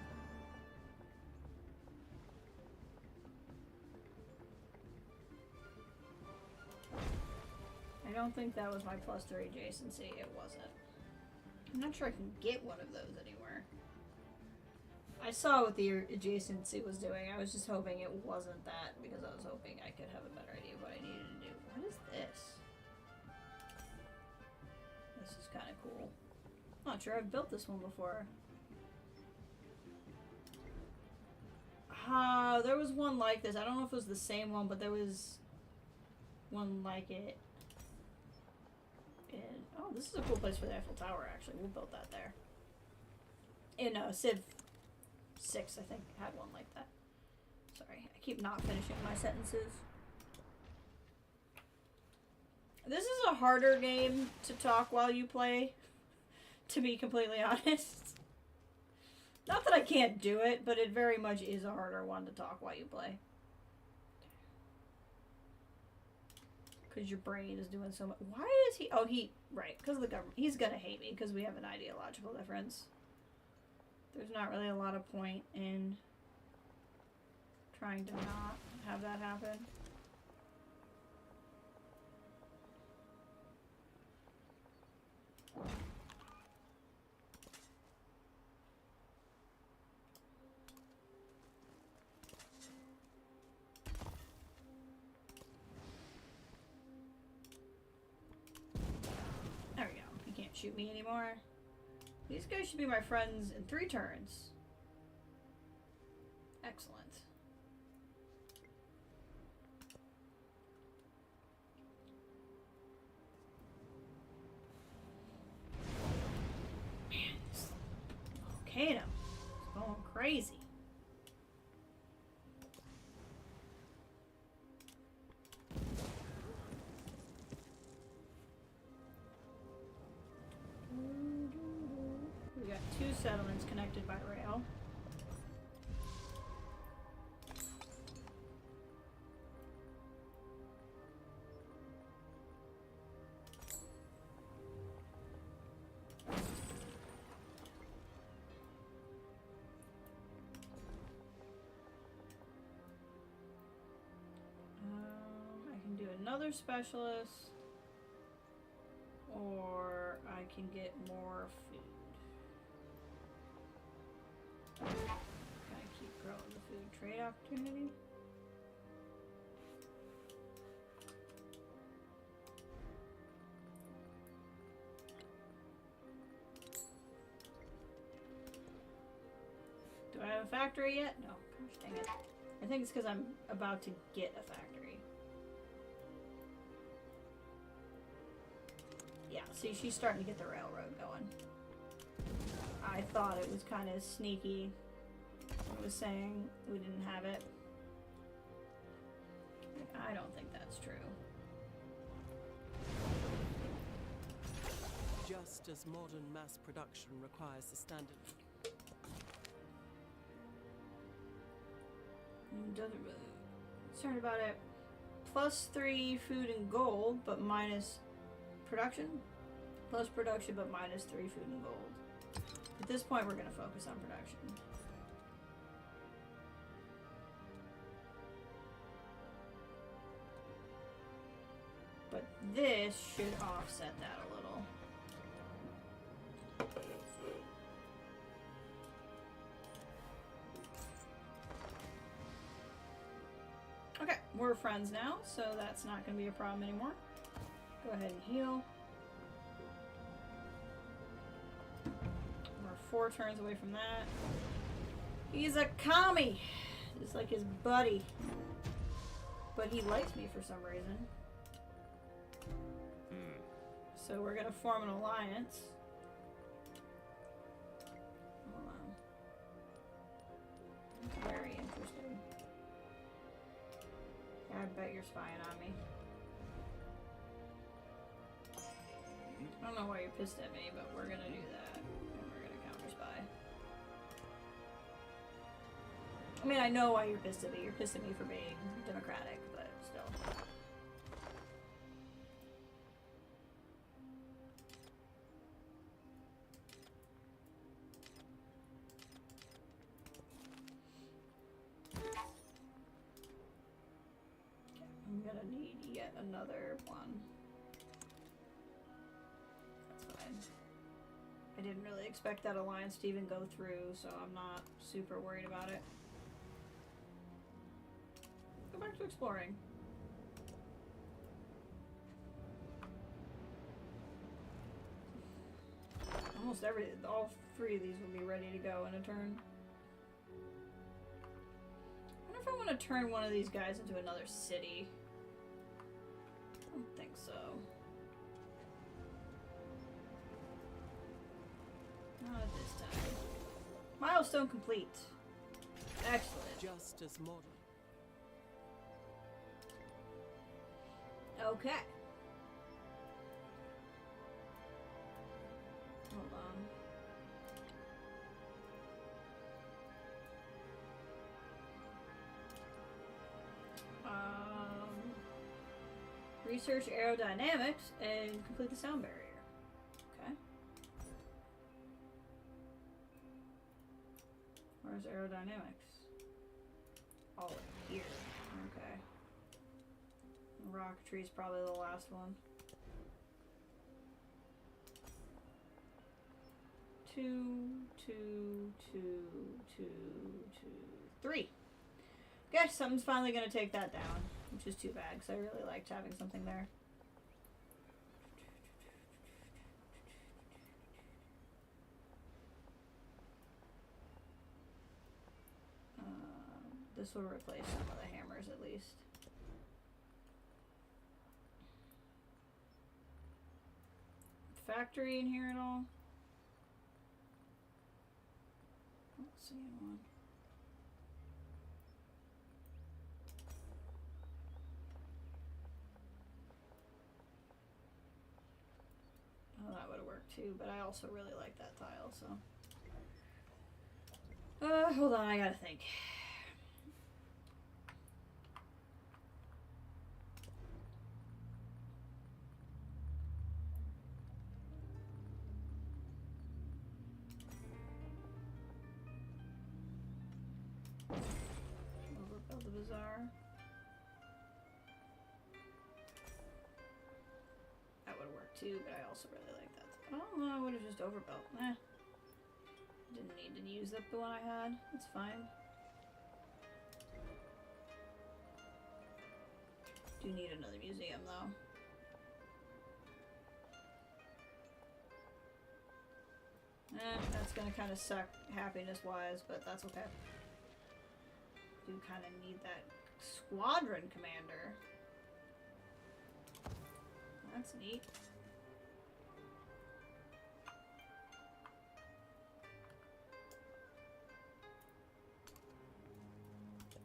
[SPEAKER 1] I don't think that was my +3 adjacency. It wasn't. I'm not sure I can get one of those anywhere. I saw what the adjacency was doing. I was just hoping it wasn't that, because I was hoping I could have a better idea of what I needed to do. What is this? This is kind of cool. I'm not sure I've built this one before. There was one like this. I don't know if it was the same one, but there was one like it. And, oh, this is a cool place for the Eiffel Tower, actually. We'll build that there. In Civ 6, I think, had one like that. Sorry, I keep not finishing my sentences. This is a harder game to talk while you play, to be completely honest. Not that I can't do it, but it very much is a harder one to talk while you play. Because your brain is doing so much. Why is he? Oh, right, because of the government. He's gonna hate me because we have an ideological difference. There's not really a lot of point in trying to not have that happen. There we go. You can't shoot me anymore. These guys should be my friends in 3 turns. Excellent. Man, this volcano is going crazy. We got 2 settlements connected by rail. I can do another specialist, or I can get more food. Can I keep growing the food trade opportunity? Do I have a factory yet? No. Gosh dang it. I think it's because I'm about to get a factory. Yeah, see, she's starting to get the railroad going. I thought it was kind of sneaky. It was saying we didn't have it. I don't think that's true.
[SPEAKER 2] Just as modern mass production requires the standard.
[SPEAKER 1] Doesn't really concerned about it. +3 food and gold, but minus production. Plus production, but minus 3 food and gold. At this point, we're going to focus on production. But this should offset that a little. Okay, we're friends now, so that's not going to be a problem anymore. Go ahead and heal. We're 4 turns away from that. He's a commie! Just like his buddy. But he likes me for some reason. So we're gonna form an alliance. Hold on. That's very interesting. Yeah, I bet you're spying on me. I don't know why you're pissed at me, but we're gonna do that. And we're gonna counter spy. I mean, I know why you're pissed at me. You're pissed at me for being democratic, but still. I'm gonna need yet another one. That's fine. I didn't really expect that alliance to even go through, so I'm not super worried about it. Go back to exploring. All 3 of these will be ready to go in a turn. I wonder if I want to turn one of these guys into another city. I don't think so. Not at this time. Milestone complete. Excellent.
[SPEAKER 2] Just as modern.
[SPEAKER 1] Okay. Hold on. Research aerodynamics and complete the sound barrier. Okay. Where's aerodynamics? Oh, here. Okay. Rocketry is probably the last one. 2, 2, 2, 2, 2, 3. Okay, something's finally gonna take that down, which is too bad because I really liked having something there. This will replace some of the hammers at least. Factory in here at all? I don't see anyone. Oh, that would have worked too, but I also really like that tile, so. Hold on, I gotta think. Overbuild the bazaar. That would have worked too, but I also really like that. Oh no, I would have just overbuilt. Didn't need to use up the one I had. It's fine. Do need another museum though. That's gonna kind of suck happiness-wise, but that's okay. Do kind of need that squadron commander. That's neat.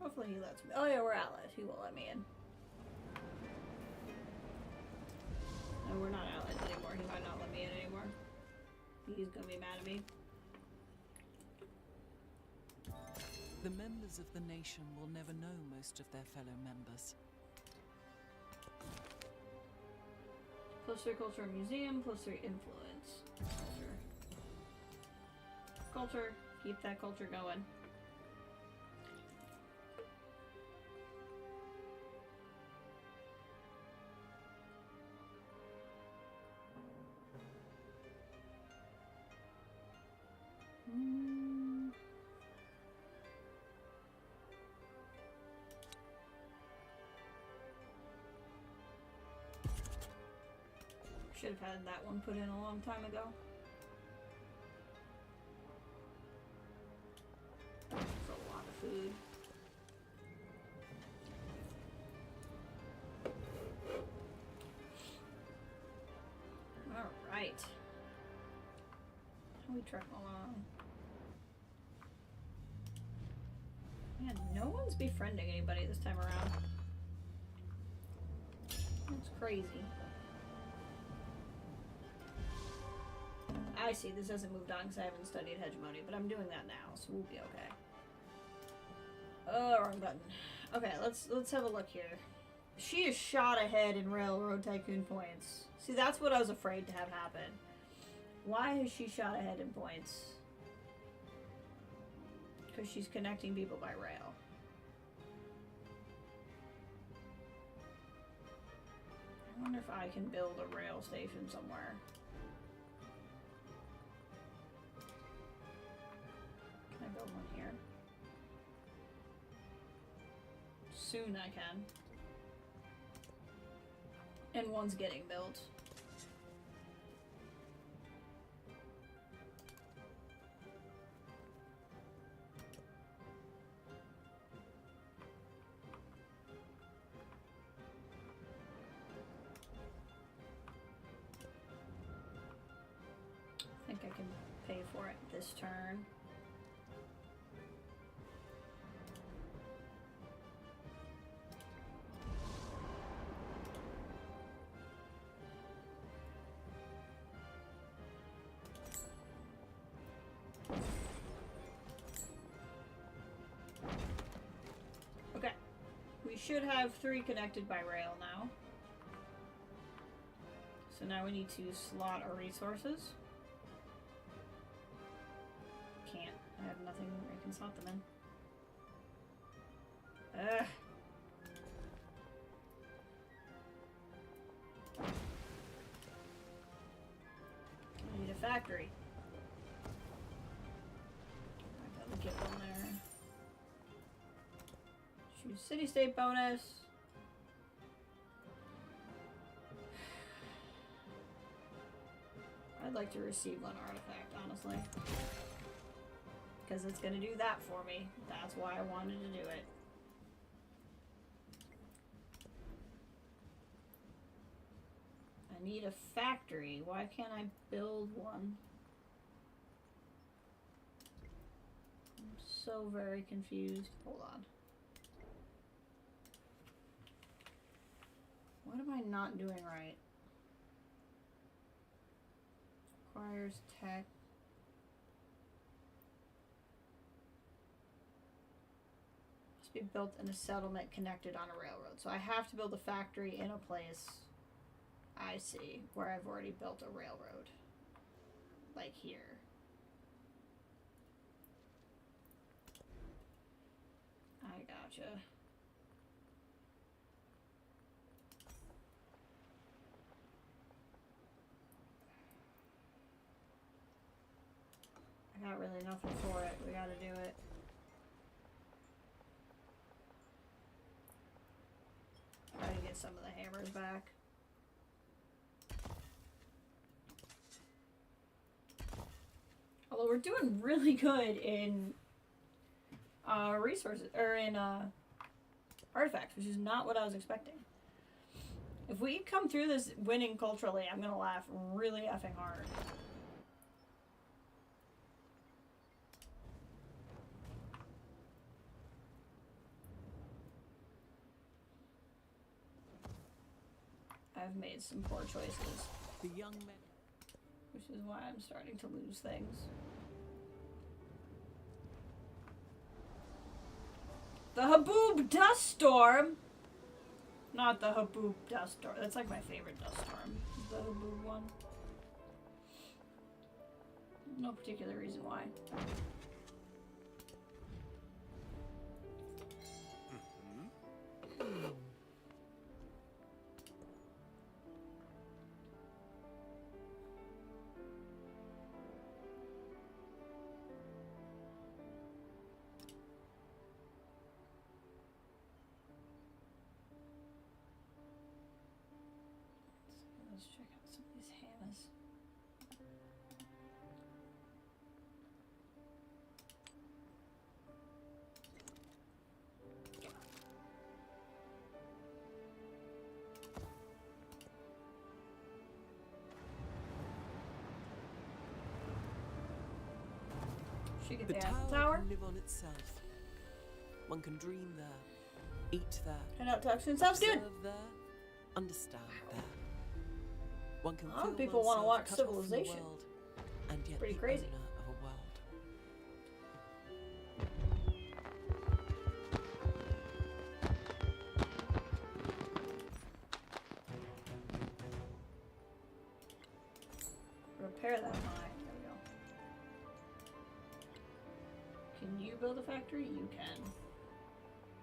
[SPEAKER 1] Hopefully he lets me. Oh yeah, we're allies. He won't let me in. No, we're not allies anymore. He might not let me in anymore. He's gonna be mad at me.
[SPEAKER 2] The members of the nation will never know most of their fellow members.
[SPEAKER 1] Plus 3 culture museum, plus 3 influence. Culture. Keep that culture going. Should have had that one put in a long time ago. That's a lot of food. Alright. How are we trucking along? Man, no one's befriending anybody this time around. That's crazy. I see, this hasn't moved on because I haven't studied hegemony, but I'm doing that now, so we'll be okay. Oh, wrong button. Okay, let's have a look here. She is shot ahead in Railroad Tycoon points. See, that's what I was afraid to have happen. Why is she shot ahead in points? Because she's connecting people by rail. I wonder if I can build a rail station somewhere. Can I build one here? Soon I can. And one's getting built. I think I can pay for it this turn. we should have 3 connected by rail now. So now we need to slot our resources. Can't. I have nothing I can slot them in. Ugh. I need a factory. I gotta get one there. Choose city-state bonus. I'd like to receive one artifact, honestly. Because it's gonna do that for me. That's why I wanted to do it. I need a factory. Why can't I build one? I'm so very confused. Hold on. What am I not doing right? Requires tech. Must be built in a settlement connected on a railroad. So I have to build a factory in a place, I see, where I've already built a railroad. Like here. I gotcha. I got really nothing for it. We gotta do it. Try to get some of the hammers back. Although we're doing really good in resources, or in artifacts, which is not what I was expecting. If we come through this winning culturally, I'm gonna laugh really effing hard. I've made some poor choices.
[SPEAKER 2] The young men.
[SPEAKER 1] Which is why I'm starting to lose things. The Haboob Dust Storm! Not the Haboob Dust Storm. That's like my favorite dust storm. The Haboob one. No particular reason why. Let's check out some of these hammers. Should get
[SPEAKER 2] The
[SPEAKER 1] the Eiffel
[SPEAKER 2] tower
[SPEAKER 1] Tower.
[SPEAKER 2] can live on itself. One can dream there, eat there,
[SPEAKER 1] Head out to Action. Sounds good.
[SPEAKER 2] observe there, understand there. One can
[SPEAKER 1] A lot of
[SPEAKER 2] feel
[SPEAKER 1] people wanna
[SPEAKER 2] oneself
[SPEAKER 1] watch
[SPEAKER 2] cut off from the
[SPEAKER 1] Civilization.
[SPEAKER 2] world, and yet
[SPEAKER 1] Pretty
[SPEAKER 2] the
[SPEAKER 1] crazy.
[SPEAKER 2] owner of a world.
[SPEAKER 1] Repair that mine. There we go. Can you build a factory? You can.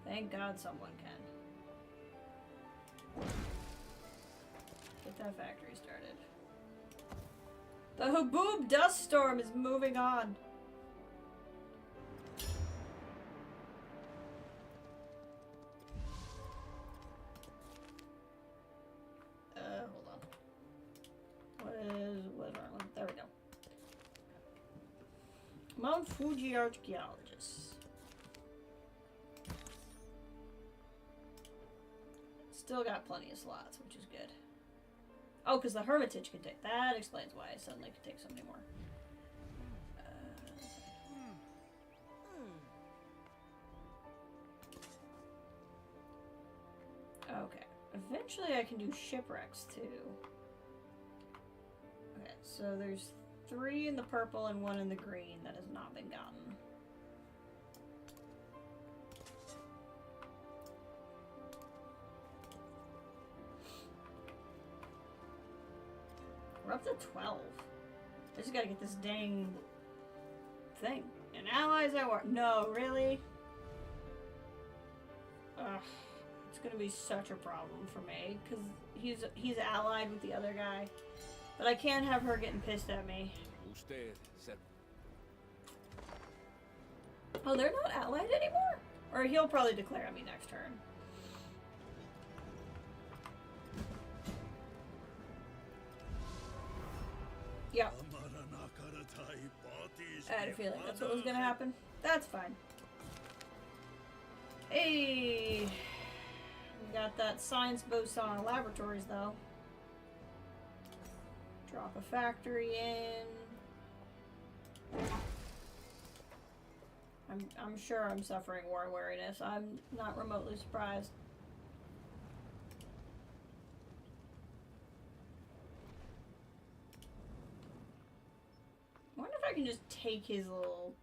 [SPEAKER 1] Thank God someone can. Get that factory started. The Haboob Dust Storm is moving on. Hold on. What is wrong with, there we go. Mount Fuji Archaeologists. Still got plenty of slots, which is good. Oh, because the Hermitage can take, that explains why I suddenly could take so many more. Okay. Eventually I can do shipwrecks too. Okay, so there's 3 in the purple and 1 in the green that has not been gotten. up to 12. I just gotta get this dang thing. And allies at war. No, really? Ugh. It's gonna be such a problem for me, because he's allied with the other guy. But I can't have her getting pissed at me. Oh, they're not allied anymore? Or he'll probably declare on me next turn. Yep. I had a feeling that's what was gonna happen. That's fine. Hey! We got that science boson laboratories though. Drop a factory in. I'm sure I'm suffering war weariness. I'm not remotely surprised. I wonder if I can just take his little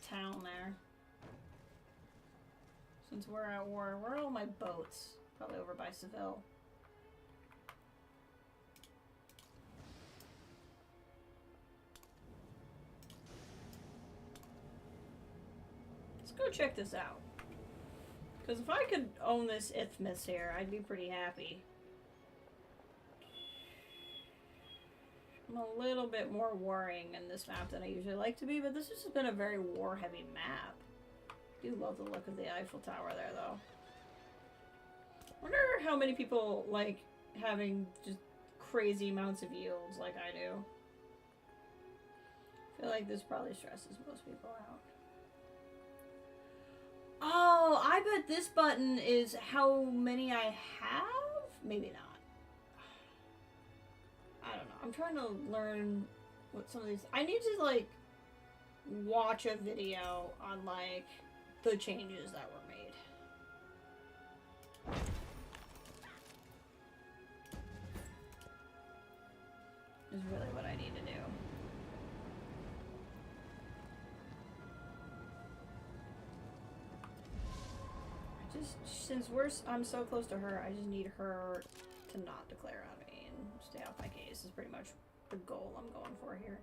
[SPEAKER 1] town there. Since we're at war, where are all my boats? Probably over by Seville. Let's go check this out. Because if I could own this Isthmus here, I'd be pretty happy. I'm a little bit more warring in this map than I usually like to be, but this has just been a very war-heavy map. I do love the look of the Eiffel Tower there, though. I wonder how many people like having just crazy amounts of yields like I do. I feel like this probably stresses most people out. Oh, I bet this button is how many I have? Maybe not. I don't know. I'm trying to learn what some of these... I need to, like, watch a video on, like, the changes that were made. Is really what I need to do. Since I'm so close to her, I just need her to not declare on me and stay off my case is pretty much the goal I'm going for here.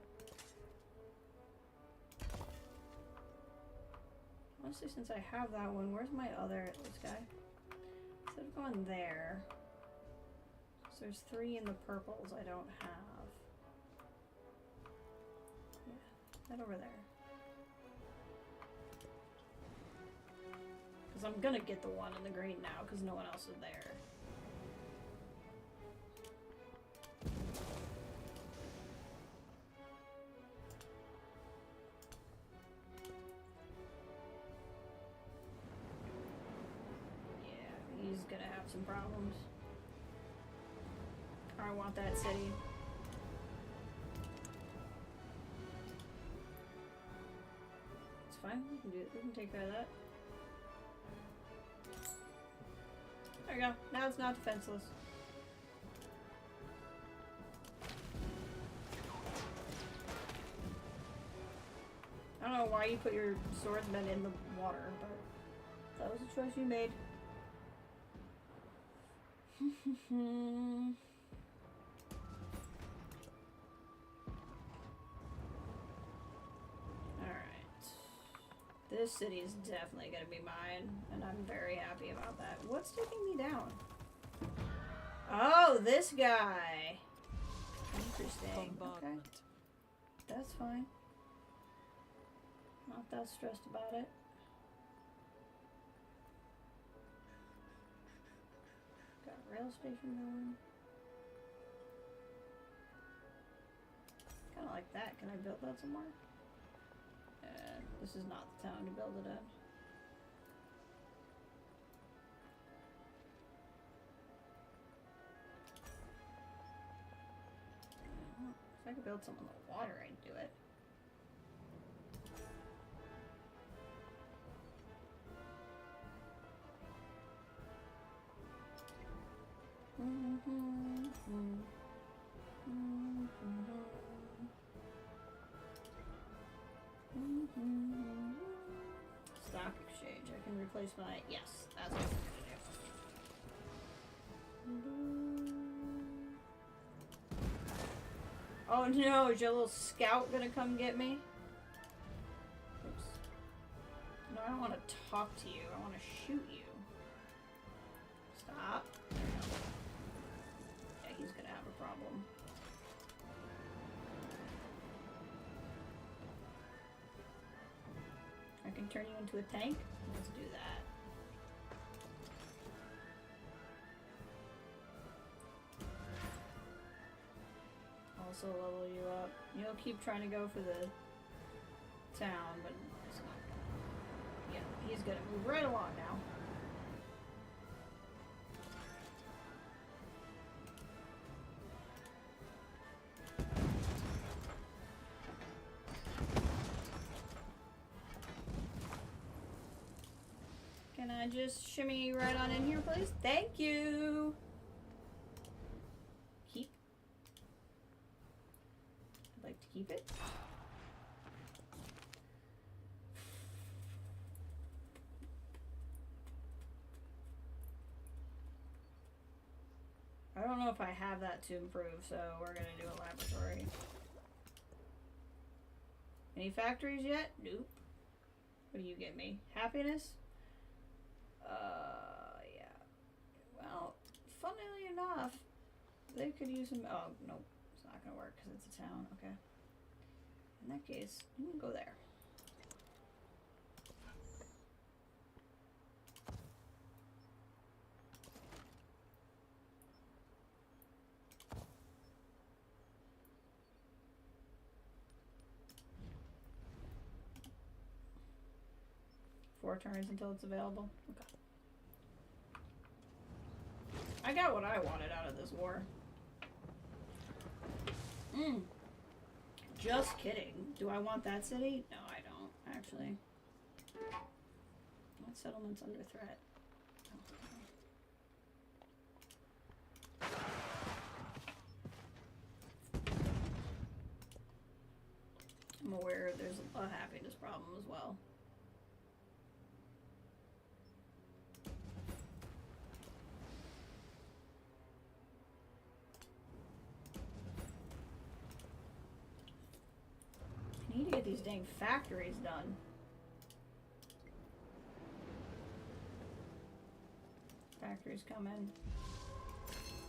[SPEAKER 1] Honestly, since I have that one, where's my other, this guy? Instead of going there, so there's 3 in the purples I don't have. Yeah, head over there. Because I'm gonna get the one in the green now, because no one else is there. Yeah, he's gonna have some problems. I want that city. It's fine, we can do it. We can take care of that. There we go. Now it's not defenseless. I don't know why you put your swordsman in the water, but that was a choice you made. This city is definitely going to be mine, and I'm very happy about that. What's taking me down? Oh, this guy. Interesting. Okay. That's fine. Not that stressed about it. Got a rail station going. Kind of like that. Can I build that somewhere? This is not the town to build it in. If I could build some on the water, I'd do it. Stock exchange. I can replace my... Yes, that's what I'm going to do. Oh no, is your little scout gonna come get me? Oops. No, I don't want to talk to you. I want to shoot you. Stop. Yeah, he's gonna have a problem. I can turn you into a tank? Let's do that. Also level you up. You'll keep trying to go for the town, but it's not gonna. Yeah, he's gonna move right along now. Can I just shimmy right on in here, please? Thank you! Keep. I'd like to keep it. I don't know if I have that to improve, so we're gonna do a laboratory. Any factories yet? Nope. What do you get me? Happiness? Yeah. Well, funnily enough, they could use some. Oh, nope. It's not gonna work because it's a town. Okay. In that case, you can go there. Four turns until it's available. Okay. I got what I wanted out of this war. Just kidding. Do I want that city? No, I don't, actually. What settlement's under threat? I'm aware there's a happiness problem as well. I need to get these dang factories done. Factories come in.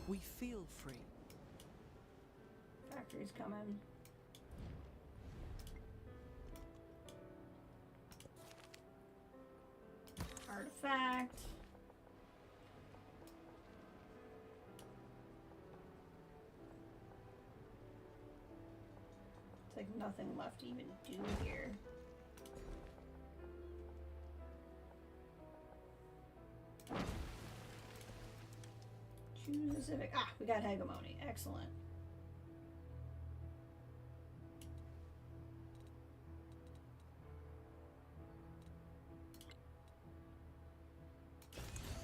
[SPEAKER 2] We feel free.
[SPEAKER 1] Factories come in. Artifact. It's like nothing left to even do here. Choose a civic. Ah, we got hegemony. Excellent.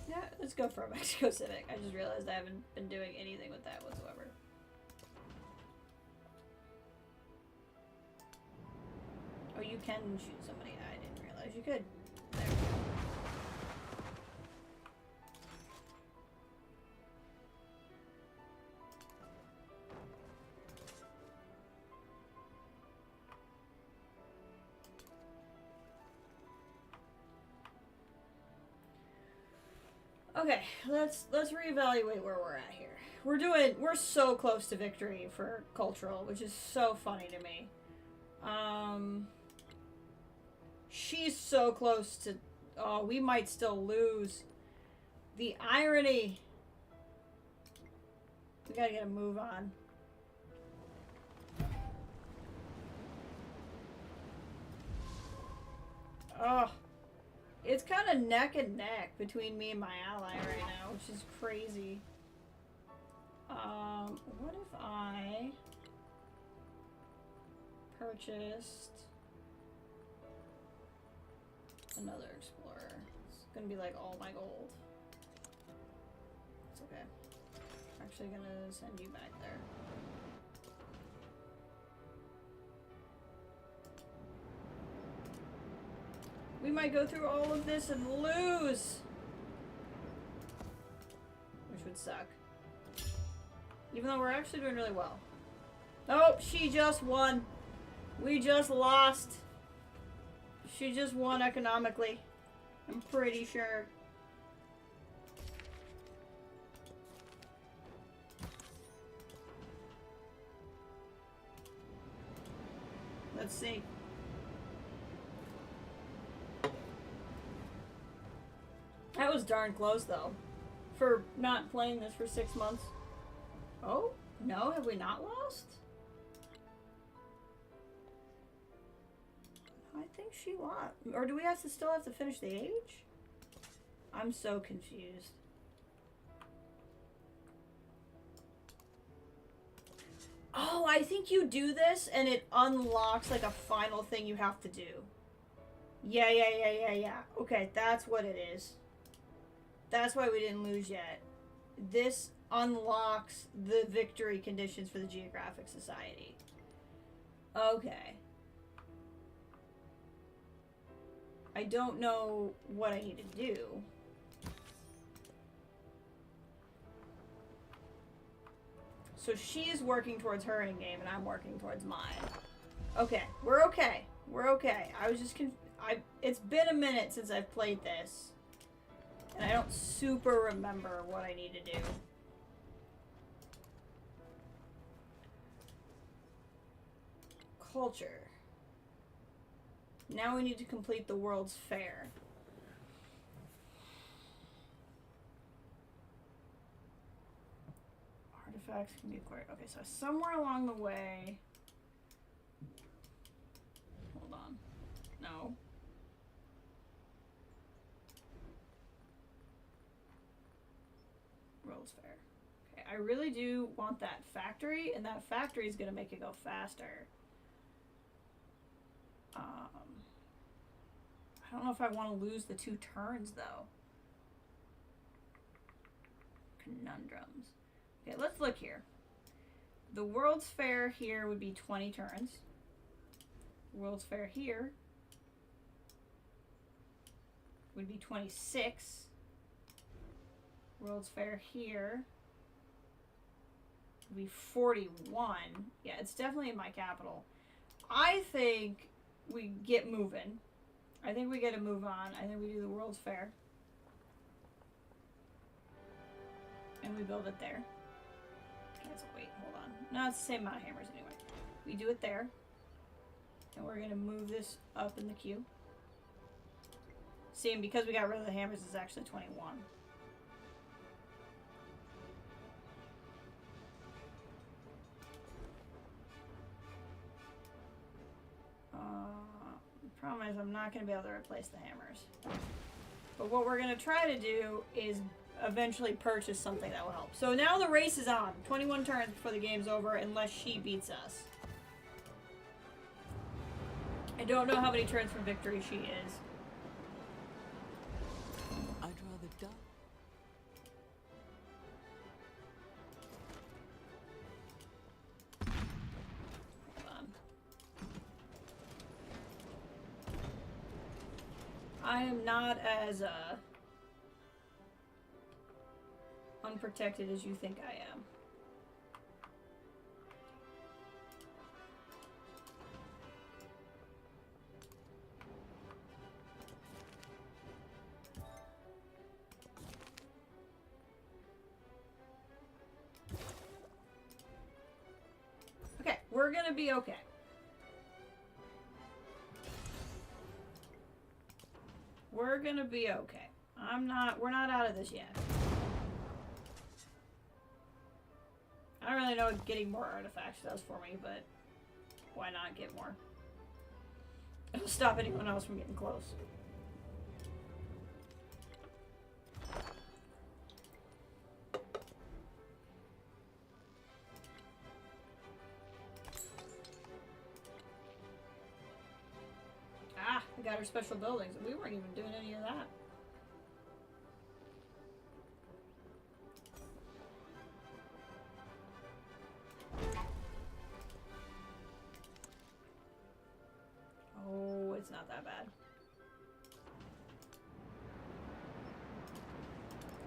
[SPEAKER 1] Yeah, let's go for a Mexico Civic. I just realized I haven't been doing anything with that whatsoever. Oh, you can shoot somebody. I didn't realize you could. There. Okay, let's reevaluate where we're at here. We're so close to victory for cultural, which is so funny to me. She's so close to, oh, we might still lose. The irony. We gotta get a move on. Oh. It's kind of neck and neck between me and my ally right now, which is crazy. What if I purchased another explorer? It's gonna be like all my gold. It's okay. I'm actually gonna send you back there. We might go through all of this and lose! Which would suck. Even though we're actually doing really well. Oh, she just won. We just lost. She just won economically. I'm pretty sure. Let's see. That was darn close, though. For not playing this for 6 months. Oh? No? Have we not lost? I think she lost. Or do we still have to finish the age? I'm so confused. Oh, I think you do this and it unlocks like a final thing you have to do. Yeah. Okay, that's what it is. That's why we didn't lose yet. This unlocks the victory conditions for the Geographic Society. Okay. I don't know what I need to do. So she's working towards her endgame and I'm working towards mine. Okay, we're okay. We're okay. I was just it's been a minute since I've played this. And I don't super remember what I need to do. Culture. Now we need to complete the World's Fair. Artifacts can be acquired. Okay, so somewhere along the way... Hold on. No. World's Fair. Okay, I really do want that factory, and that factory is going to make it go faster. I don't know if I want to lose the 2 turns, though. Conundrums. Okay, let's look here. The World's Fair here would be 20 turns. World's Fair here would be 26. World's Fair here would be 41. Yeah, it's definitely in my capital. I think we get moving. I think we get to move on. I think we do the World's Fair. And we build it there. Cancel, wait, hold on. No, it's the same amount of hammers anyway. We do it there. And we're going to move this up in the queue. See, and because we got rid of the hammers, it's actually 21. The problem is I'm not going to be able to replace the hammers. But what we're going to try to do is eventually purchase something that will help. So now the race is on. 21 turns before the game's over, unless she beats us. I don't know how many turns from victory she is.
[SPEAKER 2] I'd rather die.
[SPEAKER 1] Hold on. I am not as unprotected as you think I am. Okay, we're gonna be okay. We're gonna be okay. We're not out of this yet. I don't really know what getting more artifacts does for me, but why not get more? It'll stop anyone else from getting close. Ah, we got our special buildings. We weren't even doing any of that. Oh, it's not that bad.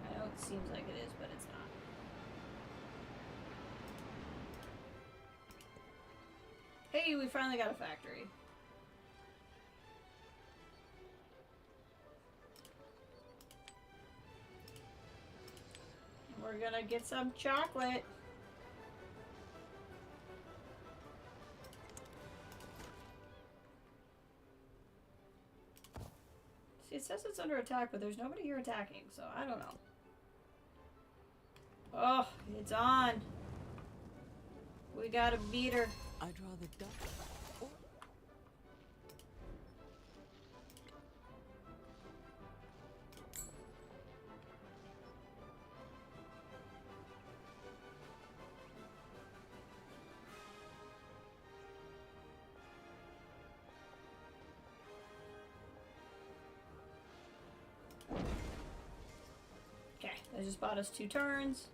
[SPEAKER 1] I know it seems like it is, but it's not. Hey, we finally got a factory. We're gonna get some chocolate. See, it says it's under attack, but there's nobody here attacking, so I don't know. Oh, it's on. We got a beater.
[SPEAKER 2] I'd rather die. Oh.
[SPEAKER 1] Okay, they just bought us 2 turns.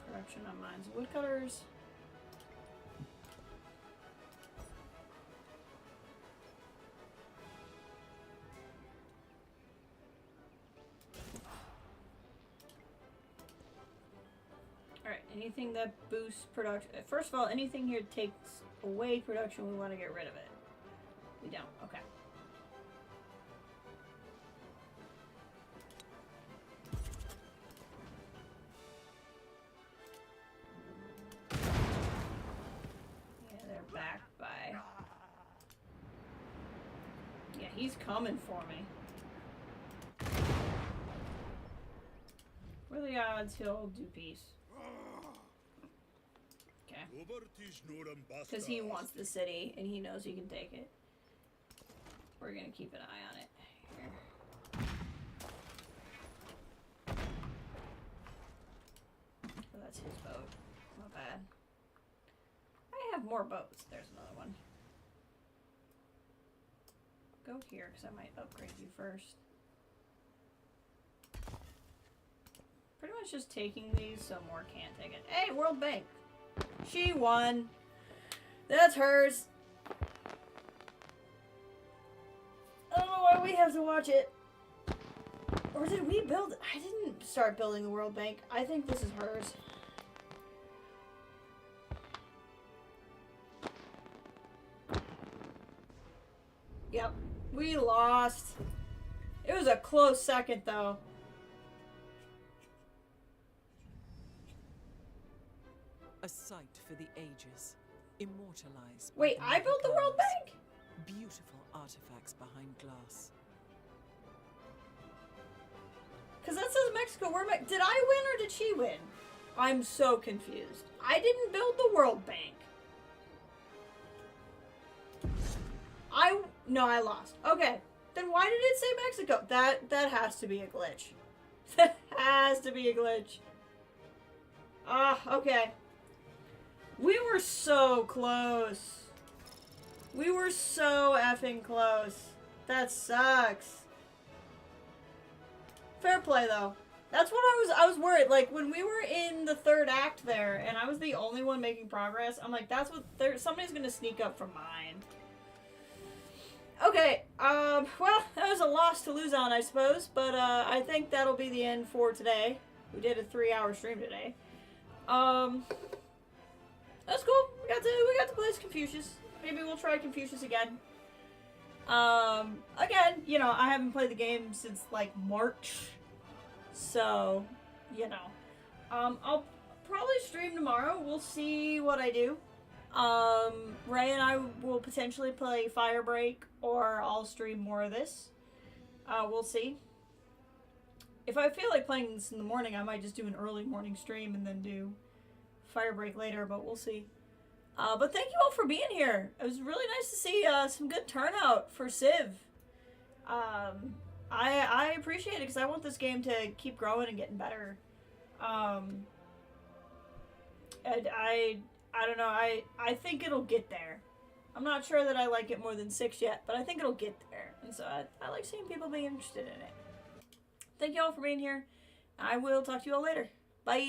[SPEAKER 1] Production on mines and woodcutters. Alright, anything that boosts production. First of all, anything here takes away production, we want to get rid of it. We don't. Okay. Yeah, they're backed by. Yeah, he's coming for me. What are the odds he'll do peace? Okay. Because he wants the city and he knows he can take it. We're gonna keep an eye on it. Here. Oh, that's his boat. Not bad. I have more boats. There's another one. Go here because I might upgrade you first. Pretty much just taking these so more can't take it. Hey, World Bank! She won! That's hers! I don't know why we have to watch it. Or did we build it? I didn't start building the World Bank. I think this is hers. Yep. We lost. It was a close second, though.
[SPEAKER 2] A sight for the ages, immortalized.
[SPEAKER 1] Wait, I built the World Bank?
[SPEAKER 2] Beautiful artifacts behind glass.
[SPEAKER 1] Because that says Mexico. Where did I win or did she win? I'm so confused. I didn't build the World Bank. No, I lost. Okay. Then why did it say Mexico? That has to be a glitch. That has to be a glitch. Okay. We were so close. We were so effing close. That sucks. Fair play, though. That's what I was worried. Like, when we were in the 3rd act there, and I was the only one making progress, I'm like, that's what... somebody's gonna sneak up from mine. Okay, well, that was a loss to lose on, I suppose, but, I think that'll be the end for today. We did a 3-hour stream today. That's cool. We got to play as Confucius. Maybe we'll try Confucius again. Again, you know, I haven't played the game since, like, March. So, you know. I'll probably stream tomorrow. We'll see what I do. Ray and I will potentially play Firebreak, or I'll stream more of this. We'll see. If I feel like playing this in the morning, I might just do an early morning stream and then do Firebreak later, but we'll see. But thank you all for being here. It was really nice to see some good turnout for Civ. I appreciate it because I want this game to keep growing and getting better. And I don't know, I think it'll get there. I'm not sure that I like it more than 6 yet, but I think it'll get there. And so I like seeing people being interested in it. Thank you all for being here. I will talk to you all later. Bye.